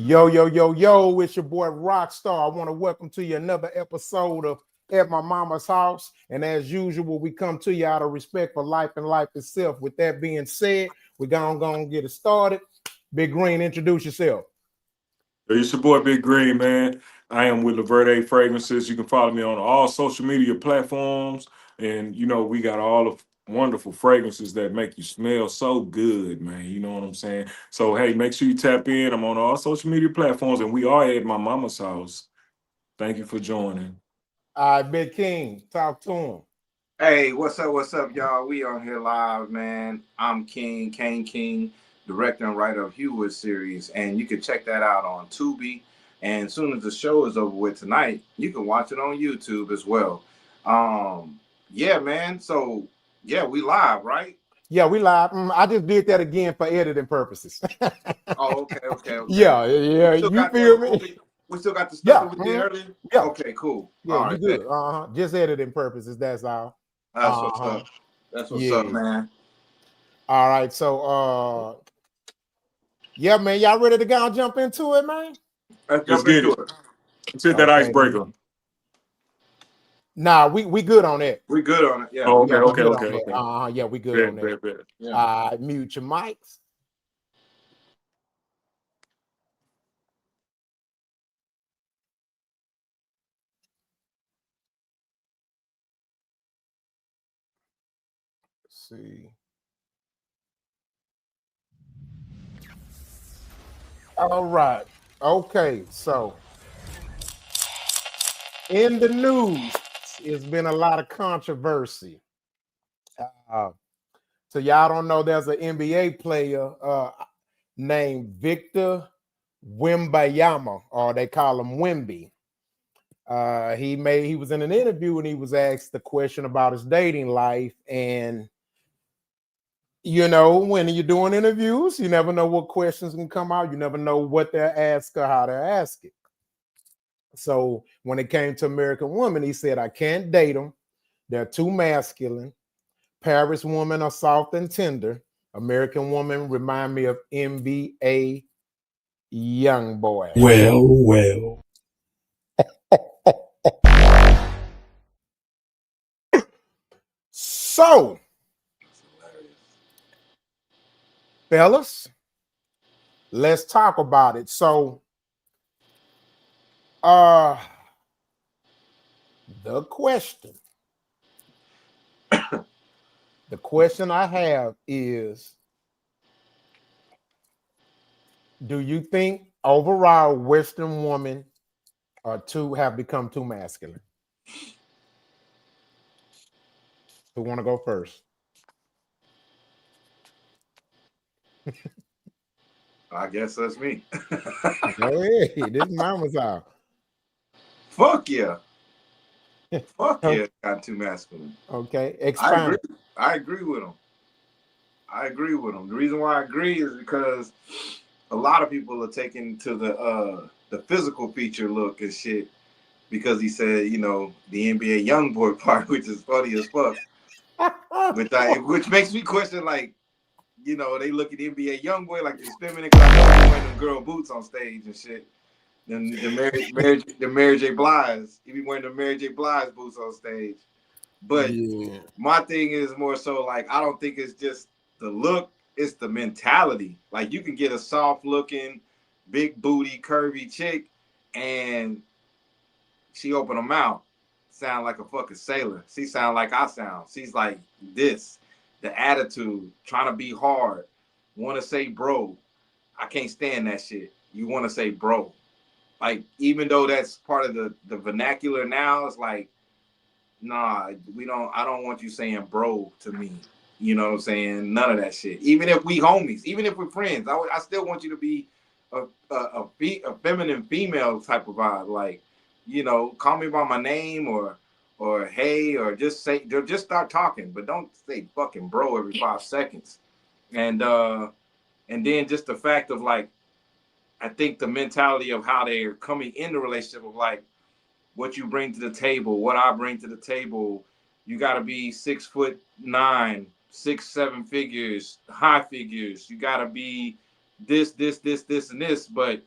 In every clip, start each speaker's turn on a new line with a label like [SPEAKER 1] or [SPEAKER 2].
[SPEAKER 1] Yo, yo, yo, yo, it's your boy Rockstar. I want to welcome to you another episode of At My Mama's House. And as usual, we come to you out of respect for life and life itself. With that being said, we're going to get it started. Big Green, introduce yourself.
[SPEAKER 2] It's your boy Big Green, man. I am with Laverde Fragrances. You can follow me on all social media platforms. And, we got all of wonderful fragrances that make you smell so good, man. You know what I'm saying? So, hey, make sure you tap in. I'm on all social media platforms, and we are at my mama's house. Thank you for joining.
[SPEAKER 1] All right, Big King, talk to him.
[SPEAKER 3] Hey, what's up, y'all? We on here live, man. I'm King, Kane King, director and writer of Hewitt series, and you can check that out on Tubi. And as soon as the show is over with tonight, you can watch it on YouTube as well. Yeah, man. So yeah, we live, right?
[SPEAKER 1] Yeah, we live. I just did that again for editing purposes.
[SPEAKER 3] Oh, okay.
[SPEAKER 1] Yeah, you feel me?
[SPEAKER 3] We still got the stuff
[SPEAKER 1] Yeah,
[SPEAKER 3] that we did earlier?
[SPEAKER 1] yeah.
[SPEAKER 3] Okay, cool.
[SPEAKER 1] Yeah,
[SPEAKER 3] All
[SPEAKER 1] you
[SPEAKER 3] right,
[SPEAKER 1] good. Just editing purposes, that's all.
[SPEAKER 3] that's what's up. That's what's up, man.
[SPEAKER 1] All right, so yeah, man, y'all ready to go and jump into it, man?
[SPEAKER 3] Let's get into it.
[SPEAKER 2] Let's hit that icebreaker.
[SPEAKER 1] Nah, we good on that.
[SPEAKER 3] We good on it. Yeah.
[SPEAKER 2] Oh,
[SPEAKER 1] okay. Yeah, we good on that.
[SPEAKER 2] Yeah.
[SPEAKER 1] Mute your mics. Let's see. All right. Okay, so in the news, it's been a lot of controversy. So y'all don't know there's an NBA player named Victor Wembayama, or they call him Wemby. He was in an interview and he was asked the question about his dating life. And when you're doing interviews, you never know what questions can come out. You never know what they're asked or how they're asked it. So when it came to American Women, he said, I can't date them. They're too masculine. Paris women are soft and tender. American women remind me of NBA young boy.
[SPEAKER 4] Well.
[SPEAKER 1] So, fellas, let's talk about it. So, the question I have is, do you think overall Western women have become too masculine? Who want to go first?
[SPEAKER 3] I guess that's me.
[SPEAKER 1] Go ahead. This mama's out.
[SPEAKER 3] Fuck yeah. Fuck yeah, got too masculine.
[SPEAKER 1] Okay, expand.
[SPEAKER 3] I agree with him. The reason why I agree is because a lot of people are taking to the physical feature look and shit because he said, the NBA young boy part, which is funny as fuck. Which makes me question, like, they look at the NBA young boy like it's feminine because I know he's wearing them girl boots on stage and shit. Then the Mary J. Blige, he be wearing the Mary J. Blige boots on stage. But my thing is more so like, I don't think it's just the look, it's the mentality. Like, you can get a soft looking, big booty, curvy chick, and she open her mouth, sound like a fucking sailor. She sound like I sound. She's like this, the attitude, trying to be hard, want to say bro. I can't stand that shit. You want to say bro. Like, even though that's part of the vernacular now, it's like, nah, I don't want you saying bro to me. You know what I'm saying? None of that shit. Even if we homies, even if we're friends, I still want you to be a feminine female type of vibe. Like, call me by my name or hey, or just start talking, but don't say fucking bro every 5 seconds. And then just the fact of, like, I think the mentality of how they're coming in the relationship of, like, what you bring to the table, what I bring to the table. You got to be 6'9", 6, 7 figures, high figures. You got to be this, and this. But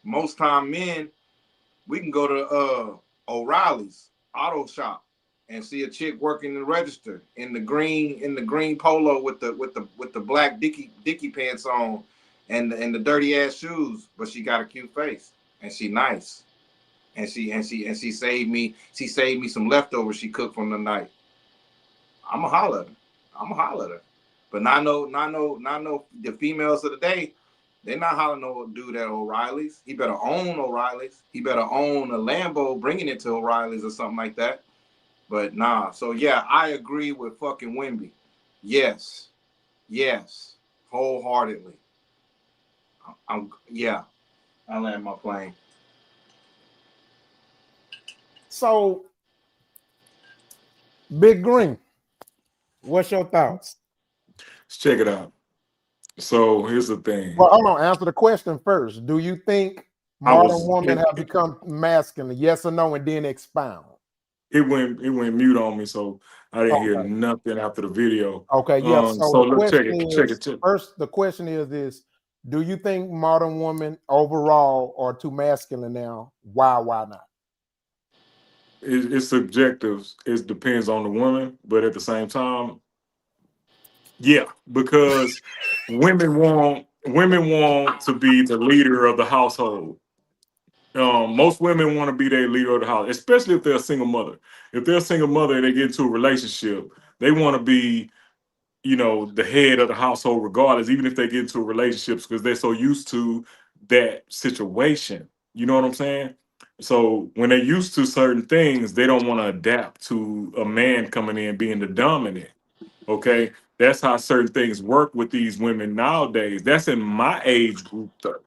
[SPEAKER 3] most time men, we can go to O'Reilly's auto shop and see a chick working the register in the green polo with the black dicky pants on and the dirty ass shoes, but she got a cute face and she nice. And she saved me some leftovers she cooked from the night. I'ma holler at her. I'ma holler at her. But not no the females of the day, they not hollering no dude at O'Reilly's. He better own O'Reilly's. He better own a Lambo, bringing it to O'Reilly's or something like that. But nah. So yeah, I agree with fucking Wemby. Yes, yes, wholeheartedly. Yeah. I land my plane.
[SPEAKER 1] So, Big Green, what's your thoughts?
[SPEAKER 2] Let's check it out. So here's the thing.
[SPEAKER 1] Well, hold on. Answer the question first. Do you think modern women have become masculine? Yes or no, and then expound.
[SPEAKER 2] It went mute on me, so I didn't hear nothing after the video.
[SPEAKER 1] Okay, yes.
[SPEAKER 2] So let's check it.
[SPEAKER 1] First, the question is: do you think modern women overall are too masculine now? Why not?
[SPEAKER 2] It's subjective. It depends on the woman, but at the same time, yeah, because women want to be the leader of the household. Most women want to be their leader of the house, especially if they're a single mother. If they're a single mother and they get into a relationship, they want to be, the head of the household regardless, even if they get into relationships because they're so used to that situation. You know what I'm saying? So when they're used to certain things, they don't want to adapt to a man coming in being the dominant. Okay. That's how certain things work with these women nowadays. That's in my age group, though.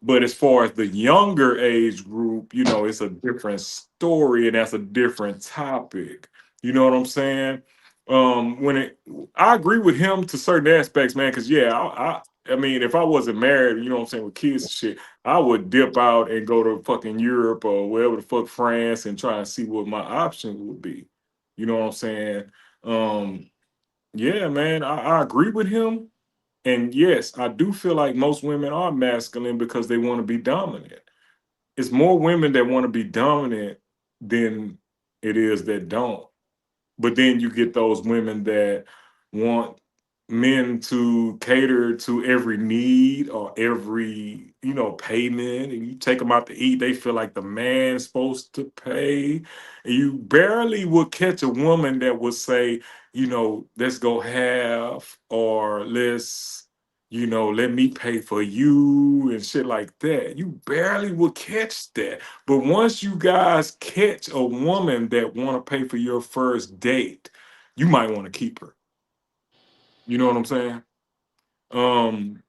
[SPEAKER 2] But as far as the younger age group, it's a different story and that's a different topic. You know what I'm saying? I agree with him to certain aspects, man. Because yeah, I mean, if I wasn't married, you know what I'm saying, with kids and shit, I would dip out and go to fucking Europe or wherever the fuck, France, and try and see what my options would be. You know what I'm saying? Um, yeah, man, I agree with him. And yes, I do feel like most women are masculine because they want to be dominant. It's more women that want to be dominant than it is that don't. But then you get those women that want men to cater to every need or every, payment. And you take them out to eat, they feel like the man's supposed to pay. And you barely would catch a woman that would say, let's go half or let me pay for you and shit like that. You barely would catch that. But once you guys catch a woman that want to pay for your first date, you might want to keep her. You know what I'm saying? Um,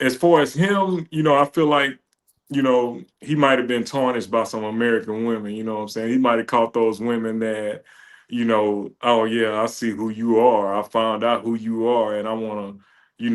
[SPEAKER 2] as far as him, I feel like, he might have been tarnished by some American women, you know what I'm saying? He might have caught those women that, oh yeah, I see who you are. I found out who you are and I want to, I'm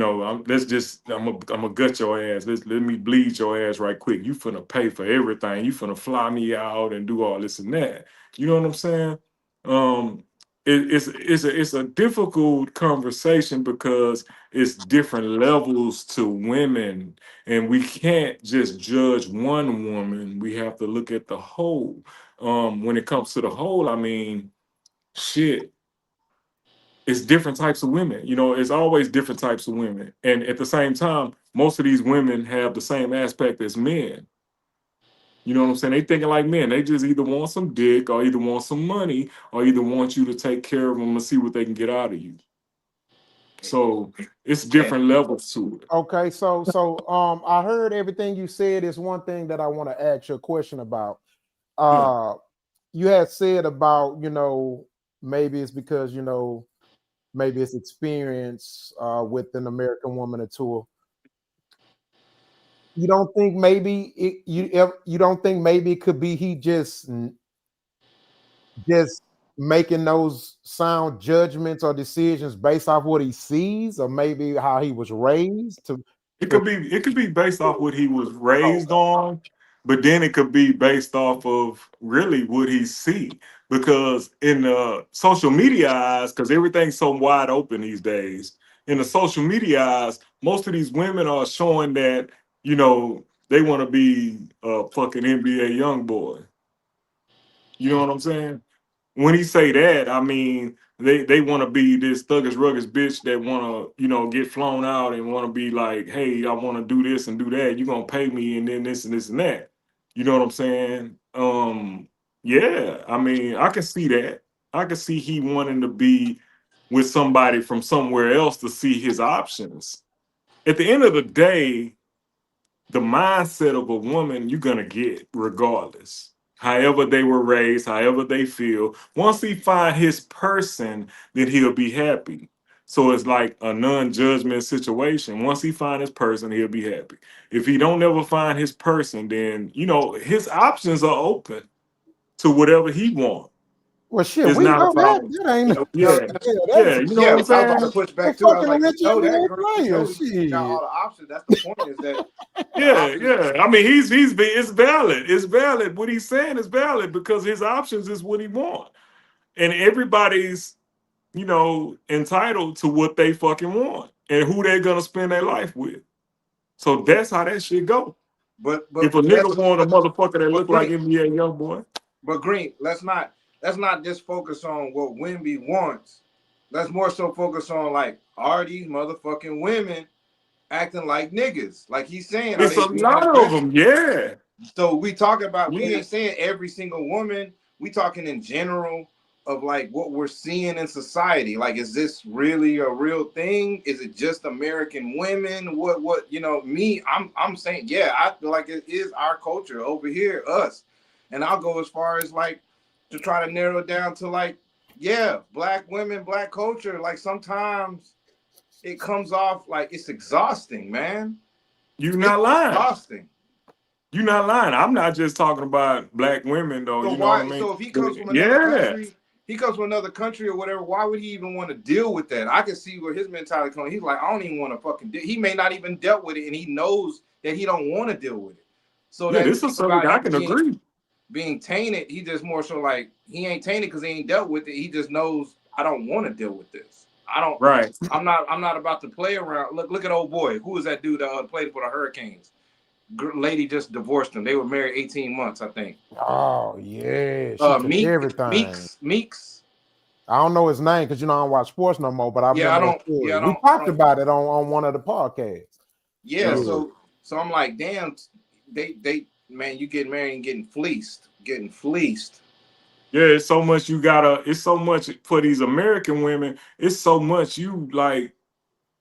[SPEAKER 2] gonna gut your ass. Let me bleed your ass right quick. You finna pay for everything. You finna fly me out and do all this and that. You know what I'm saying? Um, it's a difficult conversation because it's different levels to women, and we can't just judge one woman. We have to look at the whole. When it comes to the whole, I mean, shit, it's different types of women. It's always different types of women, and at the same time, most of these women have the same aspect as men. You know what I'm saying? They thinking like men. They just either want some dick or either want some money or either want you to take care of them and see what they can get out of you. So it's different levels to it.
[SPEAKER 1] Okay, so I heard everything you said. Is one thing that I want to ask you a question about.
[SPEAKER 2] Yeah.
[SPEAKER 1] You had said about, maybe it's because, maybe it's experience with an American woman or two. You don't think maybe you don't think maybe it could be he just making those sound judgments or decisions based off what he sees, or maybe how he was raised to
[SPEAKER 2] It could be based off what he was raised
[SPEAKER 1] okay.
[SPEAKER 2] on, but then it could be based off of really what he see. Because in the social media eyes, because everything's so wide open these days, in the social media eyes, most of these women are showing that, you know, they want to be a fucking NBA young boy. You know what I'm saying? When he say that, I mean they want to be this thuggish ruggish bitch that want to, you know, get flown out and want to be like, hey, I want to do this and do that. You gonna pay me and then this and this and that. You know what I'm saying? Yeah. I mean, I can see that. I can see he wanting to be with somebody from somewhere else to see his options. At the end of the day, the mindset of a woman you're gonna get regardless. However they were raised, however they feel. Once he find his person, then he'll be happy. So it's like a non-judgment situation. Once he find his person, he'll be happy. If he don't ever find his person, then you know his options are open to whatever he wants.
[SPEAKER 1] Well, shit,
[SPEAKER 2] It's
[SPEAKER 1] we
[SPEAKER 2] not
[SPEAKER 1] know that.
[SPEAKER 2] about
[SPEAKER 1] That ain't
[SPEAKER 2] yeah,
[SPEAKER 1] that's
[SPEAKER 2] yeah. You know
[SPEAKER 3] Yeah,
[SPEAKER 2] what I'm
[SPEAKER 3] I was about to
[SPEAKER 2] saying?
[SPEAKER 3] push
[SPEAKER 1] a
[SPEAKER 3] back too. I was
[SPEAKER 1] fucking
[SPEAKER 3] like,
[SPEAKER 1] rich
[SPEAKER 3] no, that
[SPEAKER 1] NBA
[SPEAKER 3] Grant,
[SPEAKER 1] player.
[SPEAKER 3] no, he got all
[SPEAKER 1] Shit.
[SPEAKER 3] the options. That's the point. Is that the
[SPEAKER 2] Yeah,
[SPEAKER 3] options?
[SPEAKER 2] yeah. I mean, it's valid. It's valid. What he's saying is valid because his options is what he wants, and everybody's you know entitled to what they fucking want and who they're gonna spend their life with. So that's how that shit go.
[SPEAKER 3] But
[SPEAKER 2] If
[SPEAKER 3] but
[SPEAKER 2] a nigga
[SPEAKER 3] let's
[SPEAKER 2] want a motherfucker that
[SPEAKER 3] but
[SPEAKER 2] look like
[SPEAKER 3] Green,
[SPEAKER 2] NBA young boy,
[SPEAKER 3] but Green, let's not just focus on what Wemby wants. Let's more so focus on like, are these motherfucking women acting like niggas? Like he's saying, are
[SPEAKER 2] it's
[SPEAKER 3] they
[SPEAKER 2] a
[SPEAKER 3] being
[SPEAKER 2] lot of
[SPEAKER 3] aggressive?
[SPEAKER 2] them. Yeah,
[SPEAKER 3] So we talk about, we
[SPEAKER 2] yeah.
[SPEAKER 3] ain't saying every single woman. We talking in general of like what we're seeing in society. Like, is this really a real thing? Is it just American women? What you know? Me, I'm saying, yeah, I feel like it is our culture over here, us. And I'll go as far as like to try to narrow it down to like, yeah, black women, black culture. Like sometimes it comes off like it's exhausting, man.
[SPEAKER 2] You
[SPEAKER 3] It's
[SPEAKER 2] not lying.
[SPEAKER 3] exhausting.
[SPEAKER 2] You not lying. I'm not just talking about black women though.
[SPEAKER 3] So
[SPEAKER 2] You know what I
[SPEAKER 3] why?
[SPEAKER 2] mean?
[SPEAKER 3] So if he comes from another
[SPEAKER 2] Yeah.
[SPEAKER 3] country, he comes from another country or whatever. Why would he even want to deal with that? I can see where his mentality comes. He's like, I don't even want to fucking. He may not even dealt with it, and he knows that he don't want to deal with it. So
[SPEAKER 2] Yeah,
[SPEAKER 3] that
[SPEAKER 2] this
[SPEAKER 3] thing
[SPEAKER 2] is something
[SPEAKER 3] about
[SPEAKER 2] I
[SPEAKER 3] him
[SPEAKER 2] can agree.
[SPEAKER 3] being tainted, he just more so like he ain't tainted because he ain't dealt with it. He just knows I don't want to deal with this. I don't.
[SPEAKER 2] Right.
[SPEAKER 3] I'm not about to play around. Look at old boy. Who was that dude that played for the Hurricanes? Lady just divorced him. They were married 18 months, I think.
[SPEAKER 1] Oh yeah, she took everything.
[SPEAKER 3] Meeks.
[SPEAKER 1] I don't know his name because you know I don't watch sports no more, but I
[SPEAKER 3] Yeah, I
[SPEAKER 1] remember that
[SPEAKER 3] don't.
[SPEAKER 1] story.
[SPEAKER 3] Yeah, I
[SPEAKER 1] We
[SPEAKER 3] don't. I
[SPEAKER 1] talked
[SPEAKER 3] don't.
[SPEAKER 1] about it on one of the podcasts.
[SPEAKER 3] Yeah,
[SPEAKER 2] Yeah.
[SPEAKER 3] so I'm like, damn, they man, you getting married and getting fleeced.
[SPEAKER 2] Yeah, it's so much you gotta, it's so much for these American women, it's so much you like,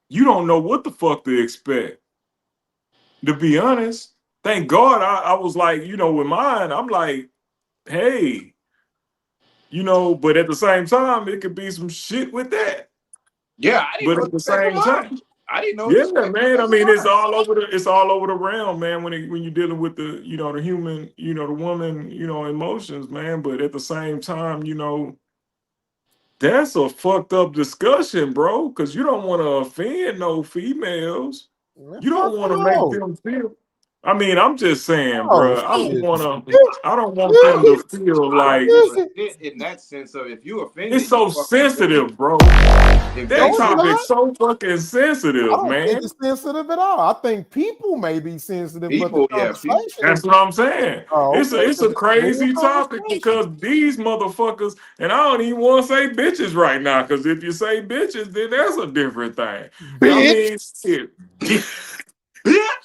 [SPEAKER 2] you don't know what the fuck to expect. To be honest, thank God I was like, you know, with mine, I'm like, hey, you know, but at the same time, it could be some shit with that.
[SPEAKER 3] Yeah, I didn't
[SPEAKER 2] But
[SPEAKER 3] know
[SPEAKER 2] at
[SPEAKER 3] the
[SPEAKER 2] the
[SPEAKER 3] spectrum
[SPEAKER 2] same
[SPEAKER 3] line.
[SPEAKER 2] time,
[SPEAKER 3] I didn't know the
[SPEAKER 2] yeah,
[SPEAKER 3] spectrum
[SPEAKER 2] man. I mean, it's
[SPEAKER 3] line.
[SPEAKER 2] all over the realm, man. When you're dealing with the, you know, the human, you know, the woman, you know, emotions, man. But at the same time, you know, that's a fucked up discussion, bro. Because you don't want to offend no females.
[SPEAKER 1] Man,
[SPEAKER 2] You
[SPEAKER 1] fuck
[SPEAKER 2] don't want to make
[SPEAKER 1] no.
[SPEAKER 2] them feel. I mean, I'm just saying,
[SPEAKER 1] Oh
[SPEAKER 2] bro.
[SPEAKER 1] shit.
[SPEAKER 2] I don't want them to feel
[SPEAKER 3] I don't
[SPEAKER 2] like
[SPEAKER 3] give a shit in that sense of if you
[SPEAKER 2] it's
[SPEAKER 3] offended, you
[SPEAKER 2] so
[SPEAKER 3] fucking offended.
[SPEAKER 2] sensitive, bro.
[SPEAKER 3] If
[SPEAKER 1] No,
[SPEAKER 2] That
[SPEAKER 3] they
[SPEAKER 1] it's
[SPEAKER 2] topic's
[SPEAKER 1] not.
[SPEAKER 2] so fucking
[SPEAKER 1] I
[SPEAKER 2] sensitive,
[SPEAKER 1] don't think
[SPEAKER 2] man.
[SPEAKER 1] it's sensitive at all. I think people may be sensitive, but the
[SPEAKER 3] people, yeah, people,
[SPEAKER 1] conversation is
[SPEAKER 2] That's what I'm saying.
[SPEAKER 1] oh, okay.
[SPEAKER 2] It's a
[SPEAKER 1] Well, it's a
[SPEAKER 2] crazy topic
[SPEAKER 1] conversation.
[SPEAKER 2] because these motherfuckers, and I don't even want to say bitches right now, because if you say bitches, then that's a different thing. I
[SPEAKER 1] Bitch.
[SPEAKER 2] mean, shit.
[SPEAKER 3] bitch.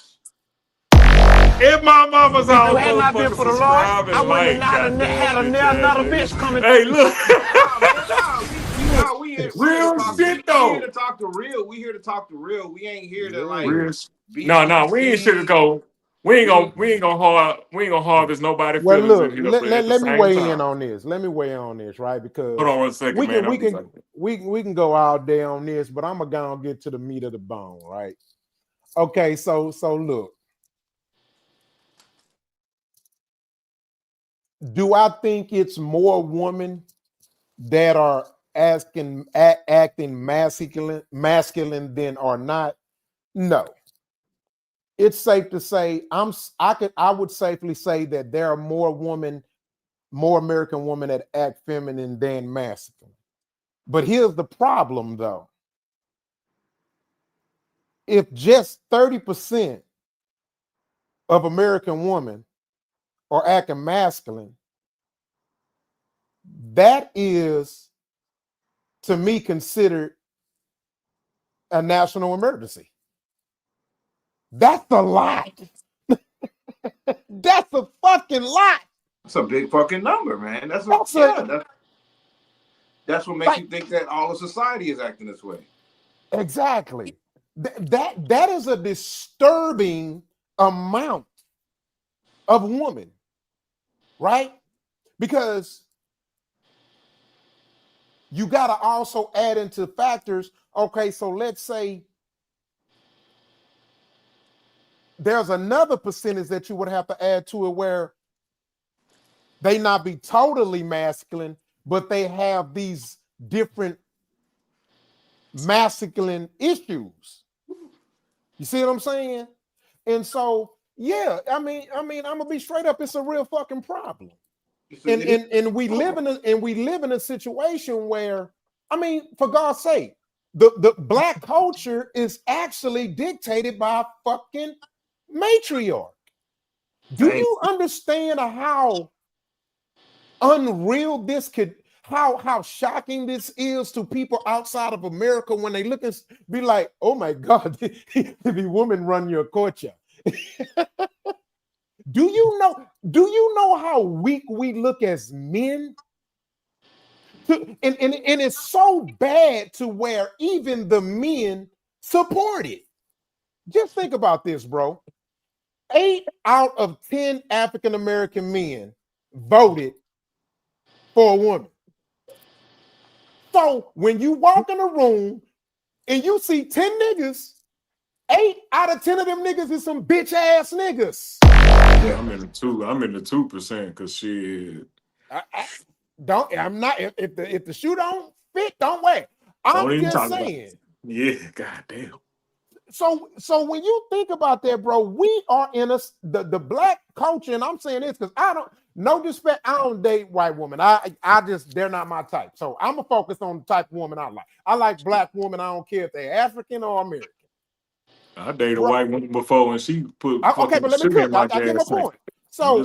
[SPEAKER 2] If my mama's
[SPEAKER 4] If it
[SPEAKER 2] house,
[SPEAKER 4] had not been
[SPEAKER 2] motherfucker,
[SPEAKER 4] for the Lord,
[SPEAKER 2] subscribe
[SPEAKER 4] I
[SPEAKER 2] and
[SPEAKER 4] wouldn't
[SPEAKER 2] like,
[SPEAKER 4] have not
[SPEAKER 2] goddamn
[SPEAKER 4] had
[SPEAKER 2] bitch ass
[SPEAKER 4] another
[SPEAKER 2] nigga.
[SPEAKER 4] bitch coming.
[SPEAKER 2] Hey, look.
[SPEAKER 3] Nah, man, nah. We here to
[SPEAKER 2] Real
[SPEAKER 3] talk.
[SPEAKER 2] shit,
[SPEAKER 3] We here
[SPEAKER 2] though.
[SPEAKER 3] to talk to real. We here to talk to real. We ain't here to like
[SPEAKER 1] Yeah.
[SPEAKER 2] Real.
[SPEAKER 3] be
[SPEAKER 2] No, we ain't
[SPEAKER 3] PC.
[SPEAKER 2] sugarcoat.
[SPEAKER 3] We
[SPEAKER 2] We ain't gonna harvest nobody
[SPEAKER 1] Well,
[SPEAKER 2] feelings in
[SPEAKER 1] look,
[SPEAKER 2] here, but at the
[SPEAKER 1] let me
[SPEAKER 2] same
[SPEAKER 1] weigh in
[SPEAKER 2] time.
[SPEAKER 1] on this. Let me weigh in on this, right?
[SPEAKER 2] Hold
[SPEAKER 1] Because
[SPEAKER 2] on one second,
[SPEAKER 1] we can
[SPEAKER 2] man.
[SPEAKER 1] we
[SPEAKER 2] I'm just
[SPEAKER 1] can
[SPEAKER 2] like,
[SPEAKER 1] we can go all day on this, but I'm gonna get to the meat of the bone, right? Okay, so look, do I think it's more women that are acting masculine than are not? No. It's safe to say I would safely say that there are more American women that act feminine than masculine. But here's the problem though. If just 30% of American women are acting masculine, that is, to me, considered a national emergency. That's a lot. That's a fucking lot.
[SPEAKER 3] That's a big fucking number, man. That's what makes you think that all of society is acting this way.
[SPEAKER 1] Exactly. That is a disturbing amount of women, right? Because you got to also add into factors. Okay, so let's say there's another percentage that you would have to add to it where they not be totally masculine, but they have these different masculine issues. You see what I'm saying? And so, yeah, I mean, I'm gonna be straight up. It's a real fucking problem. And we live in a situation where, I mean, for God's sake, the black culture is actually dictated by a fucking matriarch. Do you understand how unreal this could, how shocking this is to people outside of America when they look and be like, oh my God, the woman run your culture. Do you know how weak we look as men? And it's so bad to where even the men support it. Just think about this, bro. 8 out of 10 African American men voted for a woman. So when you walk in a room and you see 10 niggas, 8 out of 10 of them niggas is some bitch ass niggas.
[SPEAKER 2] Yeah, I'm in the 2% because shit.
[SPEAKER 1] I'm not, if the shoe don't fit, don't wear. I'm just saying.
[SPEAKER 2] Yeah, goddamn.
[SPEAKER 1] So when you think about that, bro, we are in the black culture, and I'm saying this because no disrespect, I don't date white women. I just, they're not my type. So I'm gonna focus on the type of woman I like. I like black women. I don't care if they're African or American.
[SPEAKER 2] I dated a white woman before, and she put
[SPEAKER 1] okay, but let me cook. I get my point. So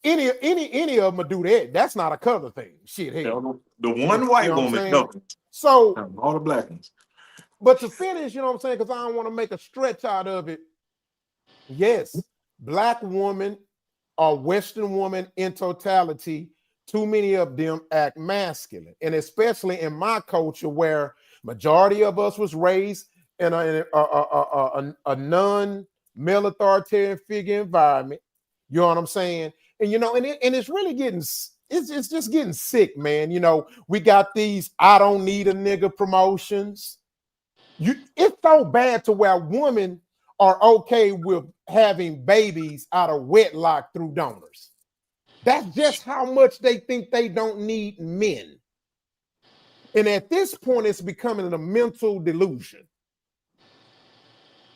[SPEAKER 1] any of them will do that. That's not a color thing. Shit, hey.
[SPEAKER 2] The one white woman, no.
[SPEAKER 1] So
[SPEAKER 2] all the black ones.
[SPEAKER 1] But to finish, you know what I'm saying, because I don't want to make a stretch out of it. Yes, black women or Western women in totality, too many of them act masculine. And especially in my culture where majority of us was raised in a non-male authoritarian figure environment. You know what I'm saying? And, you know, and it's really getting, it's just getting sick, man. You know, we got these I don't need a nigga promotions. It's so bad to where women are okay with having babies out of wedlock through donors. That's just how much they think they don't need men. And at this point, it's becoming a mental delusion.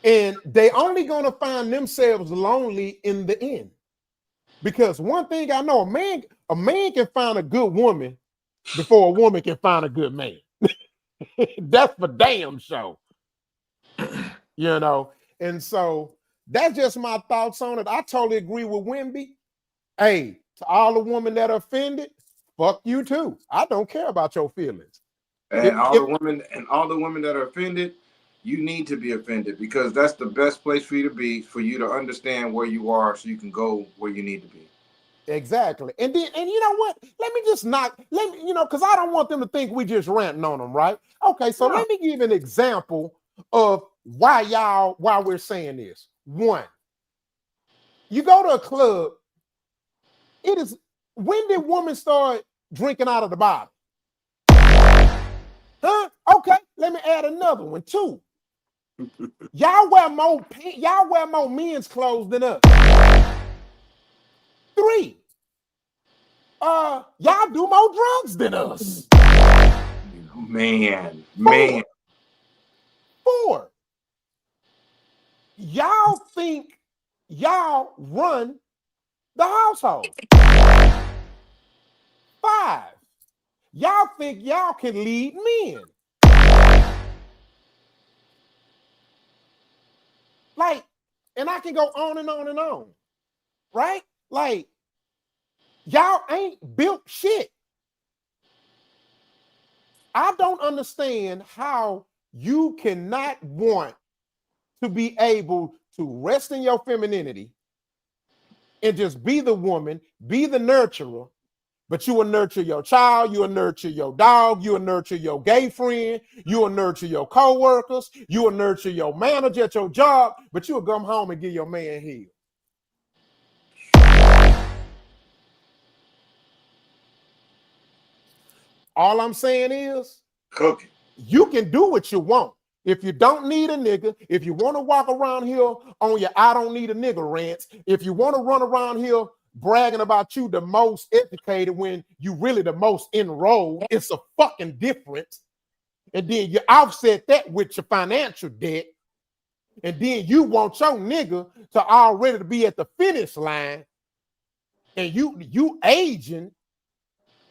[SPEAKER 1] And they only gonna find themselves lonely in the end. Because one thing I know, a man can find a good woman before a woman can find a good man. That's for damn sure. You know, and so that's just my thoughts on it. I totally agree with Wemby. Hey, to all the women that are offended, fuck you too. I don't care about your feelings.
[SPEAKER 3] And all the women that are offended, you need to be offended because that's the best place for you to be, for you to understand where you are so you can go where you need to be.
[SPEAKER 1] Exactly. And you know what? Let me because I don't want them to think we just ranting on them, right? Okay, so let me give an example of why we're saying this. One, you go to a club, when did women start drinking out of the bottle? Huh? Okay, let me add another one. 2, y'all wear more men's clothes than us. 3, y'all do more drugs than us.
[SPEAKER 3] Man.
[SPEAKER 1] 4, y'all think y'all run the household. 5, y'all think y'all can lead men. Like, And I can go on and on and on. Right? Like, y'all ain't built shit. I don't understand how you cannot want to be able to rest in your femininity and just be the woman, be the nurturer, but you will nurture your child, you will nurture your dog, you will nurture your gay friend, you will nurture your co-workers, you will nurture your manager at your job, but you will come home and give your man hell. All I'm saying is,
[SPEAKER 3] Cooking.
[SPEAKER 1] you can do what you want. If you don't need a nigga, if you want to walk around here on your I don't need a nigga rants, if you want to run around here bragging about you the most educated when you really the most enrolled, it's a fucking difference. And then you offset that with your financial debt. And then you want your nigga to already be at the finish line. And you aging,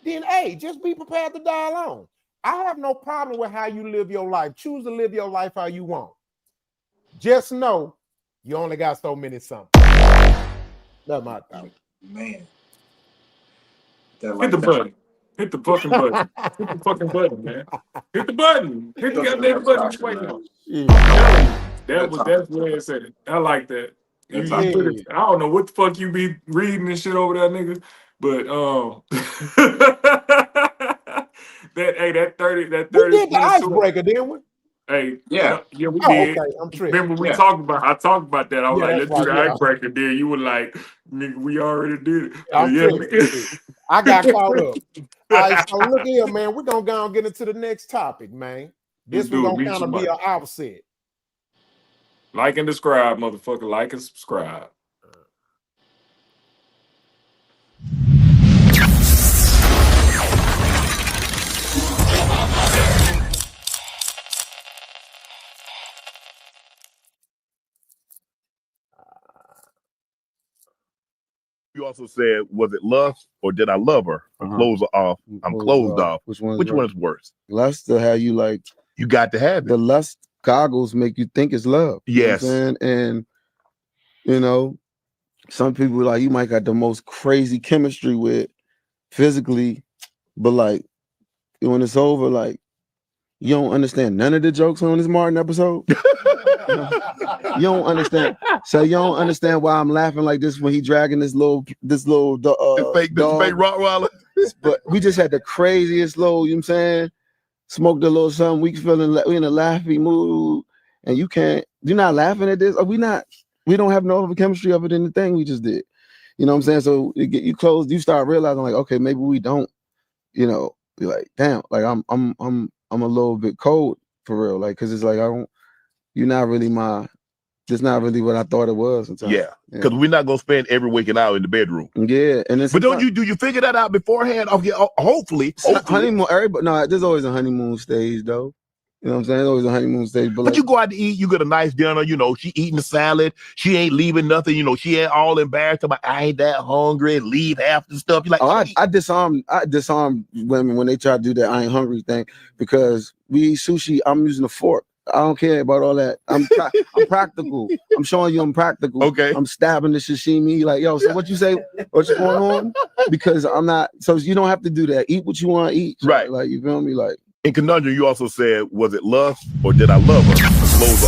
[SPEAKER 1] then hey, just be prepared to die alone. I have no problem with how you live your life. Choose to live your life how you want. Just know you only got so many something. That's my thought.
[SPEAKER 3] Man.
[SPEAKER 2] Hit the button. Hit the fucking button. Hit the fucking button, man. Hit the button. Hit the goddamn button. Just wait on. That's where it said it. I like that. You put it, I don't know what the fuck you be reading and shit over there, nigga. But that 30
[SPEAKER 1] we did the icebreaker, didn't we?
[SPEAKER 2] Hey,
[SPEAKER 3] yeah,
[SPEAKER 2] we did.
[SPEAKER 1] Okay, I'm tripping.
[SPEAKER 2] Remember we talked about? I talked about that. I was like, let's do the
[SPEAKER 1] right,
[SPEAKER 2] icebreaker. Then you were like, nigga, we already did it.
[SPEAKER 1] I'm tripping. I got caught up. All right, so look here, man. We're gonna go and get into the next topic, man. This was gonna kind of be an opposite.
[SPEAKER 2] Like and subscribe, motherfucker. Like and subscribe.
[SPEAKER 4] You also said, was it lust or did I love her? I'm closed off. I'm closed off. Which one is worse?
[SPEAKER 5] Lust to how you like.
[SPEAKER 4] You got to have it.
[SPEAKER 5] The lust goggles make you think it's love.
[SPEAKER 4] Yes.
[SPEAKER 5] You know what I'm saying? And, you know, some people like you might got the most crazy chemistry with physically, but like when it's over, like you don't understand none of the jokes on this Martin episode. You don't understand. So you don't understand why I'm laughing like this when he dragging this fake
[SPEAKER 4] Rottweiler.
[SPEAKER 5] But we just had the craziest little, you know what I'm saying? Smoked a little something. We feeling we in a laughy mood, and you're not laughing at this. We don't have no other chemistry of it in the thing we just did. You know what I'm saying? So you close, you start realizing like, okay, maybe we don't. You know, be like, damn, like I'm a little bit cold for real, like because it's like you're not really it's not really what I thought it was.
[SPEAKER 4] Yeah, because we're not gonna spend every waking hour in the bedroom.
[SPEAKER 5] Yeah, and
[SPEAKER 4] but do you figure that out beforehand? Okay, hopefully.
[SPEAKER 5] Honeymoon. Everybody, no, there's always a honeymoon stage though. You know what I'm saying? There's always a honeymoon stage. But like,
[SPEAKER 4] you go out to eat, you get a nice dinner. You know, she eating the salad. She ain't leaving nothing. You know, she ain't all embarrassed about I ain't that hungry and leave half the stuff. You're like,
[SPEAKER 5] I disarm women when they try to do that I ain't hungry thing because we eat sushi. I'm using a fork. I don't care about all that. I'm practical. I'm showing you I'm practical.
[SPEAKER 4] Okay.
[SPEAKER 5] I'm stabbing the sashimi. Like, yo, so what you say? What's going on? Because I'm not. So you don't have to do that. Eat what you want to eat.
[SPEAKER 4] Right.
[SPEAKER 5] Like, you feel me? Like
[SPEAKER 4] in Conundrum, you also said, was it lust or did I love her? Close the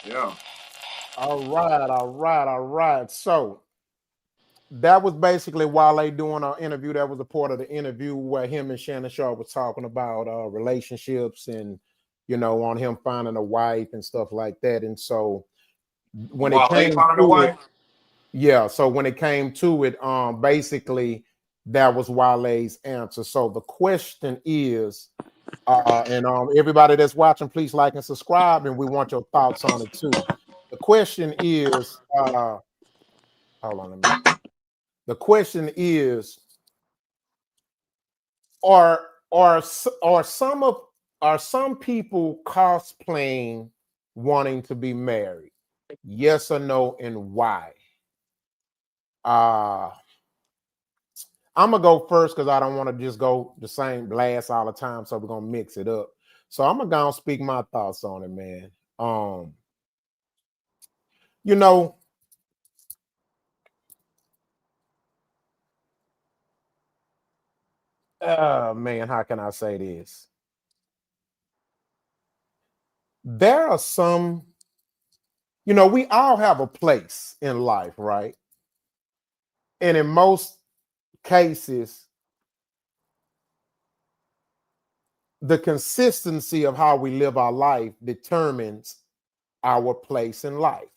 [SPEAKER 3] Yeah.
[SPEAKER 1] All right. So that was basically Wale doing our interview. That was a part of the interview where him and Shannon Sharp was talking about relationships and, you know, on him finding a wife and stuff like that. And so when it came to it, so when it came to it, basically that was Wale's answer. So the question is, and everybody that's watching, please like and subscribe, and we want your thoughts on it too. The question is, hold on a minute. The question is, are some people cosplaying wanting to be married? Yes or no, and why? I'm gonna go first because I don't want to just go the same blast all the time, so we're gonna mix it up. So I'm gonna go and speak my thoughts on it, man. You know, man, how can I say this? There are some, we all have a place in life, right? And in most cases, the consistency of how we live our life determines our place in life.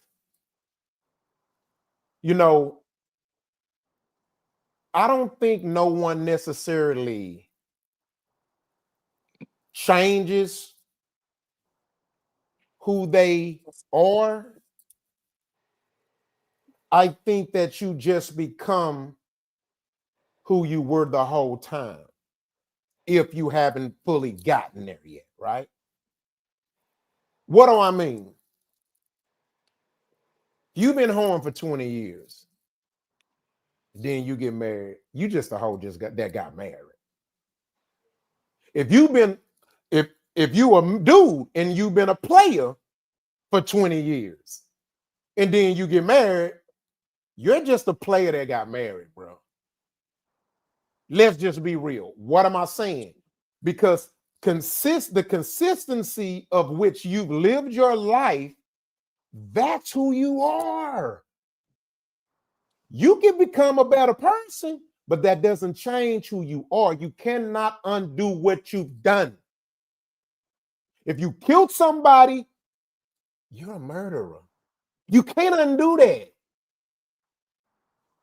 [SPEAKER 1] I don't think no one necessarily changes who they are. I think that you just become who you were the whole time if you haven't fully gotten there yet, right? What do I mean? You've been home for 20 years. Then you get married. You just a hoe that got married. If you a dude and you've been a player for 20 years and then you get married, you're just a player that got married, bro. Let's just be real. What am I saying? Because the consistency of which you've lived your life, that's who you are. You can become a better person, but that doesn't change who you are. You cannot undo what you've done. If you killed somebody, you're a murderer. You can't undo that.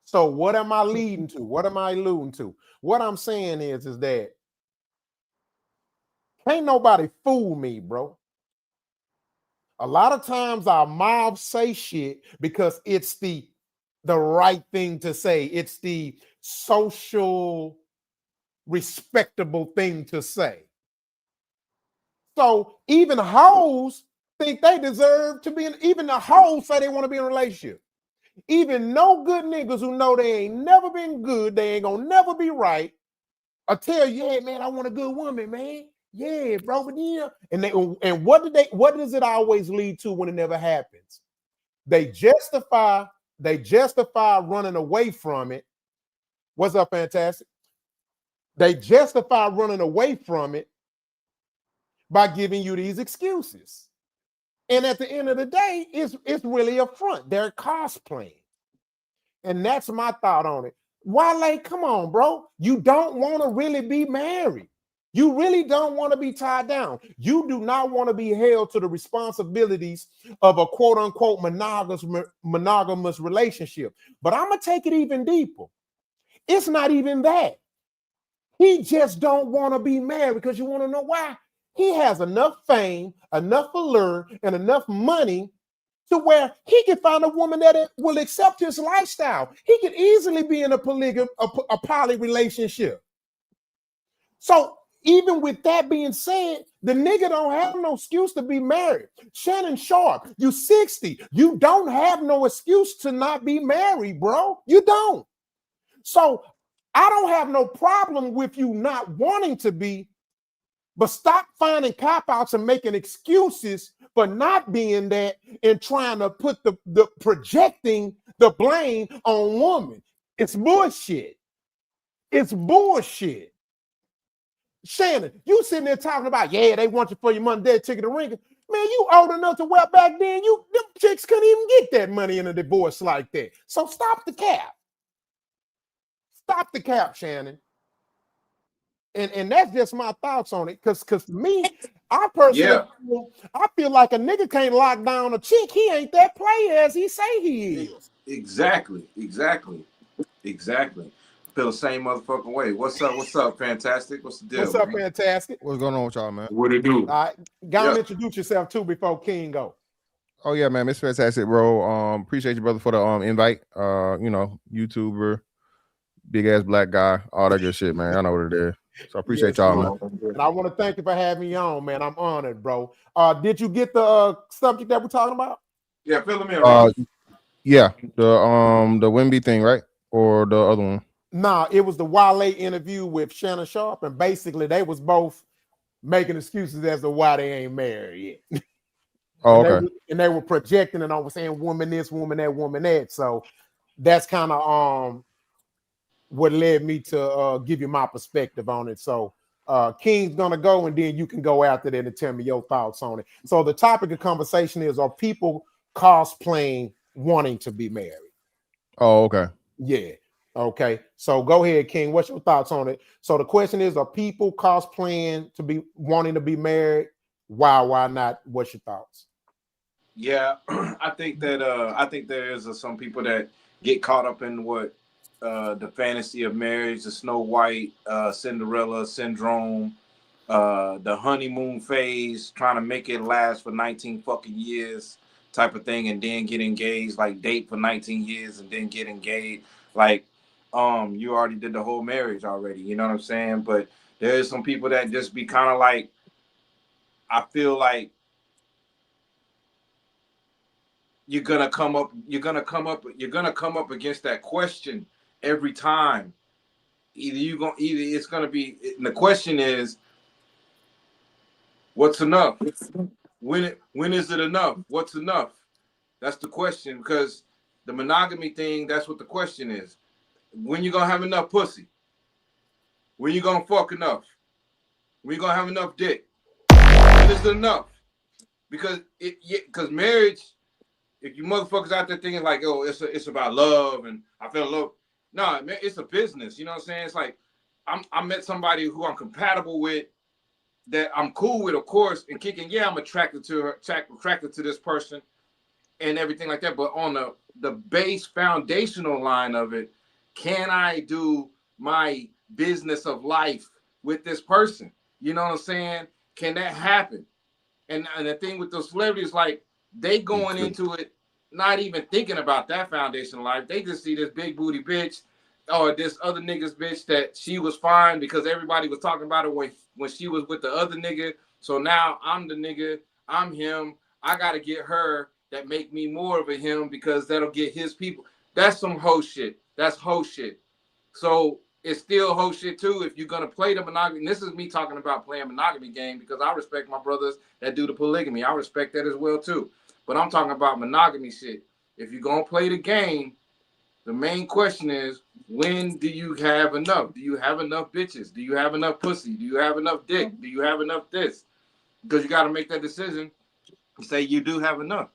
[SPEAKER 1] So what am I leading to? What am I alluding to? What I'm saying is that can't nobody fool me, bro. A lot of times our mouths say shit because it's the right thing to say. It's the social respectable thing to say. So even hoes think they deserve to be even the hoes say they want to be in a relationship. Even no good niggas who know they ain't never been good, they ain't gonna never be right, I tell you, hey man, I want a good woman, man. Yeah, bro, but yeah. And what does it always lead to when it never happens? They justify running away from it. What's up, fantastic? They justify running away from it by giving you these excuses. And at the end of the day, it's really a front. They're cosplaying. And that's my thought on it. Wale, come on, bro. You don't want to really be married. You really don't want to be tied down. You do not want to be held to the responsibilities of a quote unquote monogamous relationship. But I'm going to take it even deeper. It's not even that. He just don't want to be married because you want to know why? He has enough fame, enough allure, and enough money to where he can find a woman that will accept his lifestyle. He could easily be in a poly relationship. So even with that being said, the nigga don't have no excuse to be married. Shannon Sharp, you 60. You don't have no excuse to not be married, bro. You don't. So I don't have no problem with you not wanting to be, but stop finding cop-outs and making excuses for not being that and trying to put the projecting the blame on woman. It's bullshit. It's bullshit. Shannon, you sitting there talking about, yeah, they want you for your money, dead ticket to ring. Man, you old enough to well back then, them chicks couldn't even get that money in a divorce like that. So stop the cap. Stop the cap, Shannon. And that's just my thoughts on it. Because me, I personally feel like a nigga can't lock down a chick. He ain't that player as he say he is.
[SPEAKER 3] Exactly. Feel the same motherfucking way. What's up, fantastic? What's the deal?
[SPEAKER 1] What's up, fantastic?
[SPEAKER 6] What's going on with y'all, man?
[SPEAKER 2] What it do?
[SPEAKER 1] All right, go and introduce yourself too before King go.
[SPEAKER 6] Oh yeah, man, it's fantastic, bro. Appreciate you, brother, for the invite. YouTuber, big ass black guy, all that good shit, man. I know what it is. So I appreciate y'all, man.
[SPEAKER 1] And I want to thank you for having me on, man. I'm honored, bro. Did you get the subject that we're talking about?
[SPEAKER 3] Yeah, fill them in.
[SPEAKER 6] Yeah, the Wemby thing, right? Or the other one?
[SPEAKER 1] Nah, it was the Wale interview with Shannon Sharp, and basically they was both making excuses as to why they ain't married yet.
[SPEAKER 6] Oh,
[SPEAKER 1] and,
[SPEAKER 6] okay.
[SPEAKER 1] they were projecting and over saying woman this, woman that, woman that. So that's kind of what led me to give you my perspective on it. So King's gonna go, and then you can go after that and tell me your thoughts on it. So the topic of conversation is: are people cosplaying wanting to be married?
[SPEAKER 6] Oh, okay.
[SPEAKER 1] Yeah. Okay. So go ahead, King. What's your thoughts on it? So the question is: are people cosplaying to be wanting to be married? Why not? What's your thoughts?
[SPEAKER 3] Yeah, I think there is some people that get caught up in what the fantasy of marriage, the Snow White, Cinderella syndrome, the honeymoon phase, trying to make it last for 19 fucking years type of thing, and then get engaged, like date for 19 years and then get engaged. Like, you already did the whole marriage already, you know what I'm saying? But there is some people that just be kind of like, I feel like you're gonna come up against that question every time. Either it's gonna be, and the question is, what's enough? When is it enough? What's enough? That's the question, because the monogamy thing, that's what the question is. When you gonna have enough pussy? When you gonna fuck enough? When you gonna have enough dick? When is it enough? Because marriage, if you motherfuckers out there thinking like, oh, it's about love and I feel love. No, man, it's a business. You know what I'm saying? It's like I met somebody who I'm compatible with, that I'm cool with, of course, and kicking. Yeah, I'm attracted to her, attracted to this person, and everything like that. But on the base foundational line of it, can I do my business of life with this person? You know what I'm saying? Can that happen? And the thing with those celebrities, like, they going into it not even thinking about that foundational life. They just see this big booty bitch or this other nigga's bitch that she was fine because everybody was talking about it when she was with the other nigga. So now I'm the nigga, I'm him. I gotta get her that make me more of a him because that'll get his people. That's some hoe shit. That's hoe shit. So it's still hoe shit too if you're gonna play the monogamy. And this is me talking about playing monogamy game because I respect my brothers that do the polygamy. I respect that as well too. But I'm talking about monogamy shit. If you're gonna play the game, the main question is, when do you have enough? Do you have enough bitches? Do you have enough pussy? Do you have enough dick? Do you have enough this? Because you got to make that decision and say you do have enough.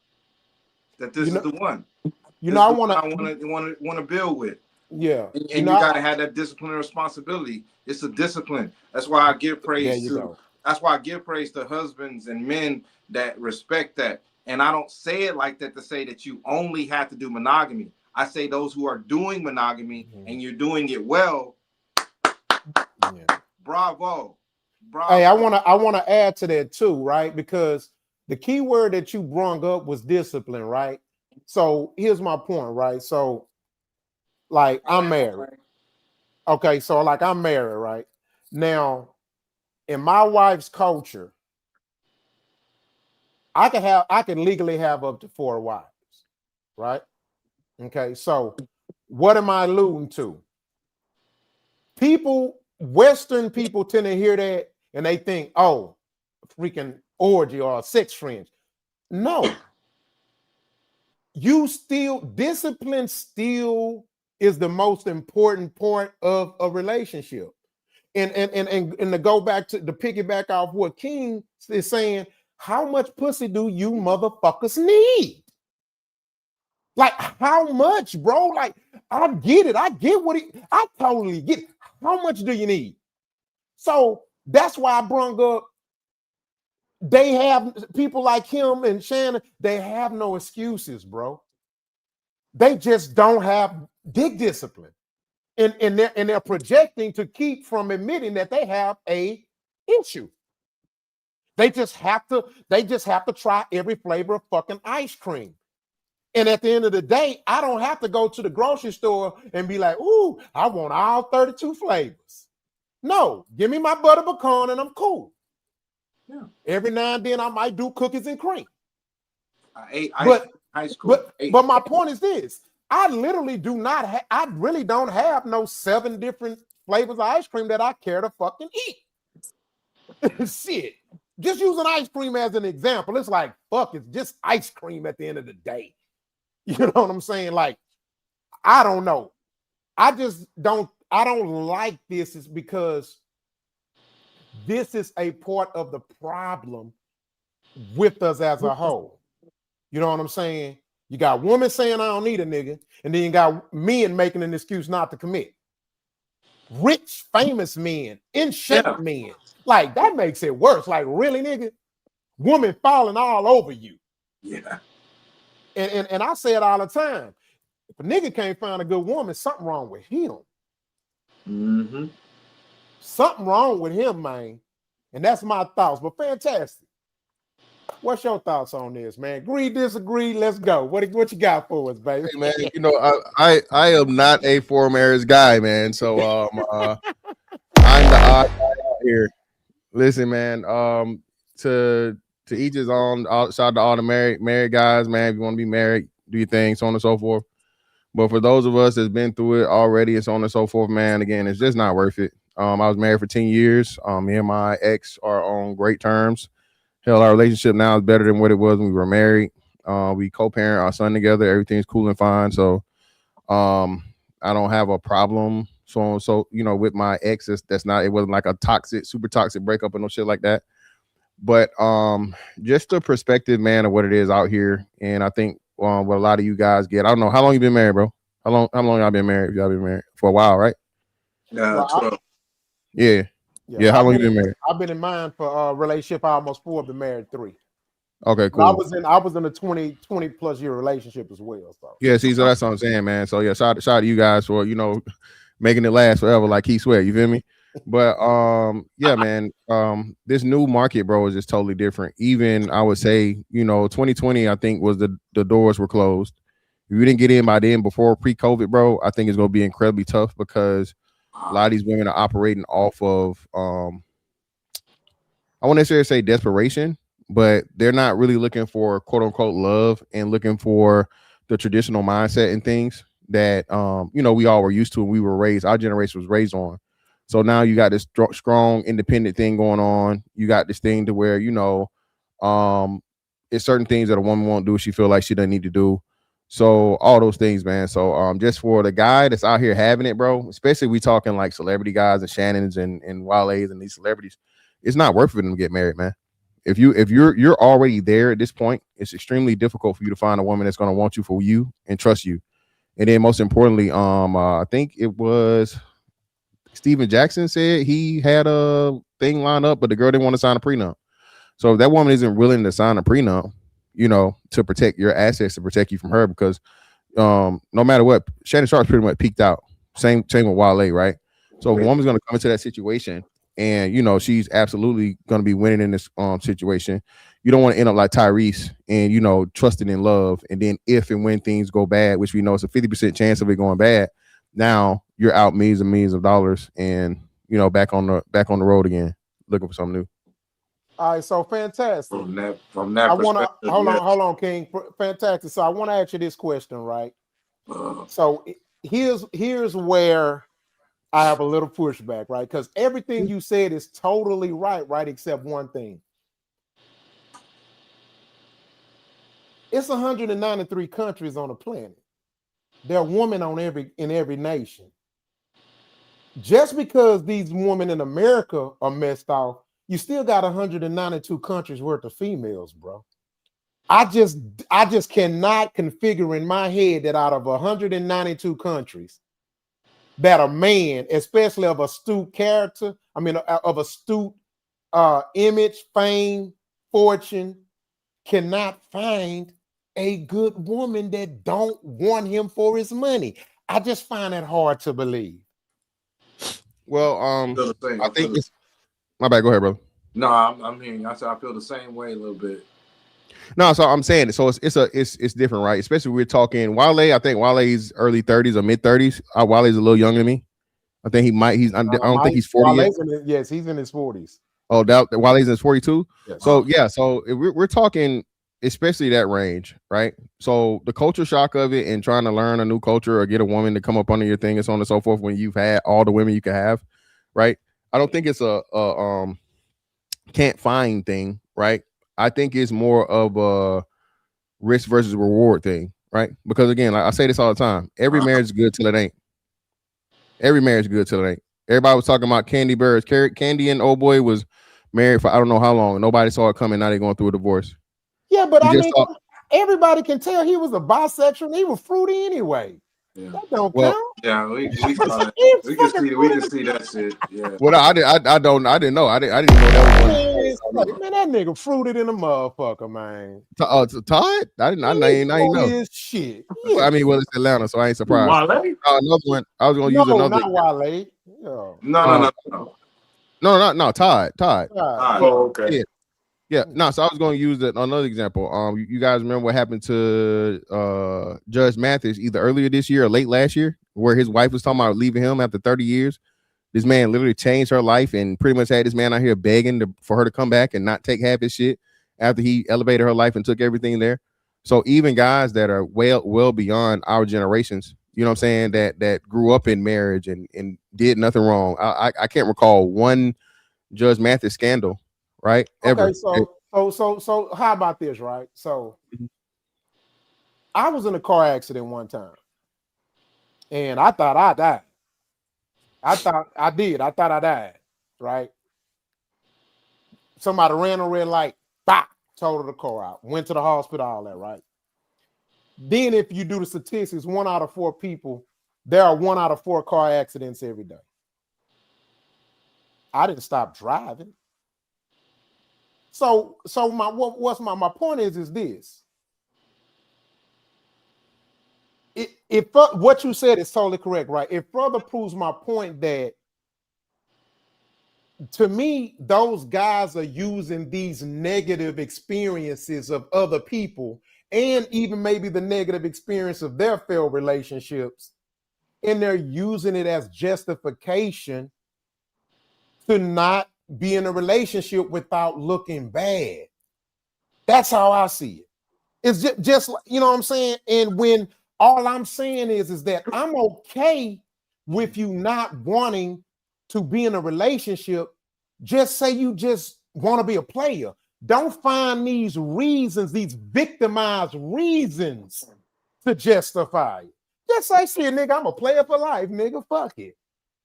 [SPEAKER 3] That this is the one.
[SPEAKER 1] I
[SPEAKER 3] want to build with.
[SPEAKER 1] Yeah.
[SPEAKER 3] And you got to have that discipline and responsibility. It's a discipline. That's why I give praise to. That's why I give praise to husbands and men that respect that. And I don't say it like that to say that you only have to do monogamy. I say those who are doing monogamy and you're doing it well. Bravo.
[SPEAKER 1] Hey, I want to add to that too, right? Because the key word that you brought up was discipline, right? So here's my point, right? So, like, I'm married. Okay, so like I'm married, right? Now, in my wife's culture, I can legally have up to 4 wives, right? Okay, so what am I alluding to? Western people tend to hear that and they think, oh, freaking orgy or sex fringe. No. Discipline still is the most important part of a relationship. And to go back to piggyback off what King is saying, how much pussy do you motherfuckers need? Like, how much, bro? Like, I get it. I totally get it. How much do you need? So that's why I brung up, they have people like him and Shannon, they have no excuses, bro. They just don't have dick discipline. And they're projecting to keep from admitting that they have a issue. They just have to try every flavor of fucking ice cream. And at the end of the day, I don't have to go to the grocery store and be like, ooh, I want all 32 flavors. No, give me my butter pecan and I'm cool. Yeah. Every now and then I might do cookies and cream.
[SPEAKER 3] I ate high school.
[SPEAKER 1] But my point is this. I literally I really don't have no 7 different flavors of ice cream that I care to fucking eat. Shit. Just using ice cream as an example. It's like, fuck, it's just ice cream at the end of the day. You know what I'm saying? Like, I don't know. I don't like this is because this is a part of the problem with us as a whole. You know what I'm saying? You got women saying I don't need a nigga, and then you got men making an excuse not to commit. Rich, famous men, in shape men. Like, that makes it worse. Like, really, nigga? Woman falling all over you.
[SPEAKER 3] Yeah.
[SPEAKER 1] And I say it all the time. If a nigga can't find a good woman, something wrong with him.
[SPEAKER 3] Mm-hmm.
[SPEAKER 1] Something wrong with him, man. And that's my thoughts. But fantastic. What's your thoughts on this, man? Agree, disagree, let's go. What you got for us, baby?
[SPEAKER 6] Hey, man, you know, I am not a four marriage guy, man. So I'm the odd guy out here. Listen, man, to each his own. Shout out to all the married guys, man. If you want to be married, do your thing, so on and so forth. But for those of us that's been through it already and so on and so forth, man, again, it's just not worth it. I was married for 10 years. Me and my ex are on great terms. Hell, our relationship now is better than what it was when we were married. We co-parent our son together. Everything's cool and fine. So I don't have a problem. So you know, with my ex, it wasn't like a super toxic breakup or no shit like that. But just the perspective, man, of what it is out here. And I think what a lot of you guys get. I don't know how long you been married, bro. How long y'all been married? Y'all been married for a while, right?
[SPEAKER 3] 12.
[SPEAKER 6] Yeah. How long you been married?
[SPEAKER 1] I've been in mine for a relationship almost 4, been married 3.
[SPEAKER 6] Okay, cool.
[SPEAKER 1] I was in a 20 plus year relationship as well. So
[SPEAKER 6] yeah, see, so that's what I'm saying, man. So yeah, shout out to you guys for, you know, making it last forever, like he swear, you feel me? But yeah, man, this new market, bro, is just totally different. Even I would say, you know, 2020, I think was the doors were closed. If you didn't get in by then before pre-COVID, bro, I think it's gonna be incredibly tough because a lot of these women are operating off of I won't necessarily say desperation, but they're not really looking for quote unquote love and looking for the traditional mindset and things that you know, we all were used to and we were raised, our generation was raised on. So now you got this strong independent thing going on. You got this thing to where, you know, it's certain things that a woman won't do, she feel like she doesn't need to do. So all those things, man. So just for the guy that's out here having it, bro, especially we talking like celebrity guys and Shannons and Wale's and these celebrities, it's not worth it for them to get married, man. If you're already there at this point, it's extremely difficult for you to find a woman that's going to want you for you and trust you. And then most importantly, I think it was Steven Jackson said he had a thing lined up, but the girl didn't want to sign a prenup. So if that woman isn't willing to sign a prenup, you know, to protect your assets, to protect you from her, because no matter what, Shannon Sharp's pretty much peaked out. Same with Wale, right? So if a woman's going to come into that situation and, you know, she's absolutely going to be winning in this situation, you don't want to end up like Tyrese and, you know, trusting in love. And then if and when things go bad, which we know it's a 50% chance of it going bad, now you're out millions of dollars and, you know, back on the road again, looking for something new.
[SPEAKER 1] all right, so fantastic.
[SPEAKER 3] From that
[SPEAKER 1] I want to
[SPEAKER 3] perspective,
[SPEAKER 1] hold on, King. Fantastic. So I want to ask you this question, right? So here's where I have a little pushback, right? Because everything you said is totally right, except one thing. It's 193 countries on the planet. There are women in every nation. Just because these women in America are messed off, you still got 192 countries worth of females, bro. I just cannot configure in my head that out of 192 countries, that a man, especially of astute character, of astute image, fame, fortune, cannot find a good woman that don't want him for his money. I just find that hard to believe.
[SPEAKER 6] Well, I think it's my bad. Go ahead, brother.
[SPEAKER 3] No, I'm hearing you. I said I feel the same way a little bit.
[SPEAKER 6] No, so I'm saying so it's different, right? Especially we're talking Wale. I think Wale's early 30s or mid 30s. Wale's a little younger than me. I think I don't think he's 40 yet.
[SPEAKER 1] Yes, he's in his 40s.
[SPEAKER 6] Oh, Wale's in his 42.
[SPEAKER 1] Yes.
[SPEAKER 6] So yeah, so we're talking especially that range, right? So the culture shock of it and trying to learn a new culture or get a woman to come up under your thing and so on and so forth when you've had all the women you can have, right? I don't think it's can't find thing, right? I think it's more of a risk versus reward thing, right? Because again, like I say this all the time, every marriage is good till it ain't. Every marriage is good till it ain't. Everybody was talking about Candy Birds. Candy and old boy was married for I don't know how long. Nobody saw it coming. Now they're going through a divorce.
[SPEAKER 1] Yeah, but
[SPEAKER 6] You
[SPEAKER 1] I
[SPEAKER 6] just
[SPEAKER 1] mean,
[SPEAKER 6] saw-
[SPEAKER 1] everybody can tell he was a bisexual. And he was fruity anyway.
[SPEAKER 3] Yeah.
[SPEAKER 1] That don't
[SPEAKER 6] Well,
[SPEAKER 1] count.
[SPEAKER 3] Yeah, we saw that.
[SPEAKER 1] He's
[SPEAKER 3] We can
[SPEAKER 1] fucking
[SPEAKER 3] see we
[SPEAKER 1] fruity.
[SPEAKER 3] can see that shit. Yeah.
[SPEAKER 6] Well, I didn't know. I didn't know that was
[SPEAKER 1] Man, that nigga fruited in a motherfucker, man.
[SPEAKER 6] Todd. I ain't know.
[SPEAKER 1] His shit.
[SPEAKER 6] I mean, well, it's Atlanta, so I ain't surprised.
[SPEAKER 2] Wale?
[SPEAKER 6] Another one. I was gonna use
[SPEAKER 1] No,
[SPEAKER 6] another.
[SPEAKER 1] not Wale. Yeah.
[SPEAKER 3] No.
[SPEAKER 6] Todd.
[SPEAKER 2] Oh, okay.
[SPEAKER 6] Yeah. No, so I was gonna use another example. You guys remember what happened to Judge Mathis either earlier this year or late last year, where his wife was talking about leaving him after 30 years. This man literally changed her life and pretty much had this man out here begging for her to come back and not take half his shit after he elevated her life and took everything there. So even guys that are well beyond our generations, you know what I'm saying, that grew up in marriage and did nothing wrong. I can't recall one Judge Mathis scandal, right? Ever.
[SPEAKER 1] Okay, so how about this, right? So I was in a car accident one time, and I thought I died. I thought I died, right? Somebody ran a red light, bop, totaled the car out, went to the hospital, all that, right? Then if you do the statistics, 1 out of 4 people, there are 1 out of 4 car accidents every day. I didn't stop driving. So my point is this. If what you said is totally correct, right? It further proves my point that to me, those guys are using these negative experiences of other people and even maybe the negative experience of their failed relationships, and they're using it as justification to not be in a relationship without looking bad. That's how I see it. It's just you know what I'm saying? And when all I'm saying is that I'm okay with you not wanting to be in a relationship. Just say you just want to be a player. Don't find these reasons, these victimized reasons to justify it. Just say, shit, nigga, I'm a player for life, nigga. Fuck it.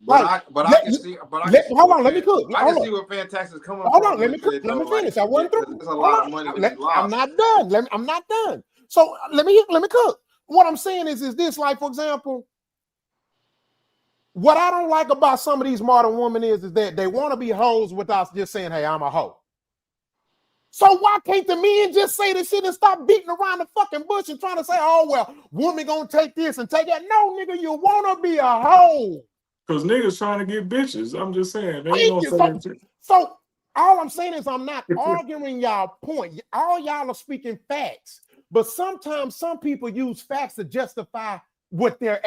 [SPEAKER 3] I can see where Fantastic's coming from.
[SPEAKER 1] Hold on, let me finish. I wasn't through.
[SPEAKER 3] There's a lot of money.
[SPEAKER 1] I'm not done. I'm not done. So let me cook. What I'm saying is this, like, for example, what I don't like about some of these modern women is that they want to be hoes without just saying, hey, I'm a hoe. So why can't the men just say this shit and stop beating around the fucking bush and trying to say, oh, well, woman gonna take this and take that? No, nigga, you want to be a hoe.
[SPEAKER 2] Because niggas trying to get bitches. I'm just saying.
[SPEAKER 1] So all I'm saying is I'm not arguing y'all point. All y'all are speaking facts. But sometimes some people use facts to justify what their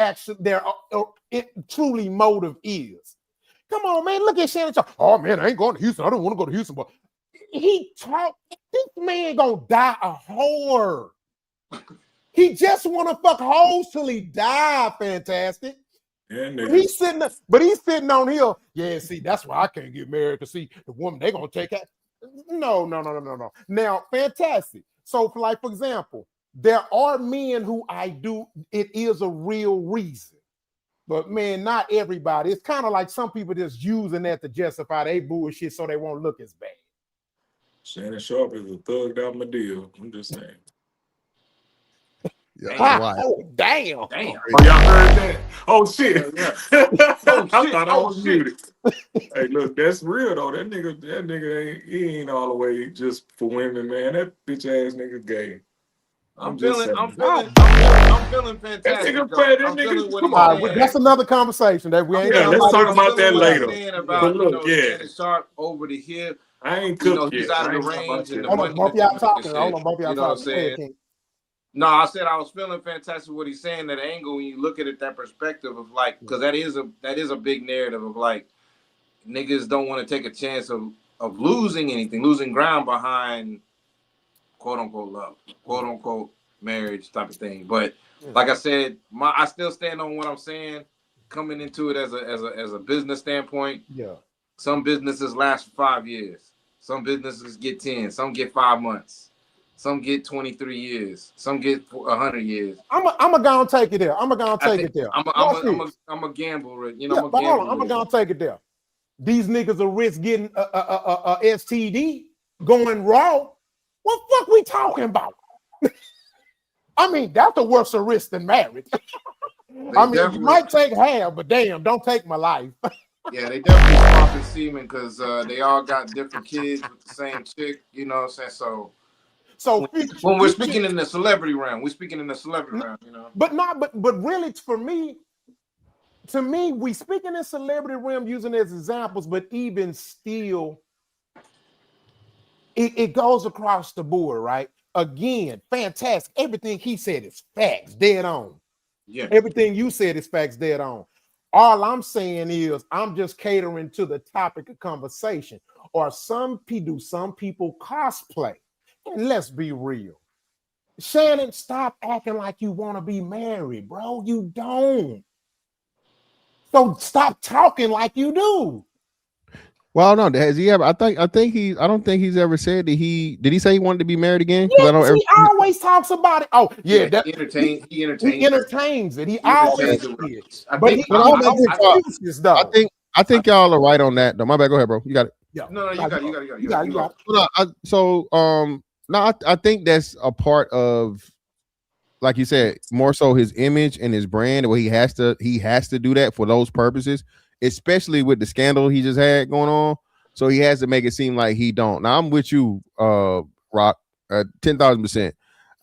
[SPEAKER 1] truly motive is. Come on, man. Look at Shannon. Oh, man, I ain't going to Houston. I don't want to go to Houston. But he talked. This man gonna die a whore. He just want to fuck hoes till he die. Fantastic.
[SPEAKER 2] Yeah,
[SPEAKER 1] he's sitting on here. Yeah, see, that's why I can't get married. Because see, the woman they gonna take that. No. Now, fantastic. So, for example, there are men who it is a real reason. But man, not everybody. It's kind of like some people just using that to justify their bullshit so they won't look as bad.
[SPEAKER 2] Shannon Sharp is a thugged out my deal. I'm just saying.
[SPEAKER 1] Yeah, oh, damn.
[SPEAKER 2] Oh, y'all heard that? Oh, shit. Yeah. I thought I was muted. Hey, look, that's real, though. That nigga ain't all the way just for women, man. That bitch ass nigga gay. I'm feeling fantastic.
[SPEAKER 1] That's another conversation that we ain't.
[SPEAKER 2] Yeah, let's talk about that later.
[SPEAKER 3] But look, Shannon Sharp over the hip.
[SPEAKER 2] I ain't cooked yet.
[SPEAKER 3] He's out of the range.
[SPEAKER 1] Hold on, both y'all talking.
[SPEAKER 3] No, I said I was feeling fantastic what he's saying. That angle, when you look at it, that perspective of like, because that is a big narrative of like, niggas don't want to take a chance of losing anything, losing ground behind quote unquote love, quote unquote marriage type of thing. But like I said, I still stand on what I'm saying. Coming into it as a business standpoint,
[SPEAKER 1] yeah,
[SPEAKER 3] some businesses last for 5 years. Some businesses get 10. Some get 5 months. Some get 23 years. Some get 100 years.
[SPEAKER 1] I'm gonna go and take it there. I'm gonna go and take it there.
[SPEAKER 3] I'm a gamble, you know.
[SPEAKER 1] Yeah, but hold on, I'm gonna take it there. These niggas are risk getting a STD going raw. What the fuck we talking about? I mean, that's a worse risk than marriage. I mean, you might take half, but damn, don't take my life.
[SPEAKER 3] Yeah, they definitely swapping semen because they all got different kids with the same chick. You know what I'm saying? So when we're speaking in the celebrity realm, you know.
[SPEAKER 1] But really, to me, we speaking in celebrity realm using as examples, but even still, it goes across the board, right? Again, fantastic. Everything he said is facts, dead on.
[SPEAKER 3] Yeah.
[SPEAKER 1] Everything you said is facts, dead on. All I'm saying is I'm just catering to the topic of conversation. Or some people cosplay. And let's be real. Shannon, stop acting like you want to be married, bro. You don't. So stop talking like you do.
[SPEAKER 6] Well, no, has he ever? I don't think he's ever said that did he say he wanted to be married again?
[SPEAKER 1] Yes, he always talks about it. Oh, yeah,
[SPEAKER 3] he
[SPEAKER 1] entertains it. He always
[SPEAKER 3] did.
[SPEAKER 6] I think y'all are right on that. Though. My bad. Go ahead, bro. You got it.
[SPEAKER 3] Yeah. No, you got
[SPEAKER 6] it. I think that's a part of, like you said, more so his image and his brand, where he has to do that for those purposes, especially with the scandal he just had going on. So he has to make it seem like he don't. Now I'm with you, Rock, 10,000%.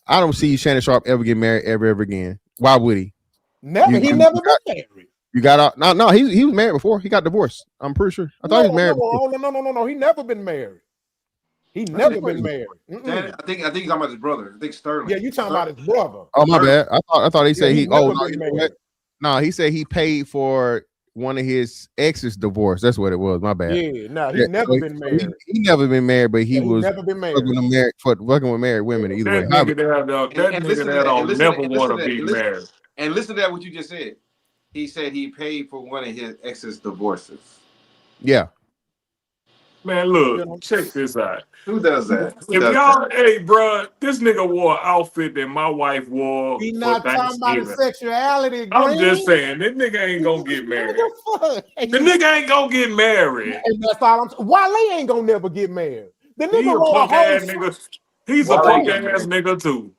[SPEAKER 6] I don't see Shannon Sharpe ever get married ever again. Why would he?
[SPEAKER 1] Never. He never been married.
[SPEAKER 6] You got out. No, he was married before. He got divorced. I'm pretty sure. I thought he was married.
[SPEAKER 1] No. He never been married. He never been married.
[SPEAKER 3] I think he's talking about his brother. I think Sterling.
[SPEAKER 1] Yeah, you talking about his brother.
[SPEAKER 6] Oh, my bad. I thought he said he. Oh,
[SPEAKER 1] no,
[SPEAKER 6] he said he paid for one of his ex's divorce. That's what it was. My bad.
[SPEAKER 1] Yeah, no, he never been married.
[SPEAKER 6] He never been married, but he was
[SPEAKER 1] never been married.
[SPEAKER 6] Working with married women. Either way,
[SPEAKER 2] that nigga don't never want to be married.
[SPEAKER 3] And listen to that. What you just said. He said he paid for one of his ex's divorces.
[SPEAKER 6] Yeah.
[SPEAKER 2] Man, look, check this out.
[SPEAKER 3] Who does that?
[SPEAKER 2] Hey, bro, this nigga wore an outfit that my wife wore.
[SPEAKER 1] He not talking about his sexuality.
[SPEAKER 2] I'm just saying, this nigga ain't gonna get married. The nigga ain't gonna get married.
[SPEAKER 1] And that's all I'm saying. Wale ain't gonna never get married. The nigga
[SPEAKER 2] He's a punk ass nigga. He's a punk ass nigga too.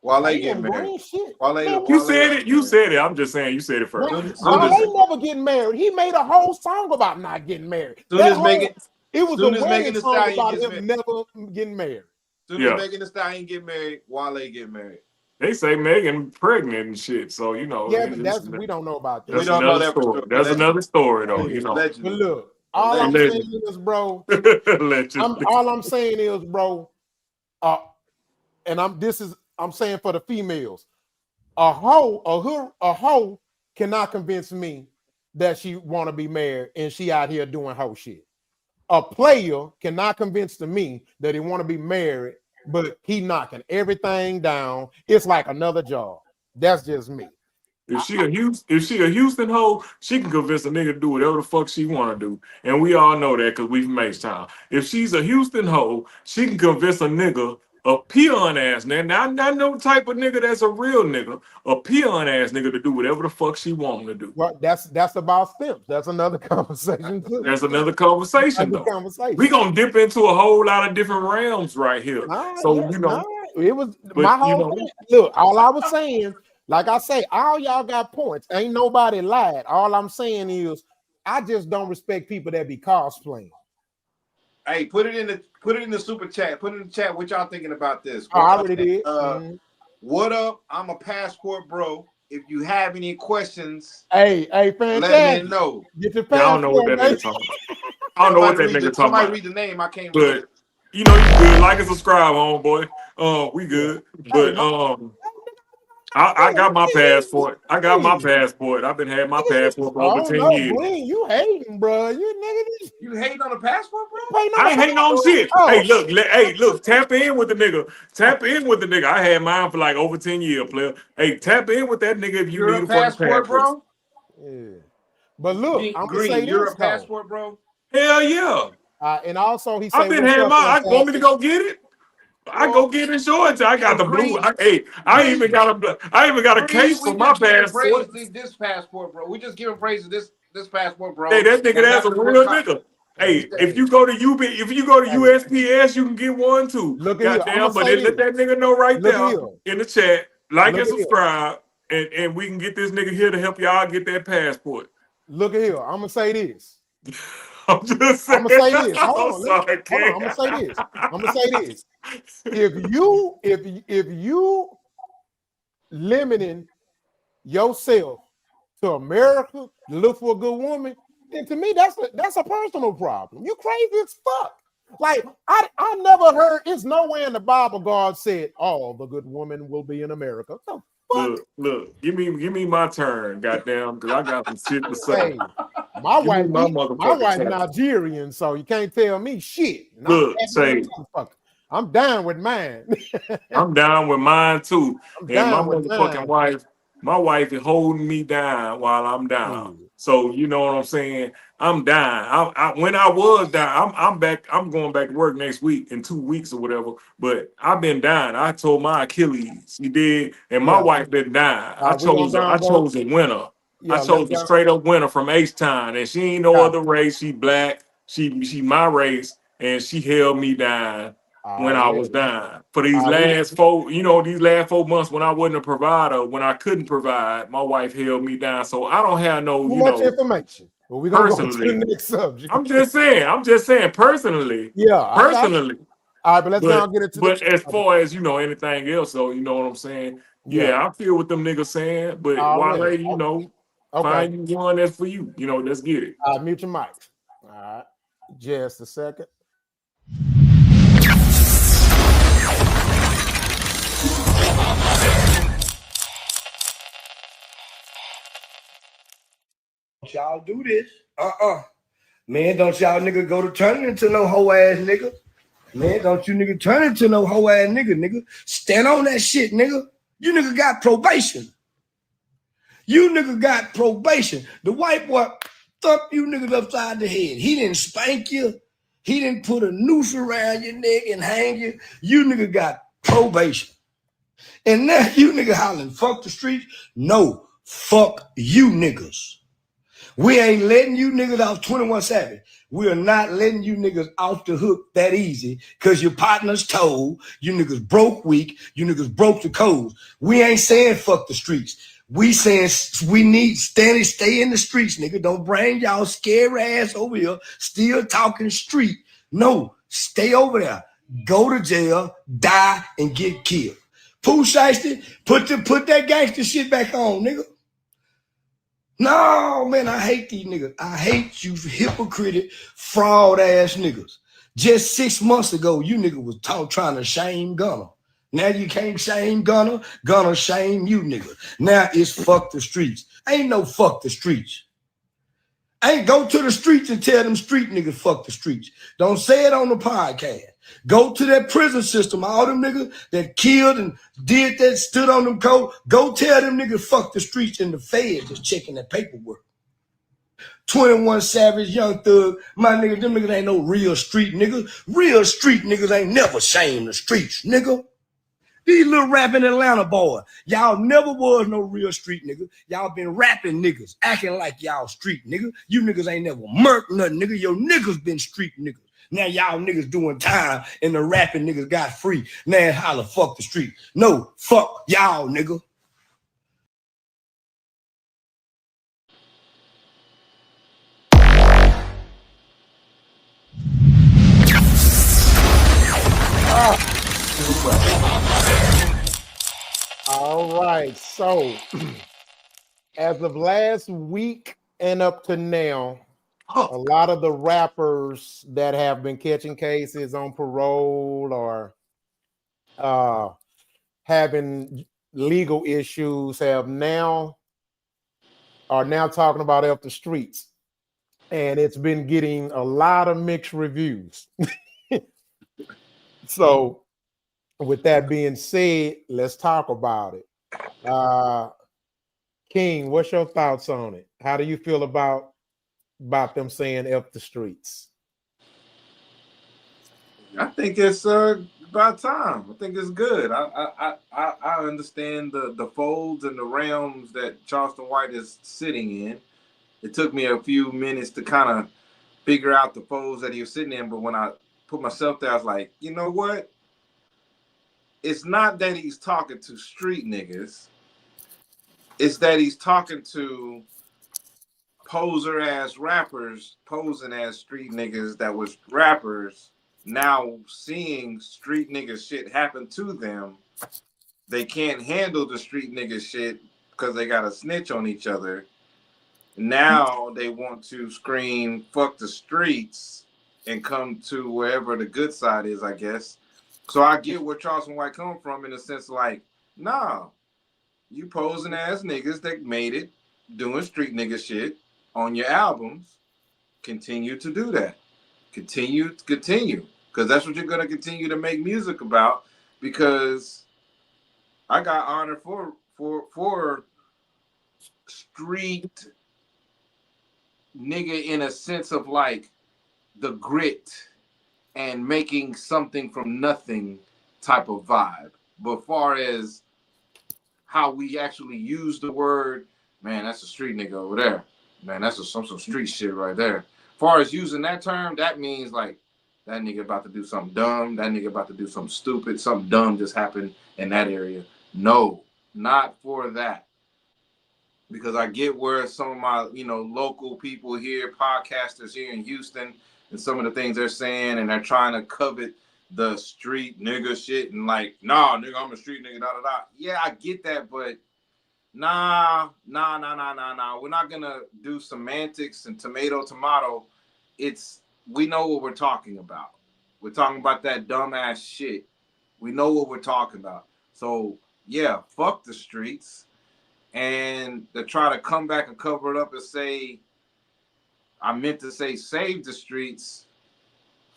[SPEAKER 3] Wale get married.
[SPEAKER 2] You said it. You said it. I'm just saying. You said it first.
[SPEAKER 1] Wale never getting married. He made a whole song about not getting married. It was a wedding song about him never getting married.
[SPEAKER 3] Soon as Megan Thee Stallion get married, Wale get married.
[SPEAKER 2] They say Megan pregnant and shit, so you know.
[SPEAKER 1] Yeah, but we don't know about that.
[SPEAKER 2] That's another story. That's another story, though. You know.
[SPEAKER 1] But look, all I'm saying is, bro. All I'm saying is, bro. And I'm saying for the females, a hoe cannot convince me that she want to be married and she out here doing hoe shit. A player cannot convince me that he want to be married, but he knocking everything down. It's like another job. That's just me.
[SPEAKER 2] If she a Houston hoe, she can convince a nigga to do whatever the fuck she want to do, and we all know that because we from H-Town. If she's a Houston hoe, she can convince a nigga. A peon ass nigga. Now, I know the type of nigga that's a real nigga. A peon ass nigga to do whatever the fuck she want him to do.
[SPEAKER 1] Well, that's about stimps. That's another conversation too.
[SPEAKER 2] That's another conversation though. We gonna dip into a whole lot of different realms right here.
[SPEAKER 1] It was my whole thing. Look, all I was saying, like I say, all y'all got points. Ain't nobody lied. All I'm saying is, I just don't respect people that be cosplaying.
[SPEAKER 3] Hey, put it in the super chat. Put it in the chat what y'all thinking about this.
[SPEAKER 1] I already did.
[SPEAKER 3] What up? I'm a passport bro. If you have any questions,
[SPEAKER 1] hey, fantastic.
[SPEAKER 3] Let me know.
[SPEAKER 1] Get your passport.
[SPEAKER 2] I don't know what that nigga talking about. I don't know what that nigga talking about.
[SPEAKER 3] Somebody read the name. I can't.
[SPEAKER 2] But you know, you good. Like and subscribe, homeboy. We good. But I got my passport. I've been having my passport for over 10 years.
[SPEAKER 1] Bling, you hating, bro.
[SPEAKER 3] You hating on the passport, bro?
[SPEAKER 2] I ain't hating on shit. Hey, look, tap in with the nigga. I had mine for like over 10 years, player. Hey, tap in with that nigga if you need a passport,
[SPEAKER 3] bro.
[SPEAKER 1] Yeah. But look, I'm
[SPEAKER 3] Green,
[SPEAKER 1] gonna say
[SPEAKER 3] you're
[SPEAKER 1] this,
[SPEAKER 3] a passport, bro.
[SPEAKER 2] Hell yeah.
[SPEAKER 1] And also he
[SPEAKER 2] I've
[SPEAKER 1] said,
[SPEAKER 2] been
[SPEAKER 1] "What's
[SPEAKER 2] having
[SPEAKER 1] up,
[SPEAKER 2] my. I want me to
[SPEAKER 1] Fantastic?"
[SPEAKER 2] go get it. I go get insurance. I got the blue. I even got a case for my passport.
[SPEAKER 3] This passport, bro. We just giving praise to this passport, bro.
[SPEAKER 2] Hey, that nigga, that's a real nigga. Hey, if you go to USPS, you can get one too.
[SPEAKER 1] Look at here. I'm
[SPEAKER 2] Goddamn,
[SPEAKER 1] gonna
[SPEAKER 2] but
[SPEAKER 1] say
[SPEAKER 2] let
[SPEAKER 1] this.
[SPEAKER 2] that nigga know right
[SPEAKER 1] Look at
[SPEAKER 2] there
[SPEAKER 1] here.
[SPEAKER 2] in the chat. Like
[SPEAKER 1] Look
[SPEAKER 2] and
[SPEAKER 1] at here.
[SPEAKER 2] subscribe, and we can get this nigga here to help y'all get that passport.
[SPEAKER 1] Look at here. I'm gonna say this.
[SPEAKER 2] I'm just saying.
[SPEAKER 1] I'm gonna say this. Hold
[SPEAKER 2] I'm
[SPEAKER 1] on.
[SPEAKER 2] sorry,
[SPEAKER 1] Hold on. I'm gonna say this. I'm gonna say this. If you limiting yourself to America to look for a good woman, then to me that's a personal problem. You crazy as fuck. Like I never heard. It's nowhere in the Bible God said all the good women will be in America. So fuck.
[SPEAKER 2] Look, give me my turn, goddamn, because I got some shit to say.
[SPEAKER 1] Hey, my
[SPEAKER 2] Give me
[SPEAKER 1] wife,
[SPEAKER 2] my
[SPEAKER 1] my
[SPEAKER 2] motherfucking
[SPEAKER 1] wife
[SPEAKER 2] turn.
[SPEAKER 1] Nigerian, so you can't tell me shit. And
[SPEAKER 2] Look, say
[SPEAKER 1] I'm down with mine.
[SPEAKER 2] I'm down with mine too.
[SPEAKER 1] I'm
[SPEAKER 2] And my
[SPEAKER 1] down with
[SPEAKER 2] motherfucking
[SPEAKER 1] mine.
[SPEAKER 2] my wife is holding me down while I'm down. So you know what I'm saying? I'm down. When I was down, I'm back. I'm going back to work next week in 2 weeks or whatever. But I've been down. I told my Achilles, you did, and my wife been down. I
[SPEAKER 1] We gonna
[SPEAKER 2] chose a winner. I chose a straight up winner from H Town, and she ain't no other race. She black. She my race, and she held me down when I was down. For these last 4 months when I wasn't a provider, when I couldn't provide, my wife held me down. So I don't have no,
[SPEAKER 1] Too much information. But we're gonna go to
[SPEAKER 2] personally.
[SPEAKER 1] the next subject.
[SPEAKER 2] I'm just saying, personally.
[SPEAKER 1] Yeah, I got you.
[SPEAKER 2] Personally.
[SPEAKER 1] All right, but let's go and get into
[SPEAKER 2] But as far as anything else, so you know what I'm saying? Yeah, I feel what them niggas saying, but Wale, find you one that's for you. Let's get it.
[SPEAKER 1] Mute your mic. All right, just a second.
[SPEAKER 7] Y'all do this. Man, don't y'all nigga go to turning into no hoe ass nigga. Man, don't you nigga turn into no hoe ass nigga. Stand on that shit, nigga. You nigga got probation. You nigga got probation. The white boy thump you niggas upside the head. He didn't spank you. He didn't put a noose around your neck and hang you. You nigga got probation. And now you nigga hollering, fuck the streets. No, fuck you niggas. We ain't letting you niggas off 21 Savage. We are not letting you niggas off the hook that easy because your partner's told, you niggas broke weak, you niggas broke the codes. We ain't saying fuck the streets. We saying we need stay in the streets, nigga. Don't bring y'all scary ass over here still talking street. No, stay over there. Go to jail, die, and get killed. Pooh Shiesty, put that gangster shit back on, nigga. No, man, I hate these niggas. I hate you hypocritic, fraud ass niggas. Just 6 months ago, you nigga was trying to shame Gunner. Now you can't shame Gunner. Gunner shame you nigga. Now it's fuck the streets. Ain't no fuck the streets. Ain't go to the streets and tell them street niggas fuck the streets. Don't say it on the podcast. Go to that prison system. All them niggas that killed and did that, stood on them codes. Go tell them niggas fuck the streets and the feds just checking that paperwork. 21 Savage, Young Thug, my nigga, them niggas ain't no real street niggas. Real street niggas ain't never shamed the streets, nigga. These little rapping Atlanta boys, y'all never was no real street nigga. Y'all been rapping niggas, acting like y'all street nigga. You niggas ain't never murked nothing, nigga. Your niggas been street niggas. Now y'all niggas doing time and the rapping niggas got free. Now holla, fuck the street. No, fuck y'all, nigga.
[SPEAKER 1] All right, so as of last week and up to now, a lot of the rappers that have been catching cases on parole or having legal issues are now talking about F the Streets, and it's been getting a lot of mixed reviews. So with that being said, let's talk about it. King, what's your thoughts on it? How do you feel about them saying F the Streets?
[SPEAKER 3] I think it's about time. I think it's good. I understand the folds and the realms that Charleston White is sitting in. It took me a few minutes to kind of figure out the folds that he was sitting in, but when I put myself there, I was like, you know what? It's not that he's talking to street niggas. It's that he's talking to poser ass rappers posing as street niggas that was rappers, now seeing street nigga shit happen to them. They can't handle the street nigga shit because they got to snitch on each other. Now they want to scream fuck the streets and come to wherever the good side is, I guess. So I get where Charleston White come from in the sense like, nah, you posing ass niggas that made it doing street nigga shit on your albums. Continue to do that. Continue. Because that's what you're gonna continue to make music about. Because I got honor for street nigga in a sense of like the grit and making something from nothing type of vibe. But far as how we actually use the word, man, that's a street nigga over there. Man, that's some street shit right there. Far as using that term, that means like that nigga about to do something dumb, that nigga about to do something stupid, something dumb just happened in that area. No, not for that. Because I get where some of my, local people here, podcasters here in Houston, and some of the things they're saying, and they're trying to covet the street nigga shit and like, nah, nigga, I'm a street nigga, da da da. Yeah, I get that, but nah. We're not gonna do semantics and tomato. We know what we're talking about. We're talking about that dumbass shit. We know what we're talking about. So yeah, fuck the streets. And to try to come back and cover it up and say, I meant to say save the streets.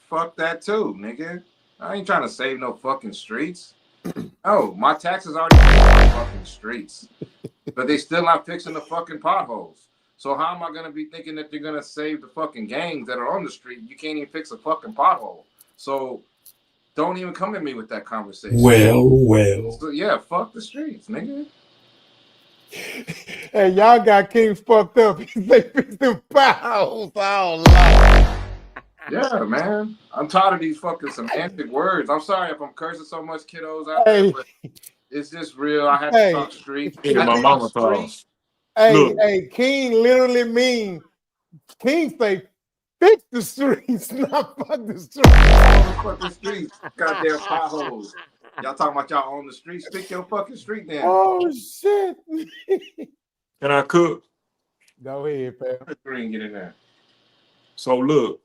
[SPEAKER 3] Fuck that too, nigga. I ain't trying to save no fucking streets. Oh, my taxes already paid on fucking streets. But they still not fixing the fucking potholes. So how am I gonna be thinking that you're gonna save the fucking gangs that are on the street? You can't even fix a fucking pothole. So don't even come at me with that conversation.
[SPEAKER 7] Well.
[SPEAKER 3] So yeah, fuck the streets, nigga.
[SPEAKER 1] Hey, y'all got Kings fucked up. They fixed them potholes all life.
[SPEAKER 3] Yeah, man. I'm tired of these fucking semantic words. I'm sorry if I'm cursing so much, kiddos out
[SPEAKER 1] Hey,
[SPEAKER 3] there, but it's just real. I had to
[SPEAKER 1] hey,
[SPEAKER 3] talk street.
[SPEAKER 2] Yeah,
[SPEAKER 3] I
[SPEAKER 2] my
[SPEAKER 3] think
[SPEAKER 2] mama
[SPEAKER 3] street.
[SPEAKER 2] calls. Look.
[SPEAKER 1] hey, King literally mean King say fix the streets, not fuck the streets.
[SPEAKER 3] Fuck the streets. Goddamn potholes. Y'all talking about y'all on the streets? Fix your fucking street then.
[SPEAKER 1] Oh shit.
[SPEAKER 2] Can I cook?
[SPEAKER 1] Go ahead, pal.
[SPEAKER 3] Green, get in there.
[SPEAKER 2] So look,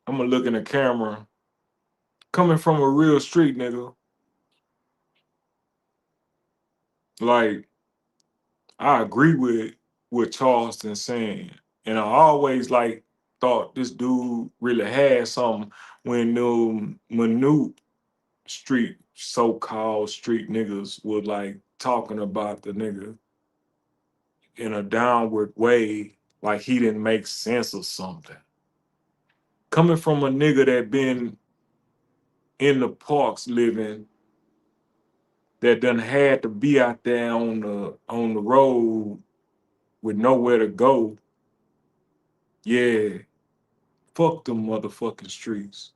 [SPEAKER 2] I'm gonna look in the camera. Coming from a real street nigga, like I agree with what Charleston saying, and I always like thought this dude really had something when the minute street so-called street niggas were like talking about the nigga in a downward way, like he didn't make sense or something. Coming from a nigga that been in the parks living, that done had to be out there on the road with nowhere to go. Yeah, fuck them motherfucking streets.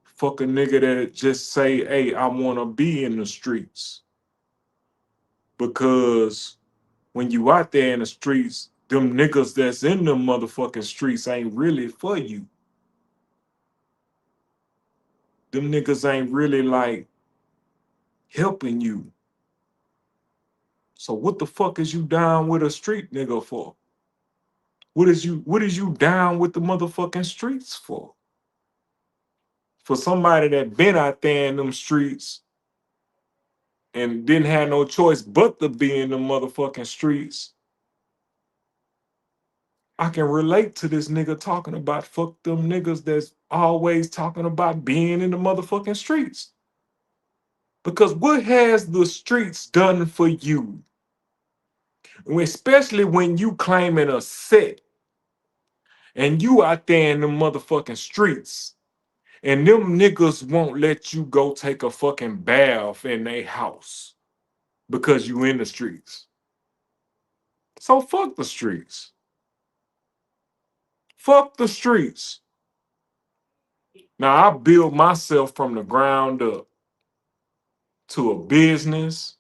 [SPEAKER 2] Fuck a nigga that just say, hey, I wanna be in the streets. Because when you out there in the streets, them niggas that's in them motherfucking streets ain't really for you. Them niggas ain't really like helping you. So what the fuck is you down with a street nigga for? What is you down with the motherfucking streets for? For somebody that been out there in them streets and didn't have no choice but to be in the motherfucking streets, I can relate to this nigga talking about fuck them niggas that's always talking about being in the motherfucking streets. Because what has the streets done for you? Especially when you claiming a set and you out there in the motherfucking streets, and them niggas won't let you go take a fucking bath in their house because you in the streets. So fuck the streets. Fuck the streets. Now I build myself from the ground up to a business,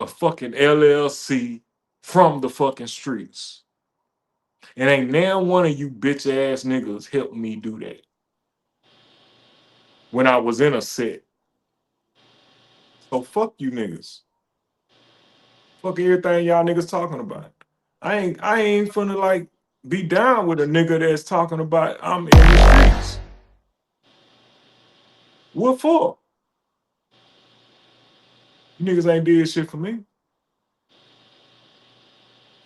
[SPEAKER 2] a fucking LLC from the fucking streets. And ain't now one of you bitch ass niggas helped me do that when I was in a set. So fuck you niggas. Fuck everything y'all niggas talking about. I ain't finna like be down with a nigga that's talking about I'm in the streets. What for? You niggas ain't did shit for me.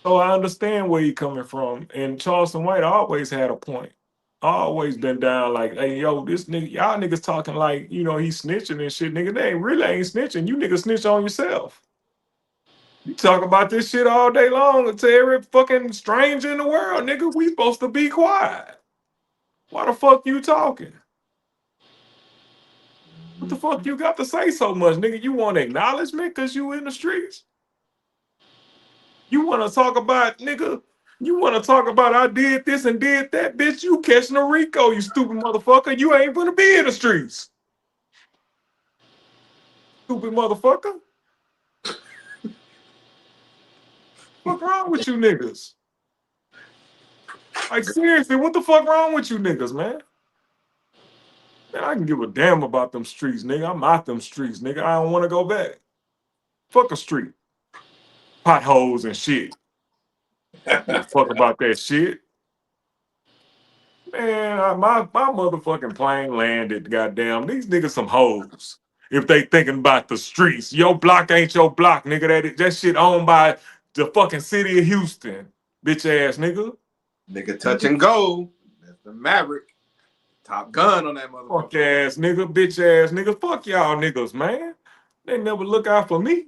[SPEAKER 2] So I understand where you coming from. And Charleston White always had a point. Always been down like, hey, yo, this nigga, y'all niggas talking like, you know, he's snitching and shit. Nigga, they ain't snitching. You niggas snitch on yourself. You talk about this shit all day long to every fucking stranger in the world, nigga. We supposed to be quiet. Why the fuck you talking? What the fuck you got to say so much, nigga? You want acknowledgement because you in the streets? You want to talk about, nigga? You want to talk about I did this and did that, bitch? You catching a Rico, you stupid motherfucker. You ain't gonna be in the streets. Stupid motherfucker. What's wrong with you niggas? Like, seriously, what the fuck wrong with you niggas, man? Man, I can give a damn about them streets, nigga. I'm out them streets, nigga. I don't want to go back. Fuck a street. Potholes and shit. Give a fuck about that shit. Man, my motherfucking plane landed, goddamn. These niggas some hoes. If they thinking about the streets. Your block ain't your block, nigga. That shit owned by the fucking city of Houston. Bitch ass nigga.
[SPEAKER 3] Nigga touch and go. That's the Maverick. Top gun on that motherfucker.
[SPEAKER 2] Fuck ass nigga, bitch ass nigga. Fuck y'all niggas, man. They never look out for me.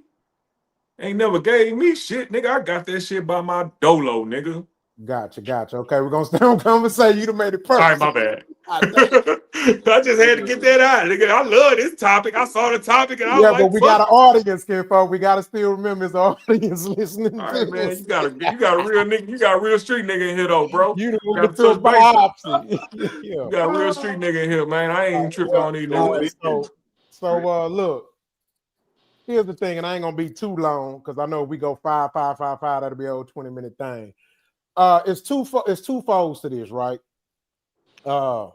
[SPEAKER 2] Ain't never gave me shit, nigga. I got that shit by my dolo, nigga.
[SPEAKER 1] Gotcha. Okay, we're gonna stay on conversation. You done made it
[SPEAKER 2] All right,
[SPEAKER 1] perfect.
[SPEAKER 2] my bad. I just had to get that out, nigga. I love this topic. I saw the topic and I was
[SPEAKER 1] Yeah,
[SPEAKER 2] like,
[SPEAKER 1] but we got an audience, Kinfolk. We gotta still remember it's an audience listening
[SPEAKER 2] all
[SPEAKER 1] to
[SPEAKER 2] right, man.
[SPEAKER 1] this.
[SPEAKER 2] You got a real nigga. You got a real street nigga in here, though, bro.
[SPEAKER 1] You
[SPEAKER 2] You
[SPEAKER 1] don't
[SPEAKER 2] got
[SPEAKER 1] get to a
[SPEAKER 2] touch base.
[SPEAKER 1] biopsy. Yeah.
[SPEAKER 2] You got a real street nigga in here, man. I ain't tripping on these
[SPEAKER 1] All
[SPEAKER 2] niggas.
[SPEAKER 1] right, so look, here's the thing, and I ain't gonna be too long because I know if we go 5, that'll be a 20-minute thing. It's two folds to this, right? I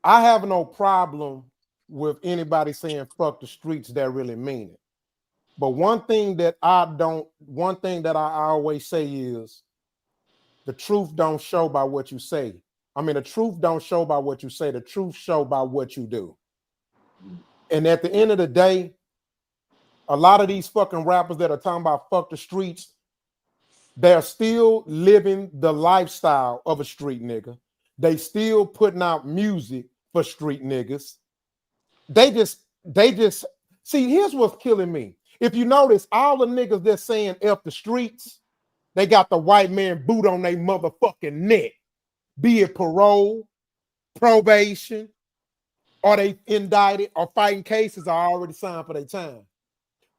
[SPEAKER 1] have no problem with anybody saying fuck the streets that really mean it. But one thing that I always say is the truth don't show by what you say. I mean, the truth don't show by what you say, the truth show by what you do. And at the end of the day, a lot of these fucking rappers that are talking about fuck the streets, they're still living the lifestyle of a street nigga. They still putting out music for street niggas. They just see, here's what's killing me. If you notice, all the niggas that's saying F the streets, they got the white man boot on their motherfucking neck, be it parole, probation, or they indicted or fighting cases are already signed for their time.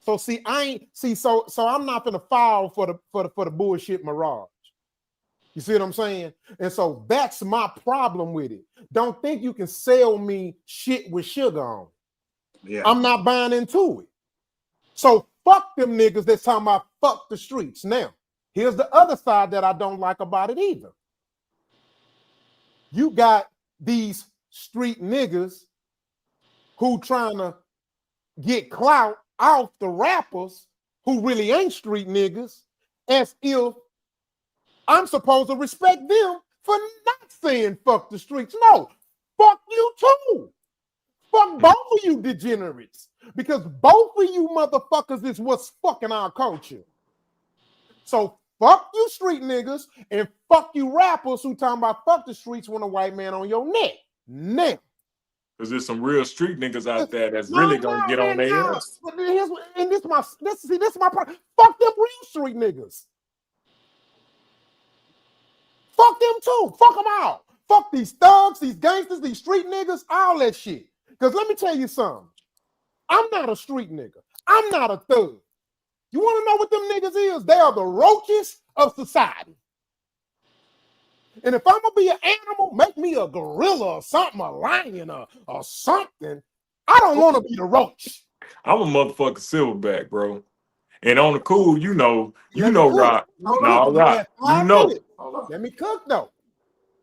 [SPEAKER 1] So see, so I'm not gonna fall for the bullshit mirage. You see what I'm saying? And so that's my problem with it. Don't think you can sell me shit with sugar on.
[SPEAKER 3] Yeah.
[SPEAKER 1] I'm not buying into it. So fuck them niggas that's talking about fuck the streets. Now, here's the other side that I don't like about it either. You got these street niggas who trying to get clout off the rappers who really ain't street niggas, as if I'm supposed to respect them for not saying fuck the streets. No, fuck you too. Fuck both of you degenerates. Because both of you motherfuckers is what's fucking our culture. So fuck you street niggas and fuck you rappers who talking about fuck the streets when a white man on your neck. Now.
[SPEAKER 2] Because there's some real street niggas out there that's really gonna get on their ass.
[SPEAKER 1] And this is my problem. Fuck them real street niggas. Fuck them too. Fuck them all. Fuck these thugs, these gangsters, these street niggas, all that shit. Because let me tell you something. I'm not a street nigga. I'm not a thug. You want to know what them niggas is? They are the roaches of society. And if I'm going to be an animal, make me a gorilla or something, a lion or something. I don't want to be the roach.
[SPEAKER 2] I'm a motherfucking silverback, bro. And on the cool, you know,
[SPEAKER 1] Cook.
[SPEAKER 2] Rock. No, Rock. You know.
[SPEAKER 1] Let me cook though.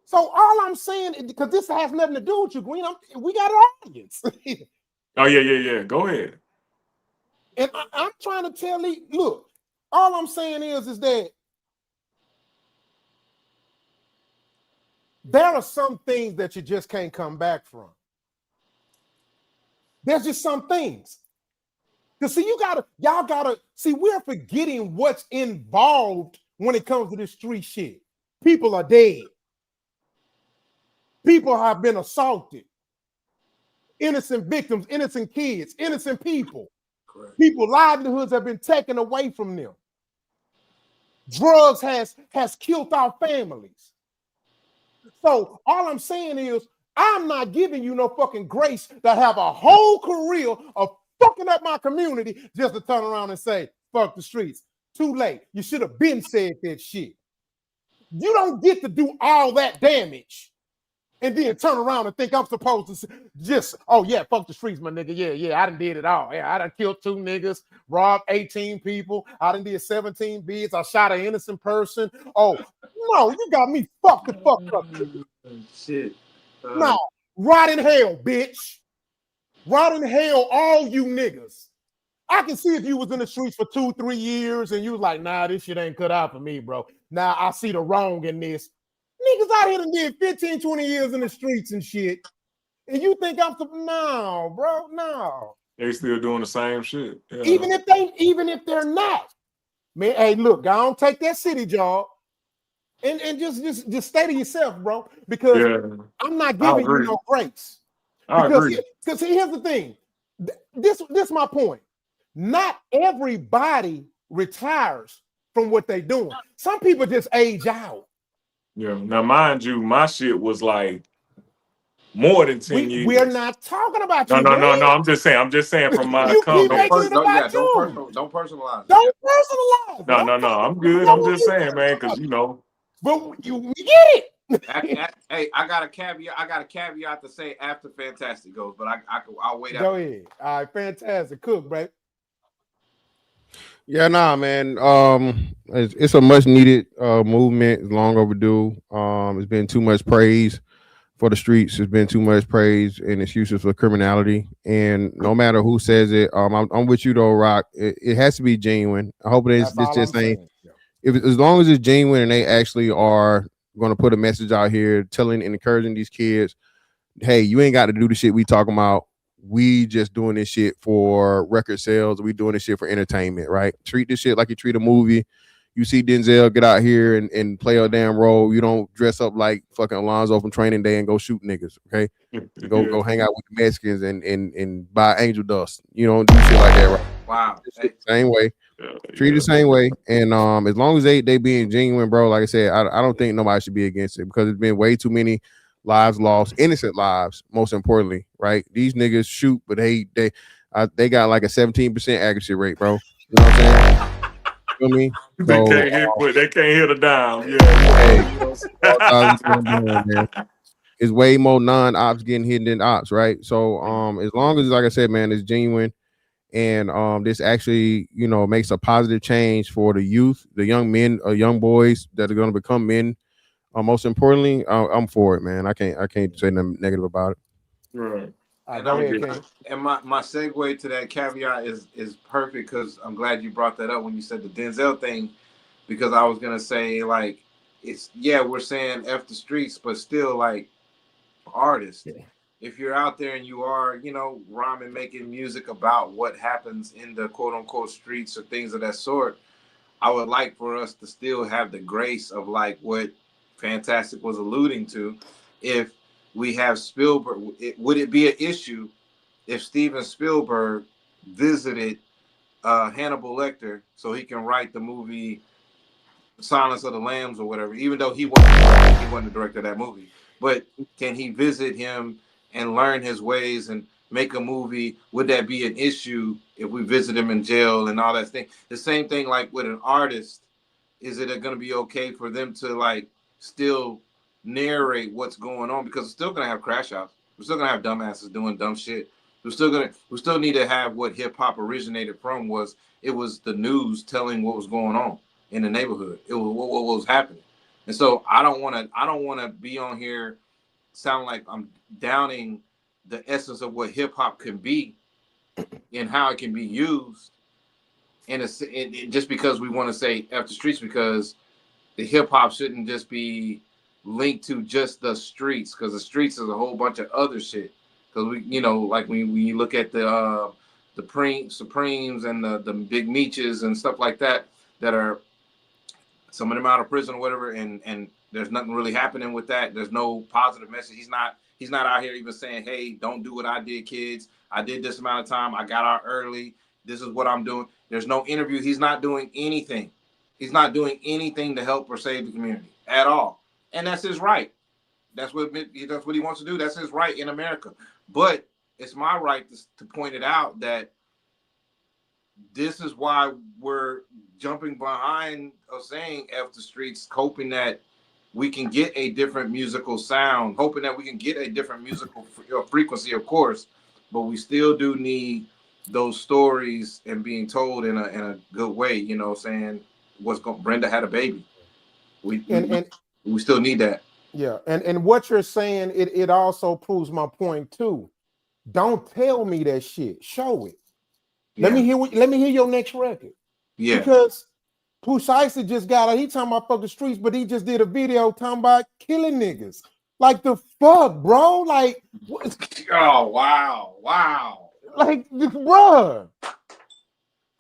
[SPEAKER 1] So all I'm saying is, because this has nothing to do with you, Green, we got an audience.
[SPEAKER 2] Oh, yeah. Go ahead.
[SPEAKER 1] And I'm trying to tell you, look, all I'm saying is that there are some things that you just can't come back from. There's just some things. Because see, y'all gotta see, we're forgetting what's involved when it comes to this street shit. People are dead. People have been assaulted. Innocent victims, innocent kids, innocent people. Correct. People's livelihoods have been taken away from them. Drugs has killed our families. So all I'm saying is, I'm not giving you no fucking grace to have a whole career of fucking up my community just to turn around and say, fuck the streets. Too late. You should have been said that shit. You don't get to do all that damage and then turn around and think I'm supposed to just, oh yeah, fuck the streets, my nigga. Yeah, I done did it all. Yeah, I done killed 2 niggas, robbed 18 people. I done did 17 bids. I shot an innocent person. Oh, no, you got me fucked the fuck up.
[SPEAKER 3] Shit.
[SPEAKER 1] No, rot in hell, bitch. Rot in hell, all you niggas. I can see if you was in the streets for 2-3 years and you was like, nah, this shit ain't cut out for me, bro. Now I see the wrong in this. Niggas out here done did 15, 20 years in the streets and shit. And you think I'm no, bro, no.
[SPEAKER 2] They still doing the same shit. Yeah.
[SPEAKER 1] Even if they're not. Man, hey, look, go on, take that city job and just stay to yourself, bro. Because I'm not giving you no grace. Because here's the thing. This is my point. Not everybody retires from what they're doing. Some people just age out.
[SPEAKER 2] Yeah. Now, mind you, my shit was like more than 10 years.
[SPEAKER 1] We're not talking about you.
[SPEAKER 2] No. I'm just saying from my
[SPEAKER 1] you keep making it about you.
[SPEAKER 3] Don't personalize.
[SPEAKER 1] Don't personalize.
[SPEAKER 2] No. I'm good. I'm just saying, man, because you know.
[SPEAKER 1] But you get it.
[SPEAKER 3] Hey, I got a caveat to say after Fantastic goes, but I'll wait out.
[SPEAKER 1] Go ahead. All right, Fantastic. Cook, bro.
[SPEAKER 6] Yeah, nah, man. It's a much needed movement. It's long overdue. It's been too much praise for the streets. It's been too much praise and excuses for criminality. And no matter who says it, I'm with you though, Rock. It has to be genuine. I hope this just ain't. As long as it's genuine and they actually are going to put a message out here telling and encouraging these kids, hey, you ain't got to do the shit we talking about. We just doing this shit for record sales. We doing this shit for entertainment, right? Treat this shit like you treat a movie. You see Denzel get out here and play a damn role. You don't dress up like fucking Alonzo from Training Day and go shoot niggas, okay? Go hang out with the Mexicans and buy angel dust. You don't do shit like that, right?
[SPEAKER 3] Wow.
[SPEAKER 6] Same way. Treat the same way. And as long as they being genuine, bro, like I said, I don't think nobody should be against it because it's been way too many lives lost, innocent lives, most importantly, right? These niggas shoot, but they got like a 17% accuracy rate, bro. You know what I'm saying? You know what I mean?
[SPEAKER 2] They can't hit a dime.
[SPEAKER 6] Yeah. It's way more non-ops getting hit than ops, right? So as long as, like I said, man, it's genuine and this actually, you know, makes a positive change for the youth, the young men, young boys that are going to become men. most importantly, I'm for it, man. I can't say nothing negative about it.
[SPEAKER 2] Right.
[SPEAKER 3] And my segue to that caveat is perfect because I'm glad you brought that up when you said the Denzel thing, because I was gonna say, like, it's, yeah, we're saying F the streets, but still, like, artists, if you're out there and you are, you know, rhyming, making music about what happens in the quote unquote streets or things of that sort, I would like for us to still have the grace of, like, what Fantastic was alluding to. If we have Spielberg, would it be an issue if Steven Spielberg visited Hannibal Lecter so he can write the movie Silence of the Lambs or whatever, even though he wasn't the director of that movie. But can he visit him and learn his ways and make a movie? Would that be an issue if we visit him in jail and all that thing? The same thing like with an artist. Is it going to be okay for them to like still narrate what's going on? Because we're still going to have crash outs. We're still going to have dumbasses doing dumb shit. We still need to have what hip hop originated from was the news telling what was going on in the neighborhood. It was what was happening. And so I don't want to be on here sound like I'm downing the essence of what hip hop can be and how it can be used. And it just because we want to say F the streets, because the hip hop shouldn't just be linked to just the streets, because the streets is a whole bunch of other shit. Because we, you know, like when you look at the Supremes and the Big Meeches and stuff like that, that are some of them out of prison or whatever, and there's nothing really happening with that. There's no positive message. He's not out here even saying, hey, don't do what I did, kids. I did this amount of time. I got out early. This is what I'm doing. There's no interview. He's not doing anything. He's not doing anything to help or save the community at all. And that's his right. That's what he wants to do. That's his right in America. But it's my right to point it out that this is why we're jumping behind of saying F the streets, hoping that we can get a different musical sound, hoping that we can get a different musical frequency, of course, but we still do need those stories and being told in a good way, you know, saying Brenda had a baby. We still need that.
[SPEAKER 1] Yeah, and what you're saying, it also proves my point too. Don't tell me that shit. Show it. Let me hear your next record.
[SPEAKER 3] Yeah.
[SPEAKER 1] Because Pooh just got out. He talking about fucking streets, but he just did a video talking about killing niggas. Like the fuck, bro? Like what?
[SPEAKER 3] Oh wow.
[SPEAKER 1] Like, bruh.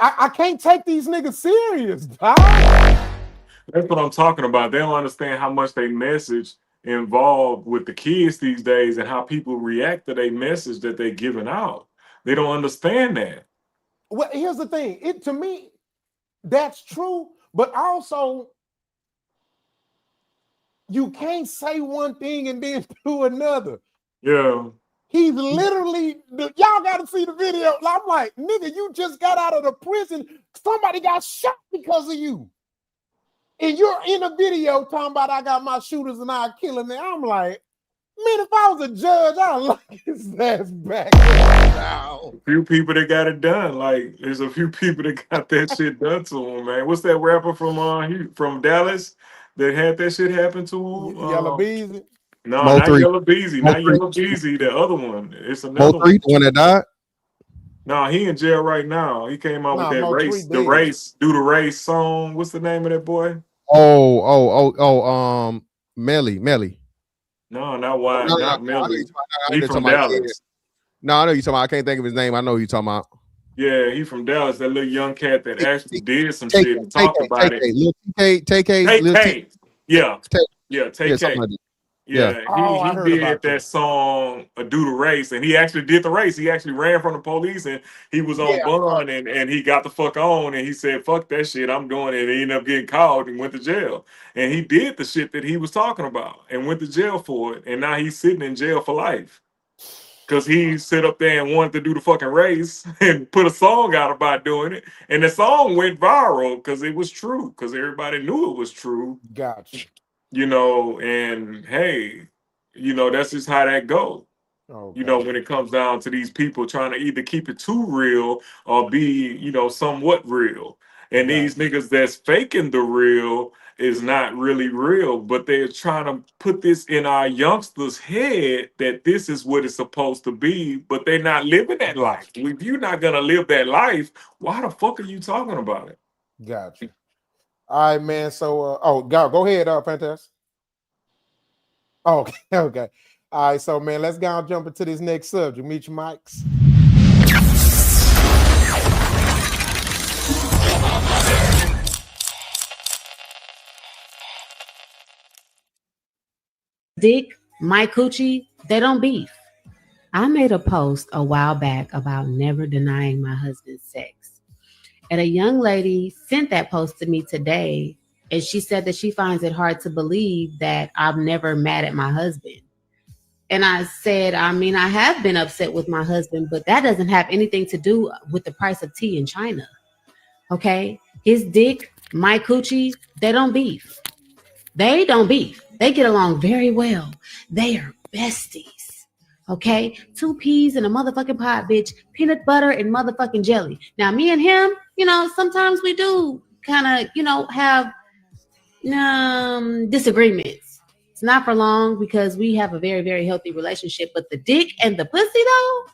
[SPEAKER 1] I can't take these niggas serious, dog.
[SPEAKER 2] That's what I'm talking about. They don't understand how much they message involved with the kids these days and how people react to their message that they're giving out. They don't understand that.
[SPEAKER 1] Well, here's the thing. To me, that's true, but also you can't say one thing and then do another.
[SPEAKER 2] Yeah.
[SPEAKER 1] He's literally, y'all got to see the video. I'm like, nigga, you just got out of the prison. Somebody got shot because of you. And you're in a video talking about I got my shooters and I killing them. I'm like, man, if I was a judge, I'd lock his ass back down.
[SPEAKER 2] A few people that got it done. Like, there's a few people that got that shit done to him, man. What's that rapper from Dallas that had that shit happen to him?
[SPEAKER 1] Yellow Beezy?
[SPEAKER 2] No,
[SPEAKER 6] Mo
[SPEAKER 2] not
[SPEAKER 6] 3.
[SPEAKER 2] Yellow Beezy.
[SPEAKER 6] Mo
[SPEAKER 2] Not
[SPEAKER 6] 3.
[SPEAKER 2] Yellow Beezy. The other one. It's
[SPEAKER 6] Mo
[SPEAKER 2] another
[SPEAKER 6] 3,
[SPEAKER 2] one.
[SPEAKER 6] the one that died?
[SPEAKER 2] No, he in jail right now. He came out with that
[SPEAKER 1] Mo
[SPEAKER 2] race.
[SPEAKER 1] 3
[SPEAKER 2] The
[SPEAKER 1] dead.
[SPEAKER 2] race. Do the race song. What's the name of that boy?
[SPEAKER 6] Melly.
[SPEAKER 2] No, not why.
[SPEAKER 6] No,
[SPEAKER 2] Not
[SPEAKER 6] I know
[SPEAKER 2] Melly.
[SPEAKER 6] you
[SPEAKER 2] He
[SPEAKER 6] talking
[SPEAKER 2] from
[SPEAKER 6] about.
[SPEAKER 2] Dallas.
[SPEAKER 6] No, I know you talking about. I can't think of his name. I know you talking about.
[SPEAKER 2] Yeah, he from Dallas. That little young cat that actually did some shit and talked about it.
[SPEAKER 6] TK.
[SPEAKER 2] Yeah.
[SPEAKER 6] Yeah,
[SPEAKER 2] TK.
[SPEAKER 6] something like that.
[SPEAKER 2] Yeah,
[SPEAKER 1] I
[SPEAKER 2] he
[SPEAKER 1] heard
[SPEAKER 2] did
[SPEAKER 1] about
[SPEAKER 2] that song Do the Race, and he actually did the race. He actually ran from the police, and he was on bond, and he got the fuck on, and he said, fuck that shit, I'm doing it. And he ended up getting caught and went to jail. And he did the shit that he was talking about and went to jail for it. And now he's sitting in jail for life. Because he sit up there and wanted to do the fucking race and put a song out about doing it. And the song went viral because it was true, because everybody knew it was true.
[SPEAKER 1] Gotcha.
[SPEAKER 2] You know, and hey, you know, that's just how that go.
[SPEAKER 1] Okay.
[SPEAKER 2] You know, when it comes down to these people trying to either keep it too real or be, you know, somewhat real. And these niggas that's faking the real is not really real, but they're trying to put this in our youngsters' head that this is what it's supposed to be, but they're not living that life. If you're not gonna live that life, why the fuck are you talking about it?
[SPEAKER 1] Gotcha. All right, man. So, go ahead, Fantastic. Okay. All right, so man, let's go and jump into this next subject. Meet your mics.
[SPEAKER 8] Dick, my coochie, they don't beef. I made a post a while back about never denying my husband sex. And a young lady sent that post to me today And she said that she finds it hard to believe that I'm never mad at my husband. And I said, I mean, I have been upset with my husband, but that doesn't have anything to do with the price of tea in China. Okay? His dick, my coochie, they don't beef. They don't beef. They get along very well. They are besties. Okay? 2 peas in a motherfucking pot, bitch. Peanut butter and motherfucking jelly. Now, me and him, sometimes we do kind of, have disagreements. It's not for long because we have a very, very healthy relationship. But the dick and the pussy, though,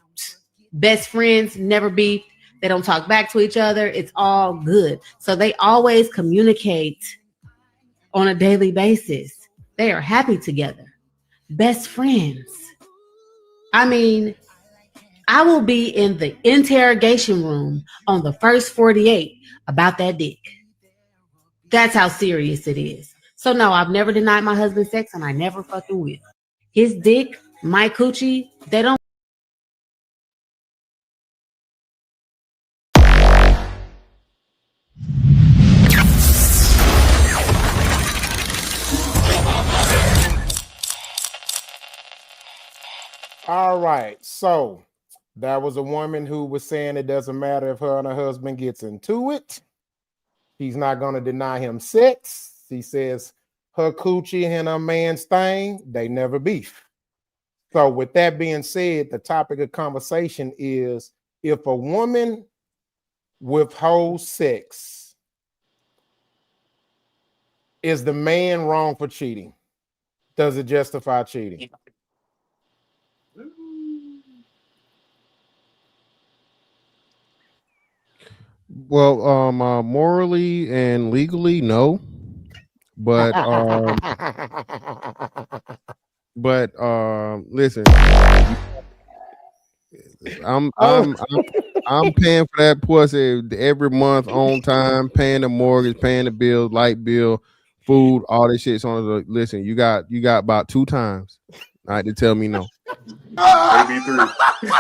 [SPEAKER 8] best friends, never beef. They don't talk back to each other. It's all good. So they always communicate on a daily basis. They are happy together. Best friends. I mean, I will be in the interrogation room on the first 48 about that dick. That's how serious it is. So no, I've never denied my husband sex and I never fucking will. His dick, my coochie, they don't.
[SPEAKER 1] All right. So that was a woman who was saying it doesn't matter if her and her husband gets into it. He's not going to deny him sex. He says her coochie and her man's thing, they never beef. So with that being said, the topic of conversation is if a woman withholds sex, is the man wrong for cheating? Does it justify cheating?
[SPEAKER 6] Well, morally and legally, no. But listen, I'm paying for that pussy every month on time, paying the mortgage, paying the bills, light bill, food, all this shit. So listen, you got about 2 times, all right, to tell me no.
[SPEAKER 2] Maybe 3.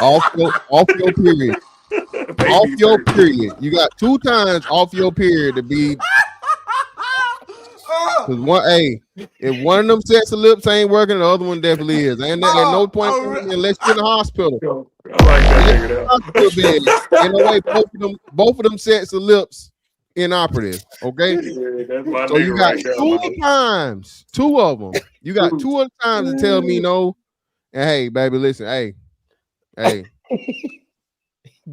[SPEAKER 6] Off your period. Off your period. You got 2 times off your period to be. Because if one of them sets of lips ain't working, the other one definitely is. And there's no point unless you're in the hospital.
[SPEAKER 2] I like that
[SPEAKER 6] hospital in a way, both of them sets of lips inoperative. Okay,
[SPEAKER 2] yeah, that's my
[SPEAKER 6] so you got
[SPEAKER 2] right there,
[SPEAKER 6] 2 times, 2 of them. You got 2 other times to tell me no. And hey, baby, listen, hey.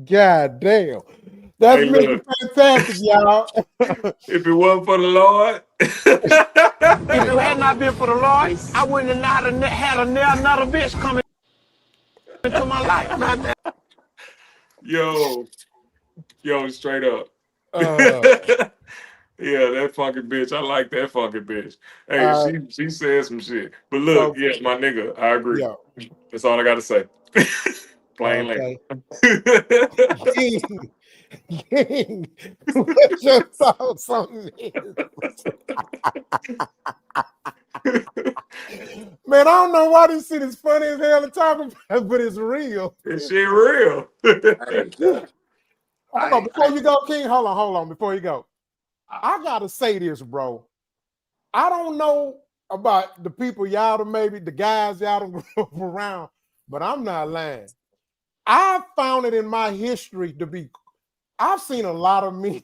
[SPEAKER 1] God damn. That's really fantastic, y'all.
[SPEAKER 2] If it wasn't for the Lord.
[SPEAKER 7] If it had not been for the Lord, I wouldn't have had another bitch coming into my life.
[SPEAKER 2] Yo, straight up. Yeah, that fucking bitch. I like that fucking bitch. Hey, she said some shit. But look, yes, my nigga, I agree.
[SPEAKER 1] Yeah.
[SPEAKER 2] That's all I gotta say. Plain language.
[SPEAKER 1] King, what's your thoughts on this? Man, I don't know why this shit is funny as hell to talk about, but it's real.
[SPEAKER 2] This shit real.
[SPEAKER 1] Hold on, before you go, King, hold on, before you go. I gotta say this, bro. I don't know about the people y'all maybe the guys y'all don't grow up around, but I'm not lying. I found it in my history to be. I've seen a lot of men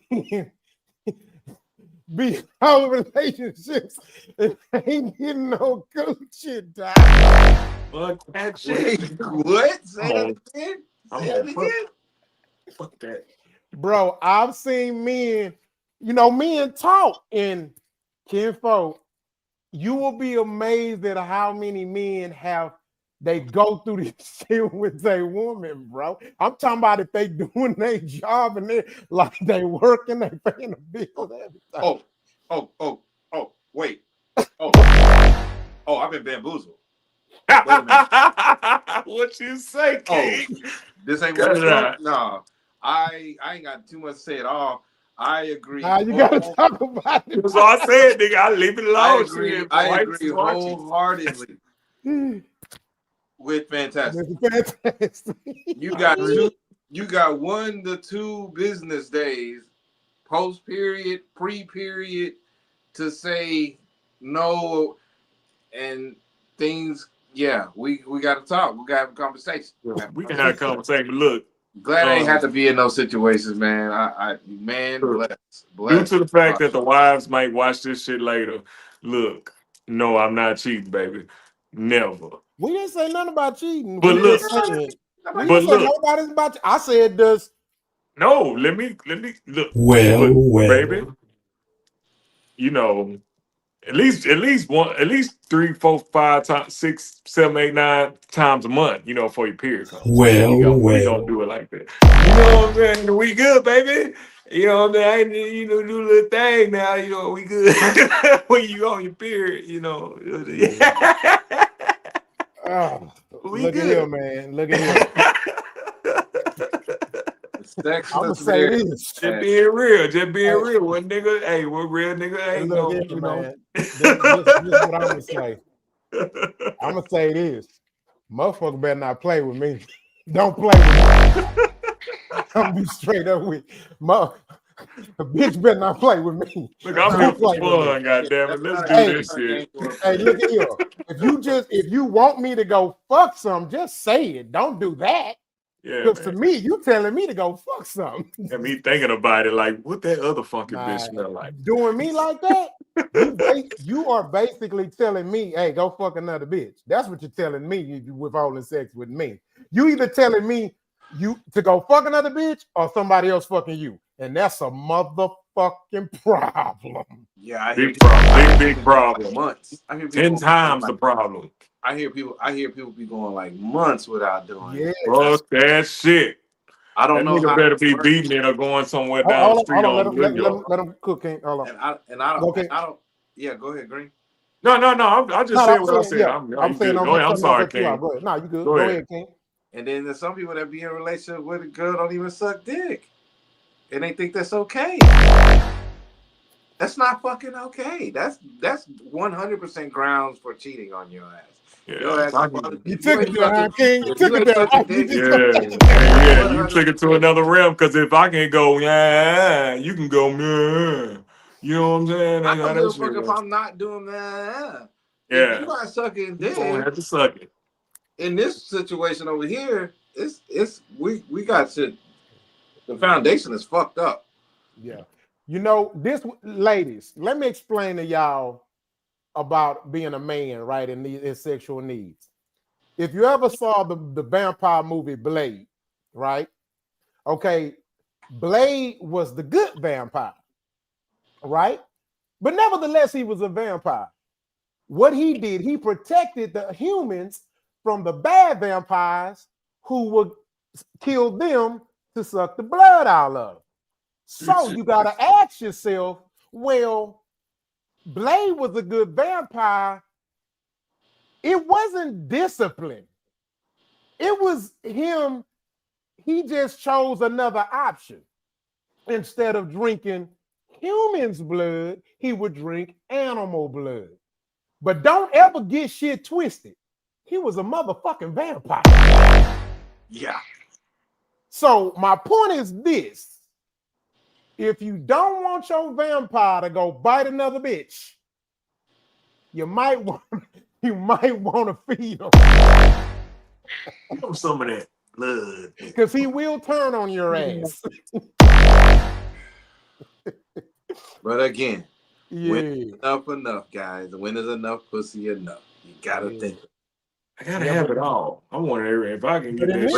[SPEAKER 1] be out of relationships and ain't getting no coochie, dog.
[SPEAKER 2] Fuck that shit.
[SPEAKER 3] What? Say that again? Say that again?
[SPEAKER 2] Fuck that.
[SPEAKER 1] Bro, I've seen men, men talk in kinfolk. You will be amazed at how many men they go through this shit with a woman, bro. I'm talking about if they doing their job and they like they working, they paying the bills, everything.
[SPEAKER 3] Wait. I've been bamboozled.
[SPEAKER 2] What you say, King?
[SPEAKER 3] This ain't what it's No, I ain't got too much to say at all. I agree.
[SPEAKER 1] You gotta talk about it.
[SPEAKER 2] That's all I said, nigga. I leave it alone.
[SPEAKER 3] I agree wholeheartedly with fantastic. You got 1 to 2 business days, post period, pre period, to say no and things. Yeah, we got to talk. We got to have a conversation.
[SPEAKER 2] We can have a conversation. Look,
[SPEAKER 3] glad I ain't have to be in those situations, man. Man, bless.
[SPEAKER 2] Due to the fact that the wives might watch this shit later, look, no, I'm not cheating, baby. Never.
[SPEAKER 1] We didn't say nothing about cheating.
[SPEAKER 2] But
[SPEAKER 1] We
[SPEAKER 2] look,
[SPEAKER 1] just saying, we
[SPEAKER 2] but
[SPEAKER 1] didn't say
[SPEAKER 2] look,
[SPEAKER 1] nobody's about. I said this.
[SPEAKER 2] no, let me look.
[SPEAKER 7] Well,
[SPEAKER 2] baby, you know, at least 3, 4, 5 times, 6, 7, 8, 9 times a month, you know, for your period comes. We don't do it like that. You know what I'm saying? We good, baby. You know what I'm saying? I ain't, do a little thing now. You know, we good. When you on your period, you know.
[SPEAKER 1] Oh,
[SPEAKER 2] We
[SPEAKER 1] look
[SPEAKER 2] good.
[SPEAKER 1] at here, man. Look at here. I'm gonna say this.
[SPEAKER 2] Just being real. Just being real. What nigga? Hey, what real nigga ain't
[SPEAKER 1] Look
[SPEAKER 2] no,
[SPEAKER 1] here,
[SPEAKER 2] you know.
[SPEAKER 1] man. This is what I'm gonna say. I'm gonna say this. Motherfucker better not play with me. Don't play with me. I'm gonna be straight up with a bitch better not play with me.
[SPEAKER 2] Look, I'm here for fun, goddammit. Let's do this shit.
[SPEAKER 1] Hey, look at here. If you want me to go fuck some, just say it. Don't do that.
[SPEAKER 2] Yeah,
[SPEAKER 1] because to me, you telling me to go fuck something.
[SPEAKER 2] And me thinking about it, like, what that other funky bitch smell like?
[SPEAKER 1] Doing me like that, you are basically telling me, hey, go fuck another bitch. That's what you're telling me. You withholding sex with me. You either telling me you to go fuck another bitch or somebody else fucking you, and that's a motherfucking problem.
[SPEAKER 3] Yeah,
[SPEAKER 2] big problem. Big problem.
[SPEAKER 3] Months. I hear
[SPEAKER 2] 10 times the problem.
[SPEAKER 3] I hear people be going like months without doing it.
[SPEAKER 2] Fuck that shit.
[SPEAKER 3] I don't know
[SPEAKER 2] nigga
[SPEAKER 3] how
[SPEAKER 2] better be beating it or going somewhere down the street on New York.
[SPEAKER 1] Let him cook. Hold on.
[SPEAKER 3] And I don't. Yeah, go ahead, Green.
[SPEAKER 2] No. I just said what I said. I'm saying. Go ahead. I'm sorry, King.
[SPEAKER 1] Go ahead. No, you good.
[SPEAKER 2] Go
[SPEAKER 1] ahead, King.
[SPEAKER 3] And then there's some people that be in a relationship with a girl don't even suck dick, and they think that's okay. That's not fucking okay. That's 100% grounds for cheating on your ass.
[SPEAKER 2] Yeah,
[SPEAKER 1] you took it there, King. You took it
[SPEAKER 2] there. You took it to another realm. Because if I can go, you can go, you know what I'm saying?
[SPEAKER 3] I don't give a fuck if I'm not doing that.
[SPEAKER 2] Yeah,
[SPEAKER 3] if you not sucking dick,
[SPEAKER 2] you don't have to suck it.
[SPEAKER 3] In this situation over here, we got shit. The foundation is fucked up.
[SPEAKER 1] Yeah, you know this, ladies. Let me explain to y'all about being a man, right, and his sexual needs. If you ever saw the vampire movie Blade, right? Okay, Blade was the good vampire, right? But nevertheless, he was a vampire. What he did, he protected the humans from the bad vampires who would kill them to suck the blood out of them. So you got to ask yourself, well, Blade was a good vampire. It wasn't discipline. It was him. He just chose another option. Instead of drinking humans' blood, he would drink animal blood. But don't ever get shit twisted. He was a motherfucking vampire.
[SPEAKER 3] Yeah.
[SPEAKER 1] So my point is this. If you don't want your vampire to go bite another bitch, you might want to feed him.
[SPEAKER 2] Give him some of that blood.
[SPEAKER 1] Because he will turn on your ass.
[SPEAKER 3] But again,
[SPEAKER 1] when
[SPEAKER 3] enough, guys. When is enough pussy enough? You gotta think.
[SPEAKER 2] I gotta have it all. I want it. If I can get that shit.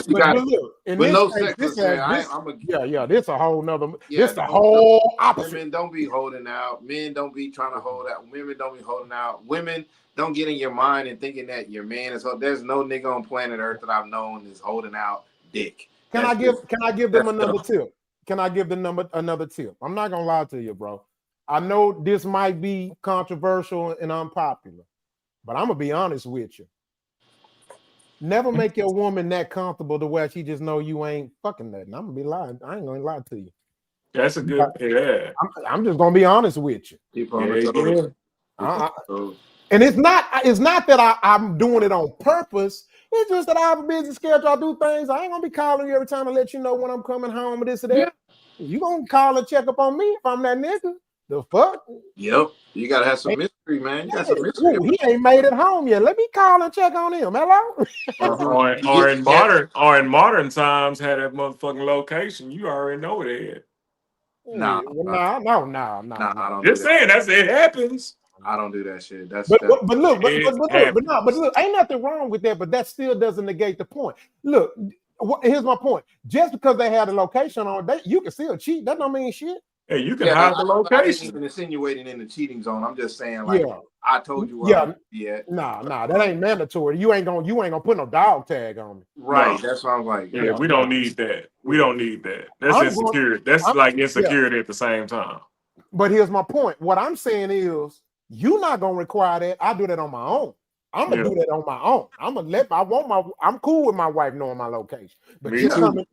[SPEAKER 1] This a whole nother. This the whole opposite.
[SPEAKER 3] Women don't be holding out. Men don't be trying to hold out. Women don't be holding out. Women don't get in your mind and thinking that your man is. There's no nigga on planet Earth that I've known is holding out dick.
[SPEAKER 1] Can I give them another tip? Can I give them another tip? I'm not gonna lie to you, bro. I know this might be controversial and unpopular, but I'm gonna be honest with you. Never make your woman that comfortable to where she just know you ain't fucking nothing. I'm gonna be lying. I ain't gonna lie to you.
[SPEAKER 2] That's a good. Yeah.
[SPEAKER 1] I'm just gonna be honest with you. And it's not that I'm doing it on purpose. It's just that I have a busy schedule. I do things. I ain't gonna be calling you every time to let you know when I'm coming home or this or that. Yeah. You gonna call and check up on me if I'm that nigga. The fuck?
[SPEAKER 3] Yep. You gotta have some mystery, man. You got some mystery.
[SPEAKER 1] Ooh, he ain't made it home yet. Let me call and check on him. Hello?
[SPEAKER 2] Or in modern times, had that motherfucking location, you already know what it is.
[SPEAKER 3] Nah,
[SPEAKER 1] no.
[SPEAKER 3] I don't
[SPEAKER 2] Just
[SPEAKER 3] do that.
[SPEAKER 2] saying, that's it happens.
[SPEAKER 3] I don't do that shit. That's
[SPEAKER 1] But
[SPEAKER 3] that.
[SPEAKER 1] look,
[SPEAKER 2] It
[SPEAKER 1] but look, ain't nothing wrong with that, but that still doesn't negate the point. Look, here's my point. Just because they had a location on, you can still cheat. That don't mean shit.
[SPEAKER 2] Hey, you can hide the
[SPEAKER 3] I didn't
[SPEAKER 2] location.
[SPEAKER 3] even insinuating in the cheating zone. I'm just saying, like, I told you
[SPEAKER 1] Yeah.
[SPEAKER 3] Yeah.
[SPEAKER 1] Nah, that ain't mandatory. You ain't gonna put no dog tag on me.
[SPEAKER 3] Right.
[SPEAKER 2] No.
[SPEAKER 3] That's what I'm like.
[SPEAKER 2] Yeah, we don't need that. We don't need that. That's
[SPEAKER 1] I'm
[SPEAKER 2] insecurity. That's like insecurity at the same time.
[SPEAKER 1] But here's my point. What I'm saying is, you're not gonna require that. I do that on my own. I'm gonna do that on my own. I'm cool with my wife knowing my location. But
[SPEAKER 2] Me
[SPEAKER 1] you
[SPEAKER 2] too.
[SPEAKER 1] coming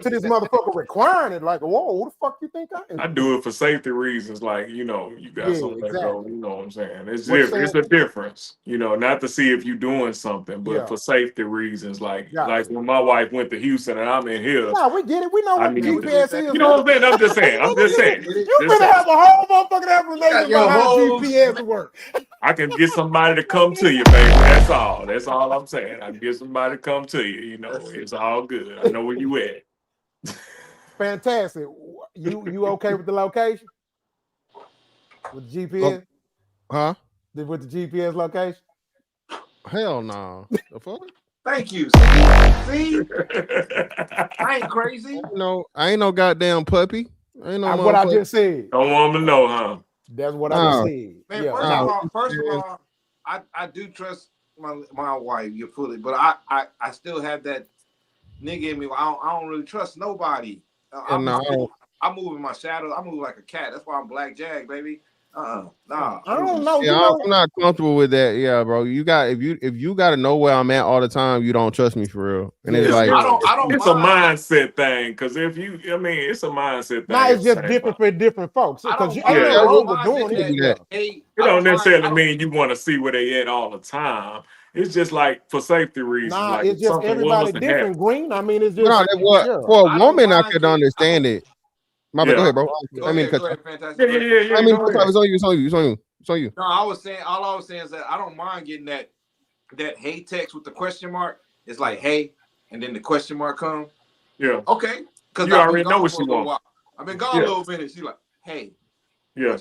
[SPEAKER 1] to this motherfucker requiring it, like, whoa, who the fuck you think I am?
[SPEAKER 2] I do it for safety reasons, like, you got something that go, you know what I'm saying? It's different. It's a difference, not to see if you're doing something, but for safety reasons, like when my wife went to Houston and I'm in here.
[SPEAKER 1] Yeah, we get it. We know what GPS is.
[SPEAKER 2] You know what I'm saying? I'm just saying.
[SPEAKER 1] You better have a whole motherfucking explanation about how GPS works.
[SPEAKER 2] I can get somebody to come to you, baby. That's all. That's all I'm saying. I can get somebody to come to you. It's all good. I know where you at.
[SPEAKER 1] Fantastic. You okay with the location? With the GPS?
[SPEAKER 6] Huh?
[SPEAKER 1] With the GPS location?
[SPEAKER 6] Hell no. The fuck?
[SPEAKER 3] Thank you. See? I ain't crazy.
[SPEAKER 6] I ain't no goddamn puppy. I ain't no
[SPEAKER 1] what I just said.
[SPEAKER 2] Don't want them to know, huh?
[SPEAKER 1] That's what I just said.
[SPEAKER 3] Man, first of all, I do trust my wife, you fully, but I still have that nigga in me. I don't really trust nobody. I move in my shadow. I move like a cat. That's why I'm Black Jag, baby. Nah.
[SPEAKER 1] I don't know.
[SPEAKER 6] Yeah, I'm not comfortable with that. Yeah, bro. You got if you got to know where I'm at all the time, you don't trust me for real. And it's like
[SPEAKER 3] I don't.
[SPEAKER 2] It's a mindset thing, because it's a mindset thing.
[SPEAKER 1] Nah, it's just different for different folks. Because ain't nothing wrong with doing it.
[SPEAKER 2] It don't necessarily mean you want to see where they at all the time. It's just like for safety reasons.
[SPEAKER 1] Nah,
[SPEAKER 2] like
[SPEAKER 1] it's just everybody different, Green. I mean, it's just
[SPEAKER 6] for a woman, I could understand it. My bad, go ahead, bro.
[SPEAKER 3] I mean,
[SPEAKER 6] it's on you.
[SPEAKER 3] No, all I was saying is that I don't mind getting that hey text with the question mark. It's like hey, and then the question mark come.
[SPEAKER 2] Yeah.
[SPEAKER 3] Okay. Because
[SPEAKER 2] you already know what she wants.
[SPEAKER 3] I've been gone a little minute. She's like, hey.
[SPEAKER 2] Yeah.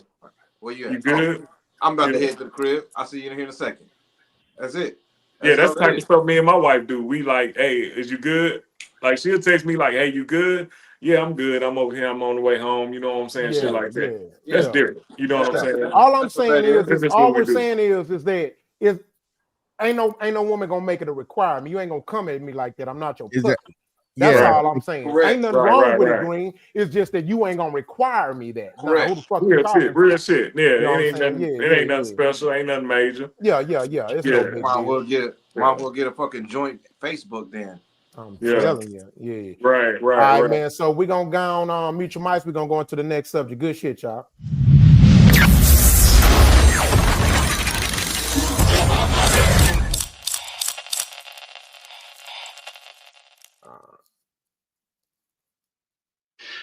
[SPEAKER 3] Where you at?
[SPEAKER 2] You good?
[SPEAKER 3] I'm about to head to the crib. I'll see you in here in a second. That's it.
[SPEAKER 2] That's the type of stuff me and my wife do. We like, hey, is you good? Like, she'll text me like, hey, you good? Yeah, I'm good. I'm over here. I'm on the way home. You know what I'm saying? Shit like that. That's different. You know what I'm saying?
[SPEAKER 1] All I'm saying is that ain't no woman gonna make it a requirement. You ain't gonna come at me like that. I'm not your puppy. That's all I'm saying.
[SPEAKER 3] Correct.
[SPEAKER 1] Ain't nothing wrong with it, Green. It's just that you ain't gonna require me that.
[SPEAKER 3] Correct.
[SPEAKER 1] Nah, who the fuck
[SPEAKER 2] real shit. Yeah,
[SPEAKER 1] you know
[SPEAKER 2] it ain't nothing special. Ain't nothing major.
[SPEAKER 1] Yeah. It's no big deal.
[SPEAKER 3] Might as well get a fucking joint Facebook then.
[SPEAKER 1] I'm telling you. Yeah.
[SPEAKER 2] Right.
[SPEAKER 1] All right, man. So we're gonna go on mute your mics. We're gonna go into the next subject. Good shit, y'all.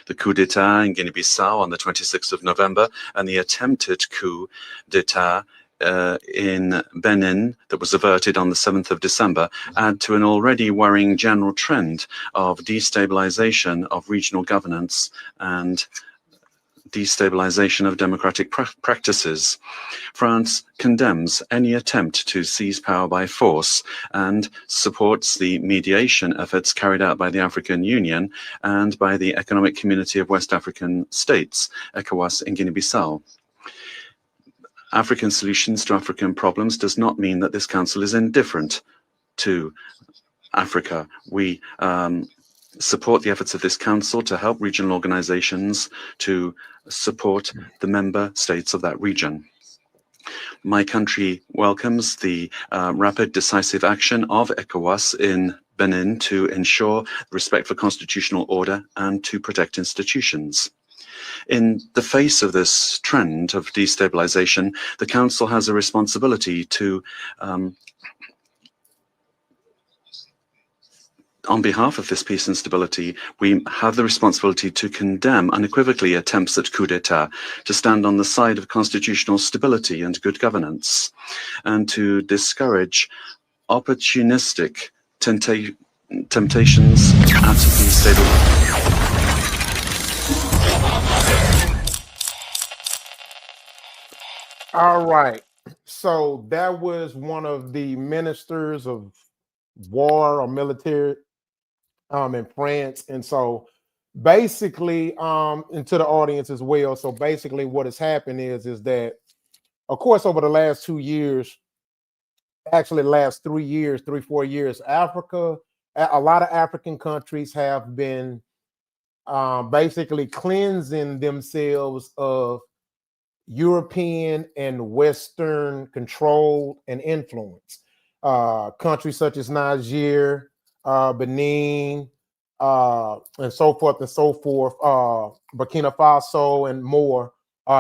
[SPEAKER 9] The coup d'etat in Guinea-Bissau on the 26th of November and the attempted coup d'etat in Benin that was averted on the 7th of December add to an already worrying general trend of destabilization of regional governance and destabilization of democratic practices. France condemns any attempt to seize power by force and supports the mediation efforts carried out by the African Union and by the Economic Community of West African States, ECOWAS, in Guinea-Bissau. African solutions to African problems does not mean that this council is indifferent to Africa. We support the efforts of this council to help regional organizations to support the member states of that region. My country welcomes the rapid, decisive action of ECOWAS in Benin to ensure respect for constitutional order and to protect institutions. In the face of this trend of destabilization, the Council has a responsibility to on behalf of this peace and stability, we have the responsibility to condemn unequivocally attempts at coup d'etat, to stand on the side of constitutional stability and good governance, and to discourage opportunistic temptations at the stable.
[SPEAKER 1] All right. So that was one of the ministers of war or military in France. And so basically, and to the audience as well. So basically what has happened is that, of course, over the last 2 years, actually the last 3 years, 4 years, Africa, a lot of African countries have been basically cleansing themselves of European and Western control and influence. Countries such as Niger, Benin, and so forth and so forth, Burkina Faso and more,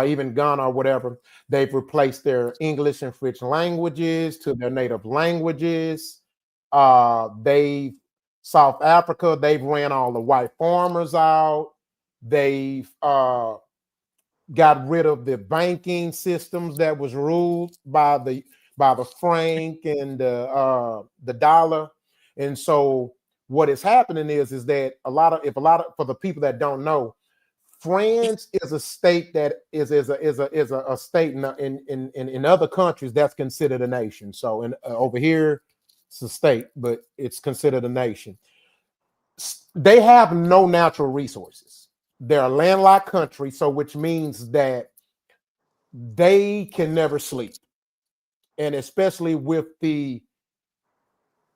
[SPEAKER 1] even Ghana or whatever, they've replaced their English and French languages to their native languages. They've South Africa, they've ran all the white farmers out. They've got rid of the banking systems that was ruled by the franc and the dollar. And so what is happening is that for the people that don't know, France is a state that is a state in other countries that's considered a nation. So over here it's a state, but it's considered a nation. They have no natural resources. They're a landlocked country, so which means that they can never sleep. And especially with the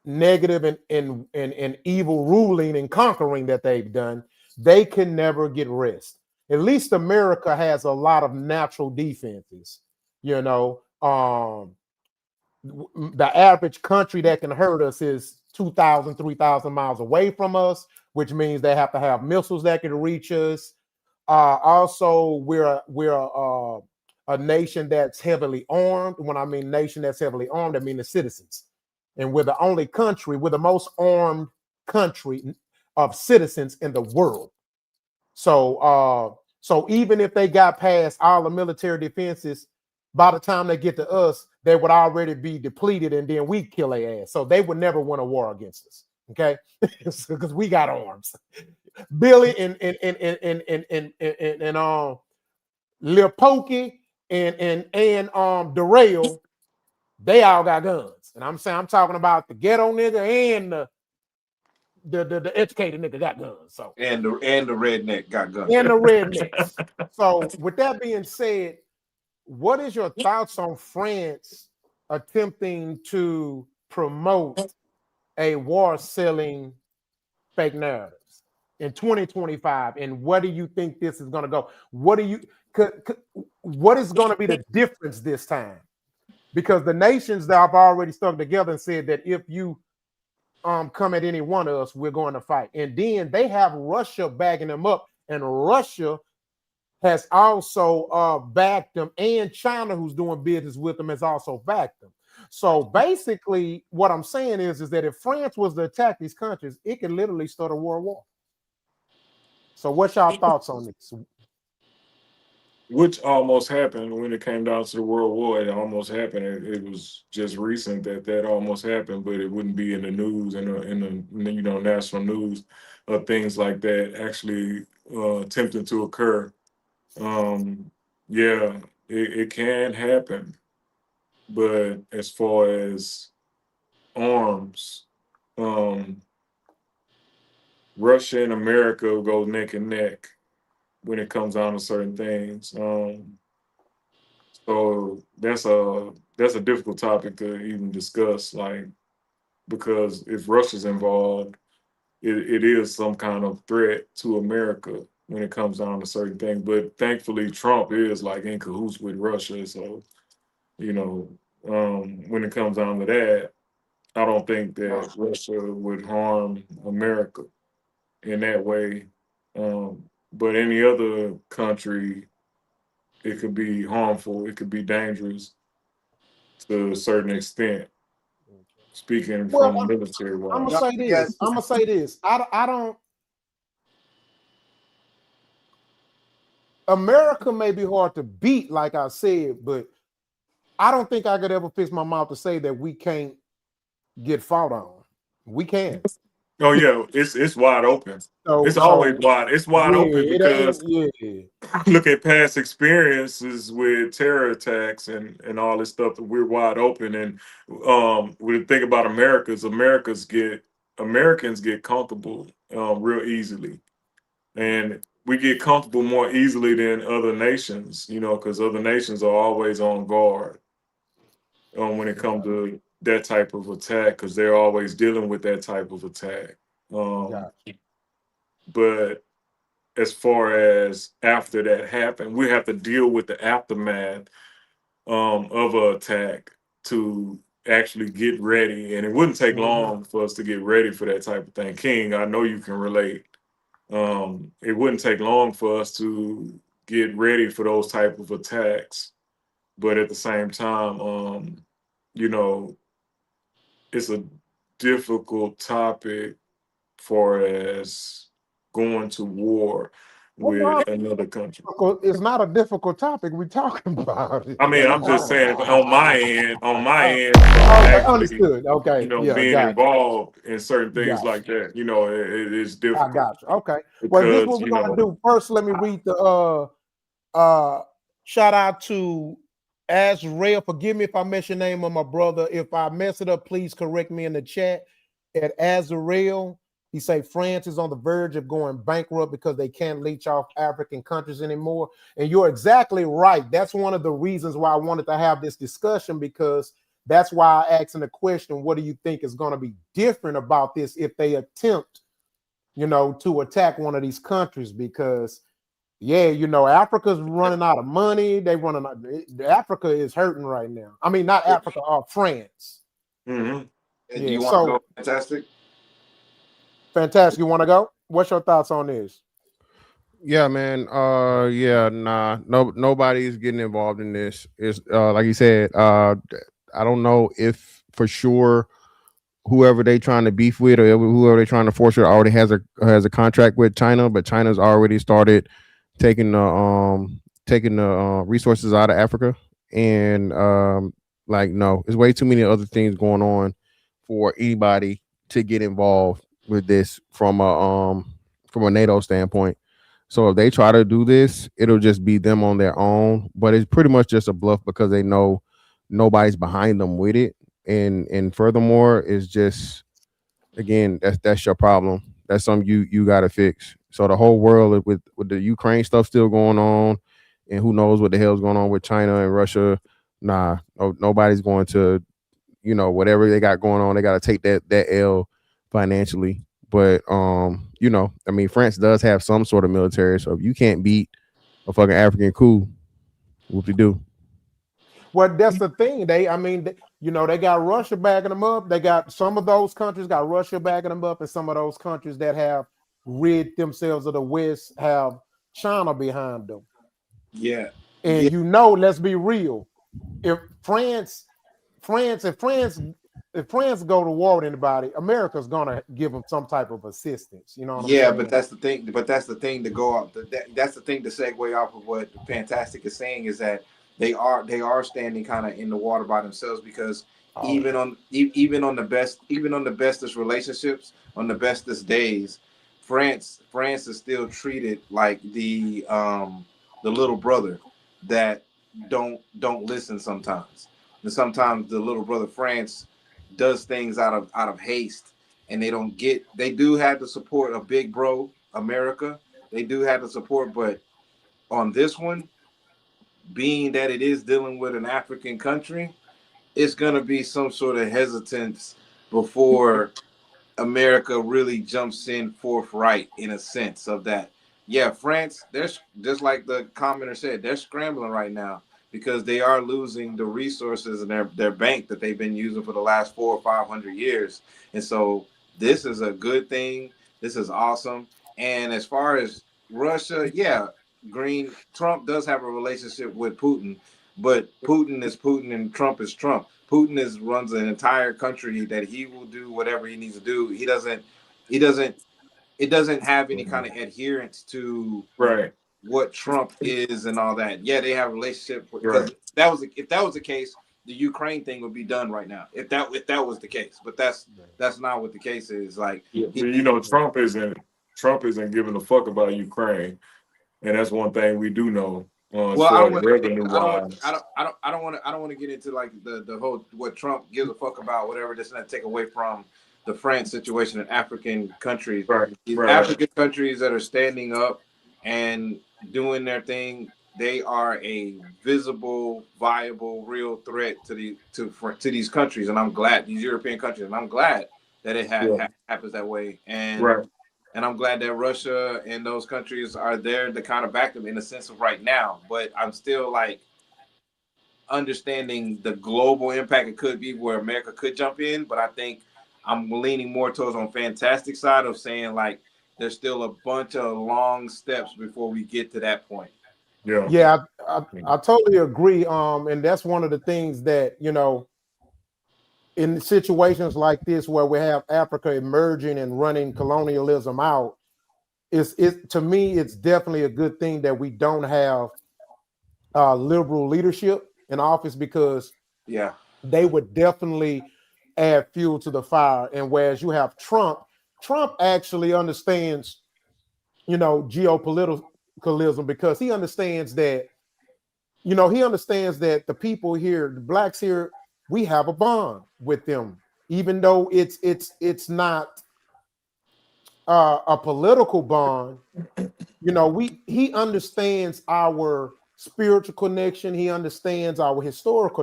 [SPEAKER 1] negative and evil ruling and conquering that they've done, they can never get rest. At least America has a lot of natural defenses. You know, the average country that can hurt us is 2,000, 3,000 miles away from us, which means they have to have missiles that can reach us. Also, we're a nation that's heavily armed. When I mean nation that's heavily armed, I mean the citizens. And we're the only country, we're the most armed country of citizens in the world. So even if they got past all the military defenses, by the time they get to us, they would already be depleted, and then we kill their ass. So they would never win a war against us. Okay, because we got arms. Billy and Lil Pokey and Darrell, they all got guns. And I'm talking about the ghetto nigga and the educated nigga got guns. So
[SPEAKER 3] and the redneck got guns.
[SPEAKER 1] And the rednecks. So with that being said, what is your thoughts on France attempting to promote a war-selling fake narratives in 2025? And what do you think this is going to go? What is going to be the difference this time? Because the nations that have already stuck together and said that if you come at any one of us, we're going to fight. And then they have Russia backing them up, and Russia has also backed them, and China, who's doing business with them, has also backed them. So basically, what I'm saying is that if France was to attack these countries, it could literally start a world war. So what's y'all thoughts on this?
[SPEAKER 2] Which almost happened when it came down to the World War. It almost happened. It was just recent that almost happened, but it wouldn't be in the news and in the national news of things like that actually attempting to occur. Yeah, it can happen, but as far as arms, Russia and America go neck and neck when it comes down to certain things. So that's a difficult topic to even discuss, like, because if Russia's involved, it is some kind of threat to America when it comes down to certain things. But thankfully, Trump is like in cahoots with Russia. So, when it comes down to that, I don't think that Russia would harm America in that way. But any other country, it could be harmful. It could be dangerous to a certain extent. speaking
[SPEAKER 1] Well,
[SPEAKER 2] from military
[SPEAKER 1] I'm
[SPEAKER 2] wise.
[SPEAKER 1] gonna say this. I'm gonna say this. I don't. America may be hard to beat, like I said, but I don't think I could ever fix my mouth to say that we can't get fought on. We can.
[SPEAKER 2] Oh yeah, it's wide open. It's
[SPEAKER 1] So
[SPEAKER 2] always wide. It's wide
[SPEAKER 1] yeah,
[SPEAKER 2] open
[SPEAKER 1] it
[SPEAKER 2] because
[SPEAKER 1] ain't. Yeah,
[SPEAKER 2] look at past experiences with terror attacks and all this stuff that we're wide open. And when you think about Americans get comfortable real easily, and we get comfortable more easily than other nations. You know, because other nations are always on guard when it comes to that type of attack because they're always dealing with that type of attack.
[SPEAKER 1] got
[SPEAKER 2] But as far as after that happened, we have to deal with the aftermath of an attack to actually get ready. And it wouldn't take long for us to get ready for that type of thing. King, I know you can relate. It wouldn't take long for us to get ready for those type of attacks. But at the same time, you know, it's a difficult topic for as going to war
[SPEAKER 1] Well,
[SPEAKER 2] with another country.
[SPEAKER 1] it's not a difficult topic. We're talking about it.
[SPEAKER 2] I mean, I'm just saying on my end,
[SPEAKER 1] Okay,
[SPEAKER 2] actually,
[SPEAKER 1] understood. Okay, yeah,
[SPEAKER 2] being
[SPEAKER 1] got
[SPEAKER 2] involved in certain
[SPEAKER 1] you,
[SPEAKER 2] things
[SPEAKER 1] got
[SPEAKER 2] like that, it is
[SPEAKER 1] you. I
[SPEAKER 2] difficult
[SPEAKER 1] got you. Okay. Well, this is
[SPEAKER 2] because,
[SPEAKER 1] what we're gonna do. First, let me read the shout out to Azrael. Forgive me if I mess your name on my brother. If I mess it up, please correct me in the chat. At Azrael, he say France is on the verge of going bankrupt because they can't leech off African countries anymore. And you're exactly right. That's one of the reasons why I wanted to have this discussion, because that's why I asked the question, what do you think is going to be different about this if they attempt, to attack one of these countries? Because yeah, Africa's running out of money. Africa is hurting right now. I mean, not Africa, France.
[SPEAKER 2] Mhm.
[SPEAKER 3] Do
[SPEAKER 1] Yeah,
[SPEAKER 3] you want to
[SPEAKER 1] so
[SPEAKER 3] go fantastic?
[SPEAKER 1] fantastic. You want to go? What's your thoughts on this?
[SPEAKER 6] Yeah, man. Yeah, nah. Nobody's getting involved in this. It's like you said, I don't know if for sure whoever they trying to beef with or whoever they trying to force it already has a contract with China, but China's already started taking the resources out of Africa. And like, no, there's way too many other things going on for anybody to get involved with this from a NATO standpoint. So if they try to do this, it'll just be them on their own. But it's pretty much just a bluff because they know nobody's behind them with it. And furthermore, it's just, again, that's your problem. That's something you got to fix. So the whole world with the Ukraine stuff still going on, and who knows what the hell's going on with China and Russia. Nah, nobody's going to, whatever they got going on, they got to take that L financially. But I mean, France does have some sort of military, so if you can't beat a fucking African coup, whoop de do.
[SPEAKER 1] Well, that's the thing. They got Russia backing them up. They got some of those countries got Russia backing them up, and some of those countries that have rid themselves of the West have China behind them.
[SPEAKER 3] Yeah.
[SPEAKER 1] And let's be real. If France go to war with anybody, America's gonna give them some type of assistance. You know what I'm saying?
[SPEAKER 3] But that's the thing. But that's the thing to go off. That's the thing to segue off of what Fantastic is saying, is that they are standing kind of in the water by themselves, because even on the bestest relationships, on the bestest days, France is still treated like the little brother that don't listen sometimes. And sometimes the little brother France does things out of haste, and they do have the support of big bro America. They do have the support, but on this one, being that it is dealing with an African country, it's gonna be some sort of hesitance before America really jumps in forthright, in a sense of that. Yeah, France, they're just like the commenter said, they're scrambling right now because they are losing the resources in their bank that they've been using for the last 400 or 500 years. And so this is a good thing. This is awesome. And as far as Russia, yeah, Trump does have a relationship with Putin, but Putin is Putin and Trump is Trump. Putin runs an entire country that he will do whatever he needs to do. It doesn't have any kind of adherence to what Trump is and all that. Yeah, they have a relationship because if that was the case, the Ukraine thing would be done right now. If that was the case, but that's not what the case is. Like,
[SPEAKER 2] Trump isn't giving a fuck about Ukraine, and that's one thing we do know.
[SPEAKER 3] Well, I don't want to get into like the whole what Trump gives a fuck about, whatever. This and that, take away from the France situation in African countries. These African countries that are standing up and doing their thing, they are a visible, viable, real threat to these countries, and I'm glad these European countries, and I'm glad that it happens that way, and I'm glad that Russia and those countries are there to kind of back them in the sense of right now. But I'm still like understanding the global impact it could be where America could jump in. But I think I'm leaning more towards on Fantastic side of saying like there's still a bunch of long steps before we get to that point.
[SPEAKER 1] Yeah, I totally agree. And that's one of the things that, you know, in situations like this where we have Africa emerging and running colonialism out, to me, it's definitely a good thing that we don't have liberal leadership in office, because they would definitely add fuel to the fire. And whereas you have Trump actually understands, you know, geopoliticalism, because he understands that, you know, he understands that the people here, the blacks here, we have a bond with them, even though it's not a political bond. You know, he understands our spiritual connection. He understands our historical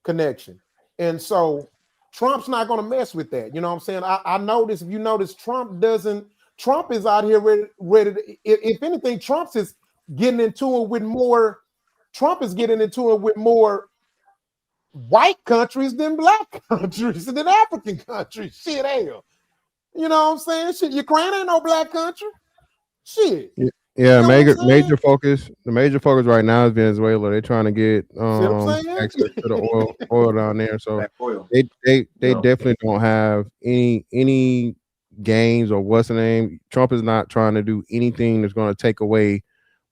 [SPEAKER 1] connection. And so Trump's not going to mess with that. You know what I'm saying? I notice, if you notice, Trump is out here ready to, if anything, Trump is getting into it with more white countries than black countries and than African countries. Shit, hell. You know what I'm saying? Shit, Ukraine ain't no black country. Shit.
[SPEAKER 6] Yeah,
[SPEAKER 1] you know
[SPEAKER 6] major focus. The major focus right now is Venezuela. They're trying to get access to the oil down there. So they definitely don't have any gains or what's the name. Trump is not trying to do anything that's going to take away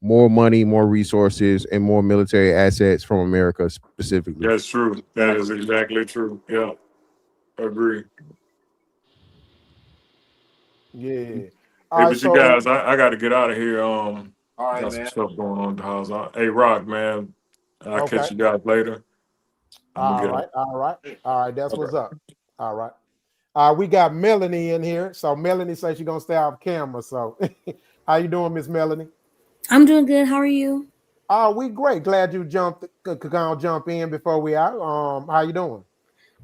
[SPEAKER 6] more money, more resources, and more military assets from America specifically.
[SPEAKER 2] That's true. That is exactly true. Yeah, agree.
[SPEAKER 1] Yeah.
[SPEAKER 2] Hey, but you guys, I got to get out of here.
[SPEAKER 3] All right,
[SPEAKER 2] got
[SPEAKER 3] man.
[SPEAKER 2] some stuff going on at the house. Hey, Rock, man, I'll catch you guys later.
[SPEAKER 1] All right. That's what's up. All right. We got Melanie in here. So Melanie says she's gonna stay off camera. So how you doing, Miss Melanie?
[SPEAKER 10] I'm doing good. How are you?
[SPEAKER 1] We great. Glad you could jump in before we out. How you doing?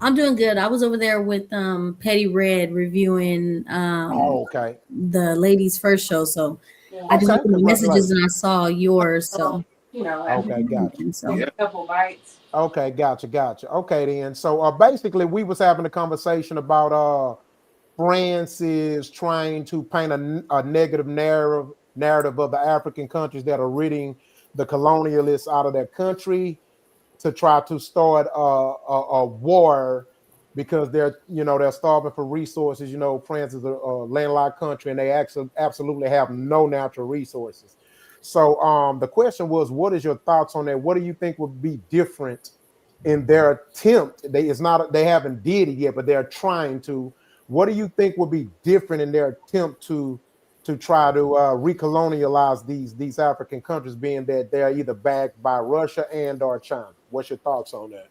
[SPEAKER 10] I'm doing good. I was over there with Petty Red reviewing the ladies' first show. So I just looked at the messages and I saw yours. So
[SPEAKER 1] okay, gotcha.
[SPEAKER 10] So
[SPEAKER 1] a couple bites. Okay, gotcha. Okay, then. So basically we was having a conversation about France is trying to paint a negative narrative of the African countries that are ridding the colonialists out of their country to try to start a war, because they're starving for resources. You know, France is a landlocked country and they absolutely have no natural resources. So the question was, what is your thoughts on that? What do you think would be different in their attempt? They haven't did it yet, but they're trying to. What do you think would be different in their attempt to try to recolonialize these African countries, being that they're either backed by Russia and or China? What's your thoughts on that?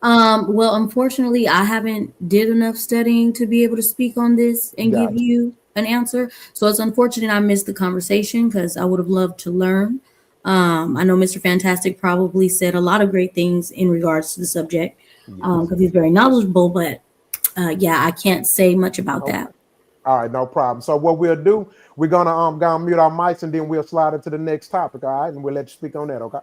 [SPEAKER 10] Well, unfortunately, I haven't did enough studying to be able to speak on this and give you an answer. So it's unfortunate I missed the conversation because I would have loved to learn. I know Mr. Fantastic probably said a lot of great things in regards to the subject because he's very knowledgeable, but I can't say much about that.
[SPEAKER 1] All right, no problem. So what we'll do, we're gonna mute our mics and then we'll slide into the next topic. All right, and we'll let you speak on that. Okay.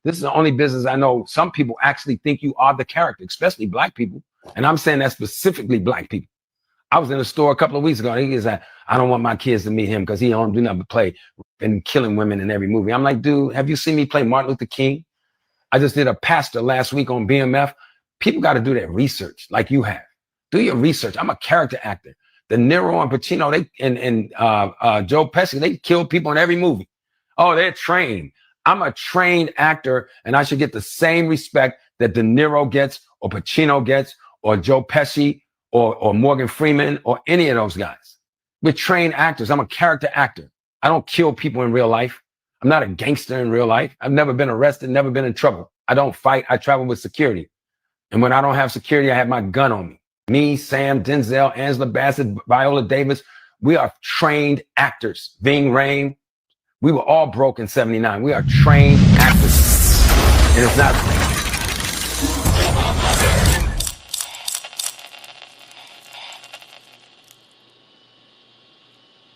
[SPEAKER 11] This is the only business I know some people actually think you are the character, especially black people. And I'm saying that specifically black people. I was in a store a couple of weeks ago, and he said, I don't want my kids to meet him because he don't do nothing but play and killing women in every movie. I'm like, dude, have you seen me play Martin Luther King? I just did a pastor last week on BMF. People got to do that research like you have. Do your research. I'm a character actor. De Niro and Pacino, Joe Pesci, they kill people in every movie. Oh, they're trained. I'm a trained actor, and I should get the same respect that De Niro gets, or Pacino gets, or Joe Pesci, or Morgan Freeman, or any of those guys. We're trained actors. I'm a character actor. I don't kill people in real life. I'm not a gangster in real life. I've never been arrested, never been in trouble. I don't fight. I travel with security. And when I don't have security, I have my gun on me. Me, Sam, Denzel, Angela Bassett, Viola Davis, we are trained actors. Ving Rhames, we were all broke in 79. We are trained actors. And it's not...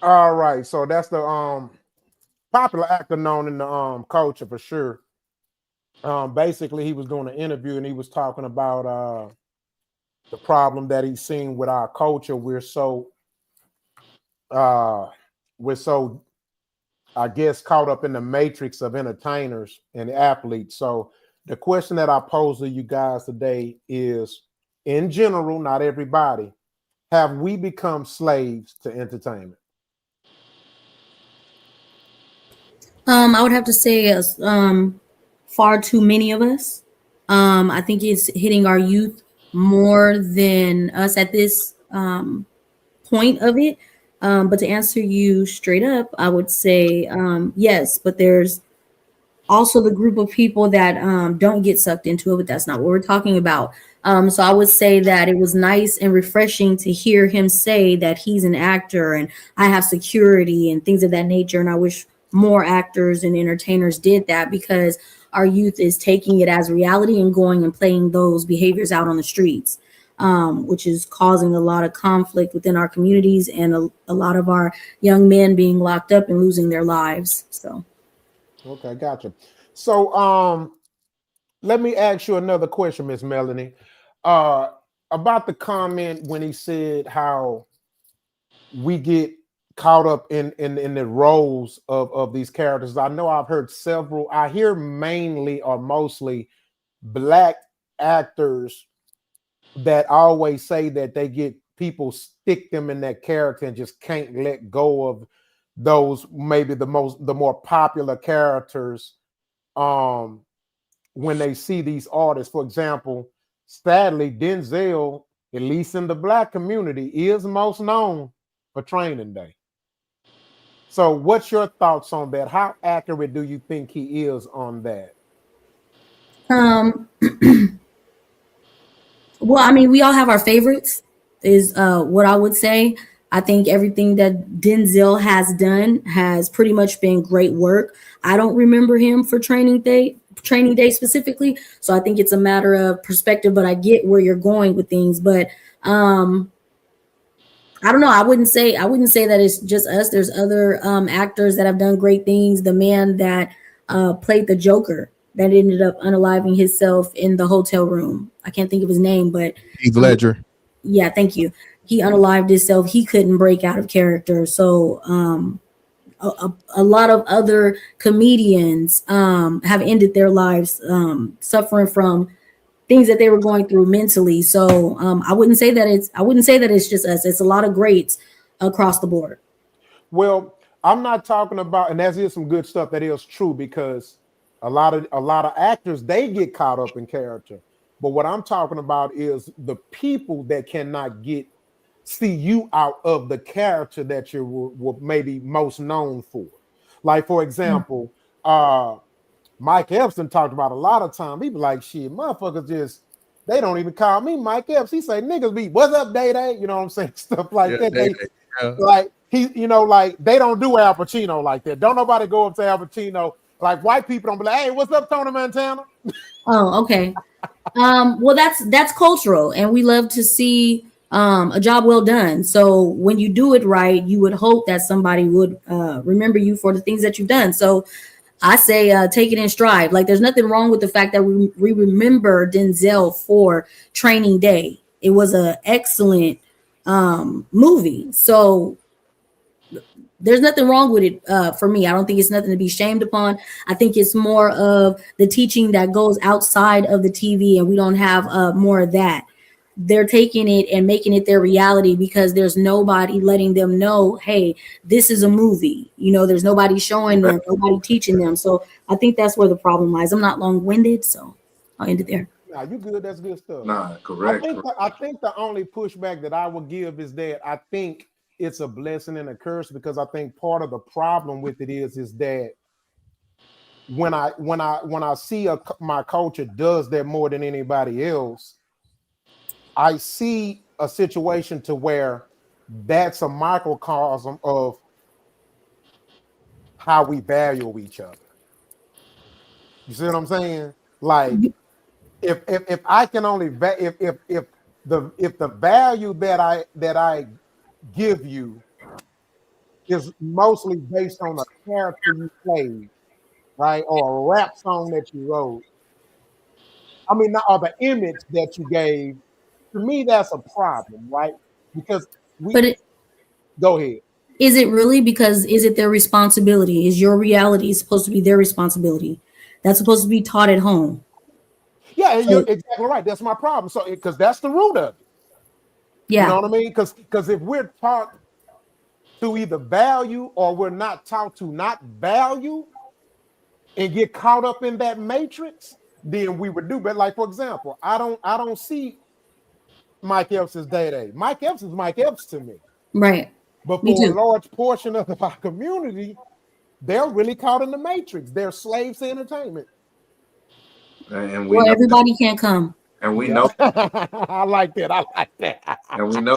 [SPEAKER 1] All right, so that's the popular actor known in the culture for sure. Basically, he was doing an interview and he was talking about the problem that he's seen with our culture. We're so I guess caught up in the matrix of entertainers and athletes. So the question that I pose to you guys today is, in general, not everybody, have we become slaves to entertainment?
[SPEAKER 10] I would have to say far too many of us. I think it's hitting our youth more than us at this point of it. But to answer you straight up, I would say yes, but there's also the group of people that don't get sucked into it, but that's not what we're talking about. So I would say that it was nice and refreshing to hear him say that he's an actor and I have security and things of that nature. And I wish more actors and entertainers did that, because our youth is taking it as reality and going and playing those behaviors out on the streets, which is causing a lot of conflict within our communities and a lot of our young men being locked up and losing their lives. So,
[SPEAKER 1] okay, gotcha. So, let me ask you another question, Miss Melanie, about the comment when he said how we get caught up in the roles of these characters. I know I've heard several. I hear mainly or mostly black actors that always say that they get people stick them in that character and just can't let go of those maybe the more popular characters when they see these artists. For example, sadly, Denzel, at least in the black community, is most known for Training Day. So what's your thoughts on that? How accurate do you think he is on that?
[SPEAKER 10] Well, I mean, we all have our favorites, is what I would say. I think everything that Denzel has done has pretty much been great work. I don't remember him for Training Day specifically, so I think it's a matter of perspective, but I get where you're going with things. But I don't know. I wouldn't say that it's just us. There's other actors that have done great things. The man that played the Joker that ended up unaliving himself in the hotel room. I can't think of his name, but
[SPEAKER 6] Heath Ledger.
[SPEAKER 10] Yeah, thank you. He unalived himself. He couldn't break out of character. So a lot of other comedians have ended their lives suffering from things that they were going through mentally. So I wouldn't say that it's just us. It's a lot of greats across the board.
[SPEAKER 1] Well, I'm not talking about, and that is some good stuff. That is true, because a lot of actors, they get caught up in character. But what I'm talking about is the people that cannot see you out of the character that you were maybe most known for. Like, for example, Mike Epps talked about a lot of time. He be like, shit, motherfuckers they don't even call me Mike Epps. He say, niggas be, what's up, Day-Day? You know what I'm saying? Stuff like that. Like, like, they don't do Al Pacino like that. Don't nobody go up to Al Pacino. Like, white people don't be like, hey, what's up, Tony Montana?
[SPEAKER 10] Oh, okay. Well, that's cultural, and we love to see a job well done. So when you do it right, you would hope that somebody would remember you for the things that you've done. So I say take it in stride. Like there's nothing wrong with the fact that we remember Denzel for Training Day. It was an excellent movie. So there's nothing wrong with it for me. I don't think it's nothing to be shamed upon. I think it's more of the teaching that goes outside of the TV, and we don't have more of that. They're taking it and making it their reality because there's nobody letting them know, hey, this is a movie. You know, there's nobody showing them, nobody teaching them. So I think that's where the problem lies. I'm not long-winded, so I'll end it there.
[SPEAKER 1] Nah, you good. That's good stuff.
[SPEAKER 3] Nah, correct.
[SPEAKER 1] I think the only pushback that I would give is that I think it's a blessing and a curse, because I think part of the problem with it is that when I see my culture does that more than anybody else, I see a situation to where that's a microcosm of how we value each other. You see what I'm saying? Like, if I can only if the value that I give you is mostly based on a character you played, right, or a rap song that you wrote, I mean, or the image that you gave, to me, that's a problem, right? Because go ahead.
[SPEAKER 10] Is it really? Because is it their responsibility? Is your reality supposed to be their responsibility? That's supposed to be taught at home.
[SPEAKER 1] Yeah, you're exactly right. That's my problem. So, because that's the root of it.
[SPEAKER 10] Yeah.
[SPEAKER 1] You know what I mean? Because if we're taught to either value or we're not taught to not value and get caught up in that matrix, then we would do. But like, for example, I don't see Mike Epps as Day-Day. Mike Epps is Mike Epps to me.
[SPEAKER 10] Right.
[SPEAKER 1] But
[SPEAKER 10] Me
[SPEAKER 1] for
[SPEAKER 10] too.
[SPEAKER 1] a large portion of our community, they're really caught in the matrix. They're slaves to entertainment.
[SPEAKER 3] And
[SPEAKER 10] well, everybody can't come.
[SPEAKER 3] And we know.
[SPEAKER 1] I like that. I like that.
[SPEAKER 3] And we know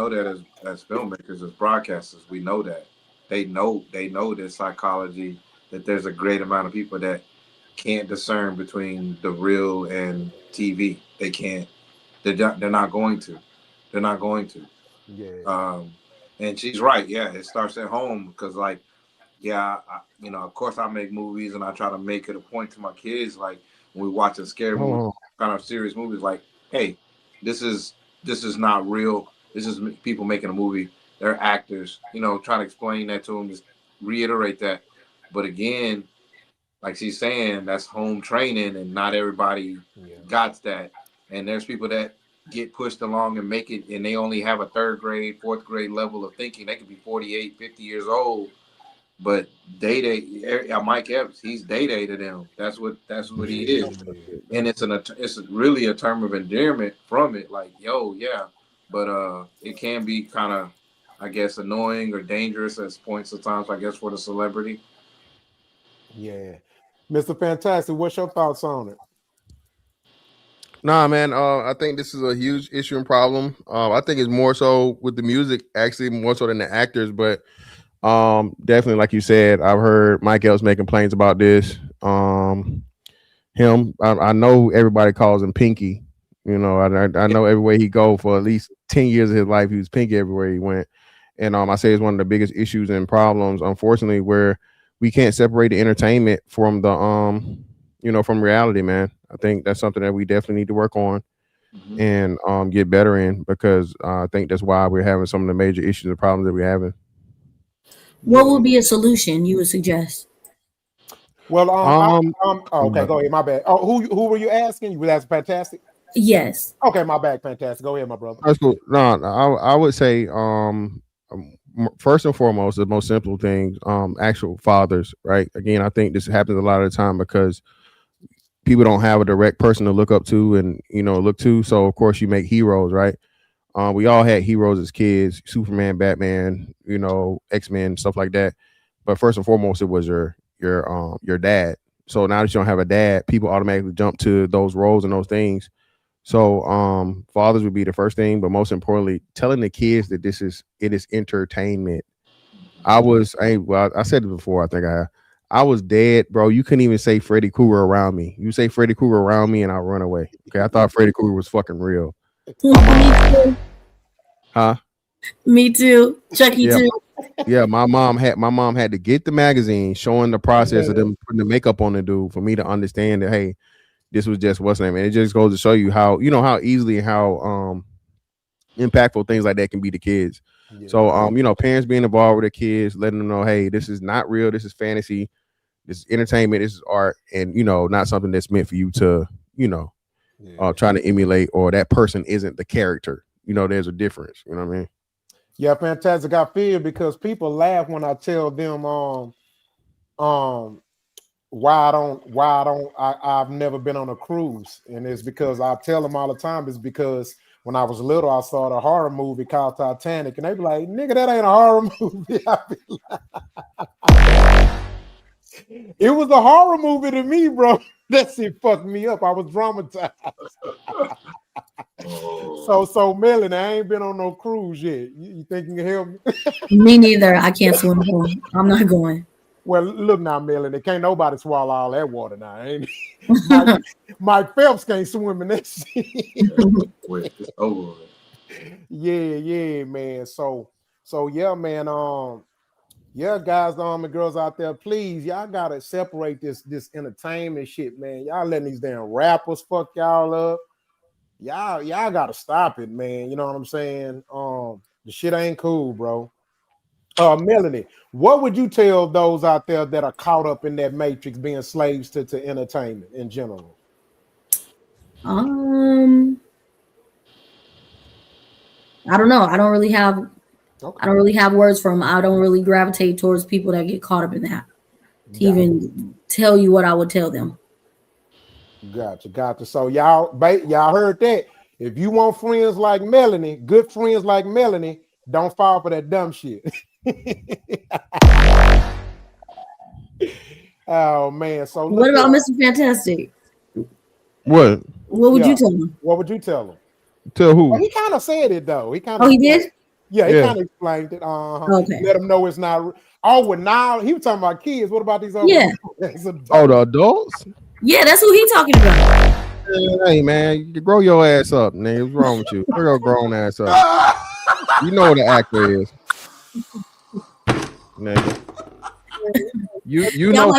[SPEAKER 3] that as filmmakers, as broadcasters, we know that they know this psychology, that there's a great amount of people that can't discern between the real and TV. They can't. They're not going to. They're not going to.
[SPEAKER 1] Yeah.
[SPEAKER 3] And she's right. Yeah, it starts at home because, like, yeah, of course, I make movies and I try to make it a point to my kids, like when we watch a scary movie, kind of serious movies, like, hey, this is not real. This is people making a movie. They're actors. Trying to explain that to them, just reiterate that. But again, like she's saying, that's home training, and not everybody got that. And there's people that get pushed along and make it, and they only have a 3rd grade, 4th grade level of thinking. They could be 48, 50 years old. But Day-Day, Mike Epps, he's Day-Day to them. That's what he is, and it's really a term of endearment from it. Like, yo, yeah, but it can be kind of, I guess, annoying or dangerous at points of times, I guess, for the celebrity.
[SPEAKER 1] Yeah, Mr. Fantastic, what's your thoughts on it?
[SPEAKER 6] Nah, man. I think this is a huge issue and problem. I think it's more so with the music, actually, more so than the actors, but. Definitely, like you said, I've heard Mike Epps making complaints about this. Him, I know everybody calls him Pinky. I know everywhere he go for at least 10 years of his life, he was Pinky everywhere he went. And I say it's one of the biggest issues and problems, unfortunately, where we can't separate the entertainment from the from reality, man. I think that's something that we definitely need to work on and get better in, because I think that's why we're having some of the major issues and problems that we're having.
[SPEAKER 10] What would be a solution you would suggest?
[SPEAKER 1] Well, okay, go ahead. My bad. Oh, who were you asking? You were asking Fantastic?
[SPEAKER 10] Yes.
[SPEAKER 1] Okay, my bad, Fantastic. Go ahead, my brother.
[SPEAKER 6] That's cool. No, I would say first and foremost, the most simple things, actual fathers, right? Again, I think this happens a lot of the time because people don't have a direct person to look up to and look to. So of course you make heroes, right? We all had heroes as kids, Superman, Batman, X-Men, stuff like that. But first and foremost, it was your dad. So now that you don't have a dad, people automatically jump to those roles and those things. So fathers would be the first thing, but most importantly, telling the kids that it is entertainment. I said it before. I think I was dead, bro. You couldn't even say Freddy Krueger around me. You say Freddy Krueger around me and I'll run away. Okay, I thought Freddy Krueger was fucking real.
[SPEAKER 10] Me too.
[SPEAKER 6] Huh?
[SPEAKER 10] Me too. Chucky too.
[SPEAKER 6] Yeah, my mom had to get the magazine showing the process of them putting the makeup on the dude for me to understand that, hey, this was just what's name. And it just goes to show you how, you know, how easily and how impactful things like that can be to kids.
[SPEAKER 1] Yeah.
[SPEAKER 6] So you know, parents being involved with their kids, letting them know, hey, this is not real, this is fantasy, this is entertainment, this is art, and you know, not something that's meant for you to, you know, trying to emulate, or that person isn't the character. You know, there's a difference. You know what I mean?
[SPEAKER 1] Yeah, fantastic. I feel because people laugh when I tell them I've never been on a cruise, and it's because I tell them all the time it's because when I was little I saw a horror movie called Titanic, and they be like, nigga, that ain't a horror movie. I be like, it was a horror movie to me, bro. That shit fucked me up. I was traumatized. So Melanie, I ain't been on no cruise yet. You think you can help me?
[SPEAKER 10] Me neither. I can't swim. I'm not going.
[SPEAKER 1] Well, look now, Melanie, can't nobody swallow all that water now, ain't Mike Phelps can't swim in that shit.
[SPEAKER 3] It's over.
[SPEAKER 1] Yeah, man. So yeah, man. Yeah, guys, and girls out there, please, y'all gotta separate this entertainment shit, man. Y'all letting these damn rappers fuck y'all up. Y'all gotta stop it, man. You know what I'm saying? The shit ain't cool, bro. Melanie, what would you tell those out there that are caught up in that matrix, being slaves to entertainment in general?
[SPEAKER 10] I don't know. I don't really have words for them. I don't really gravitate towards people that get caught up in that to even tell you what I would tell them.
[SPEAKER 1] Gotcha. So y'all heard that. If you want friends like Melanie, good friends like Melanie, don't fall for that dumb shit. Oh man. So
[SPEAKER 10] what about Mr. Fantastic?
[SPEAKER 6] What
[SPEAKER 10] would you tell him?
[SPEAKER 1] What would you tell him?
[SPEAKER 6] Tell who?
[SPEAKER 1] Well, he kind of said it though. He kind of.
[SPEAKER 10] Oh, he did.
[SPEAKER 1] Yeah, he kind of explained it.
[SPEAKER 10] Okay.
[SPEAKER 1] Let him know it's not. Oh, well, now he was talking about kids. What about these other?
[SPEAKER 10] Yeah.
[SPEAKER 6] Oh, the adults.
[SPEAKER 10] Yeah, that's who he talking about.
[SPEAKER 6] Hey man, you grow your ass up, nigga. What's wrong with you? Grow your grown ass up. You know what the actor is, nigga. You know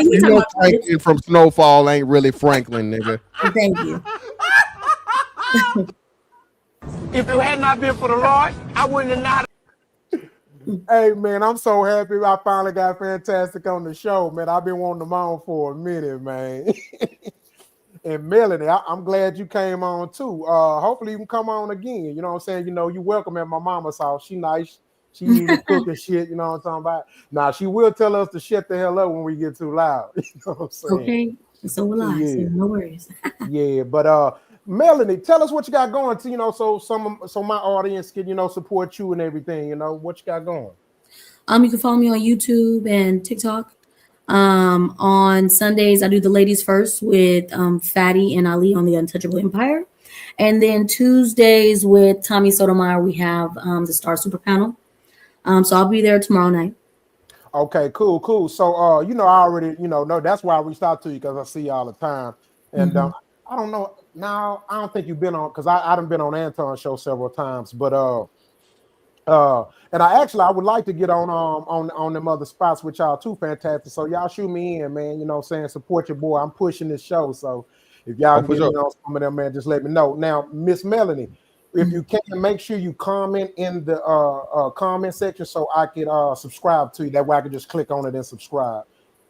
[SPEAKER 6] Franklin from Snowfall ain't really Franklin, nigga.
[SPEAKER 10] Thank you.
[SPEAKER 7] If it had not been for the Lord, I wouldn't have not.
[SPEAKER 1] Hey man, I'm so happy I finally got Fantastic on the show, man. I've been wanting them on for a minute, man. And Melanie, I'm glad you came on too. Hopefully you can come on again. You know what I'm saying? You know, you welcome at my mama's house. She nice. She usually cooking shit. You know what I'm talking about? Now she will tell us to shut the hell up when we get too loud. You know what I'm saying?
[SPEAKER 10] Okay, so will I. So no worries.
[SPEAKER 1] Yeah, but Melanie, tell us what you got going to, you know, so my audience can, you know, support you and everything. You know what you got going.
[SPEAKER 10] You can follow me on YouTube and TikTok. On Sundays, I do the ladies first with Fatty and Ali on the Untouchable Empire. And then Tuesdays with Tommy Sotomayor, we have the Star Super Panel. So I'll be there tomorrow night.
[SPEAKER 1] Okay, cool. So, you know, I already, you know, that's why I reached out to you, because I see you all the time. And I don't know. Now, I don't think you've been on, because I done been on Anton's show several times. But and I would like to get on them other spots with y'all too, Fantastic. So y'all shoot me in, man. You know what I'm saying? Support your boy. I'm pushing this show. So if y'all get on some of them, man, just let me know. Now, Miss Melanie, if you can, make sure you comment in the comment section so I can subscribe to you. That way I can just click on it and subscribe.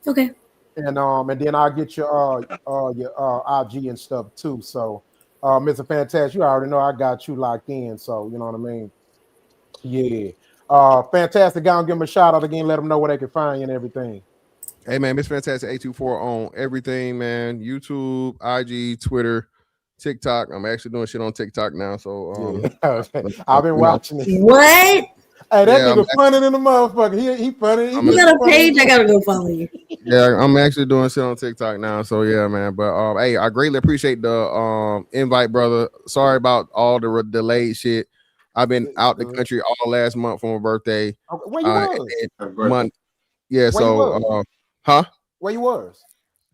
[SPEAKER 10] Okay.
[SPEAKER 1] And then I'll get your IG and stuff too. So Mr. Fantastic, you already know I got you locked in. So you know what I mean? Yeah. Fantastic. Go and give him a shout out again. Let them know where they can find you and everything.
[SPEAKER 6] Hey man, Miss Fantastic 824 on everything, man. YouTube, IG, Twitter, TikTok. I'm actually doing shit on TikTok now. So
[SPEAKER 1] I've been watching it.
[SPEAKER 10] What?
[SPEAKER 1] Hey, that nigga funny than the motherfucker. He funny.
[SPEAKER 10] You got a page? I gotta go follow you.
[SPEAKER 6] Yeah, I'm actually doing shit on TikTok now. So yeah, man. But hey, I greatly appreciate the invite, brother. Sorry about all the delayed shit. I've been out the country all last month for my birthday.
[SPEAKER 1] Where you was?
[SPEAKER 6] Yeah, so
[SPEAKER 1] where you was?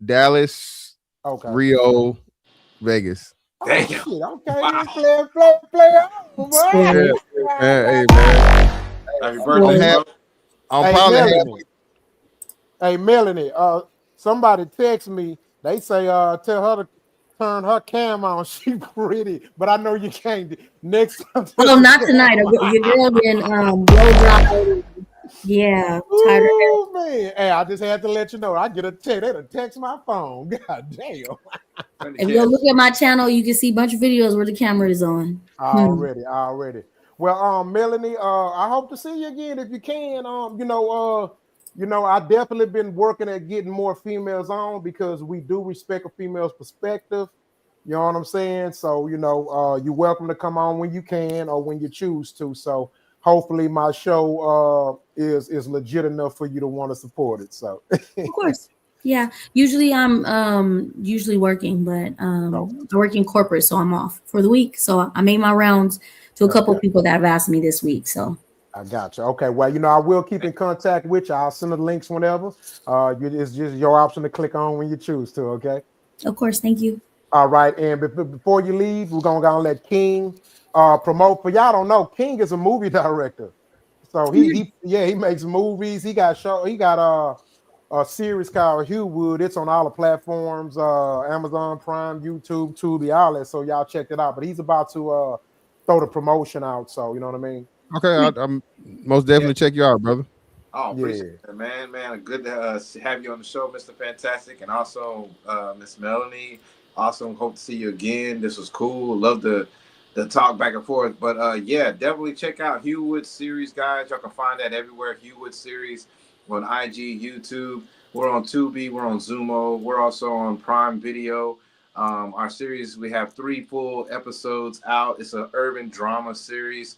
[SPEAKER 6] Dallas, Rio, Vegas.
[SPEAKER 1] Damn. Shit, okay, play on, boy.
[SPEAKER 6] Hey, man.
[SPEAKER 3] Happy birthday,
[SPEAKER 6] I'm
[SPEAKER 1] Hey,
[SPEAKER 6] probably
[SPEAKER 1] Melanie. Hey, Melanie. Somebody text me. They say, tell her to turn her cam on. She pretty, but I know you can't. Next time.
[SPEAKER 10] Oh, not tonight. Your girl been blow dry. Yeah, tired of hair.
[SPEAKER 1] Ooh, man. Hey, I just had to let you know. I get a text. They done text my phone. God damn.
[SPEAKER 10] If you look at my channel, you can see a bunch of videos where the camera is on.
[SPEAKER 1] Already. Well, Melanie, I hope to see you again if you can. I definitely been working at getting more females on because we do respect a female's perspective. You know what I'm saying? So, you're welcome to come on when you can or when you choose to. So hopefully my show is legit enough for you to want to support it. So
[SPEAKER 10] Of course. Yeah. Usually I'm usually working, but I work in corporate, so I'm off for the week. So I made my rounds to a couple of people that have asked me this week. So
[SPEAKER 1] I got you. Okay. Well, I will keep in contact with you. I'll send the links whenever. It's just your option to click on when you choose to. Okay.
[SPEAKER 10] Of course. Thank you.
[SPEAKER 1] All right. And before you leave, we're gonna let King promote. For y'all don't know, King is a movie director. So he makes movies. He got a series called Hugh Wood. It's on all the platforms, Amazon Prime, YouTube, Tubi, all that. So y'all check it out. But he's about to throw the promotion out. So you know what I mean?
[SPEAKER 6] Okay, I'm most definitely check you out, brother.
[SPEAKER 3] Oh, appreciate it, man. Good to have you on the show, Mr. Fantastic, and also Miss Melanie. Awesome. Hope to see you again. This was cool. Love the talk back and forth. But definitely check out Hugh Wood series, guys. Y'all can find that everywhere. Hugh Wood series on IG, YouTube. We're on Tubi. We're on Zumo. We're also on Prime Video. Our series, we have 3 full episodes out. It's an urban drama series.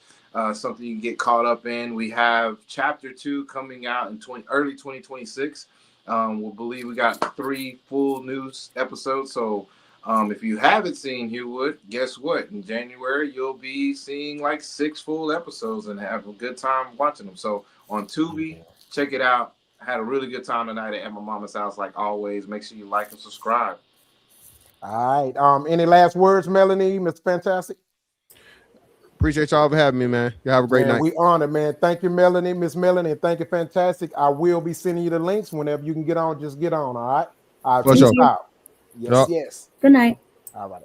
[SPEAKER 3] Something you can get caught up in. We have chapter 2 coming out in early 2026. We believe we got 3 full news episodes. So if you haven't seen Hugh Wood, guess what? In January, you'll be seeing like 6 full episodes and have a good time watching them. So on Tubi, check it out. I had a really good time tonight at my mama's house, like always. Make sure you like and subscribe.
[SPEAKER 1] All right. Any last words, Melanie, Mr. Fantastic?
[SPEAKER 6] Appreciate y'all for having me, man. You have a great night.
[SPEAKER 1] We honored, man. Thank you, Melanie, Miss Melanie, and thank you, Fantastic. I will be sending you the links whenever you can get on. Just get on, all right? I'll
[SPEAKER 6] For
[SPEAKER 1] check
[SPEAKER 6] sure.
[SPEAKER 1] you out. Yes.
[SPEAKER 10] Good night.
[SPEAKER 1] All right.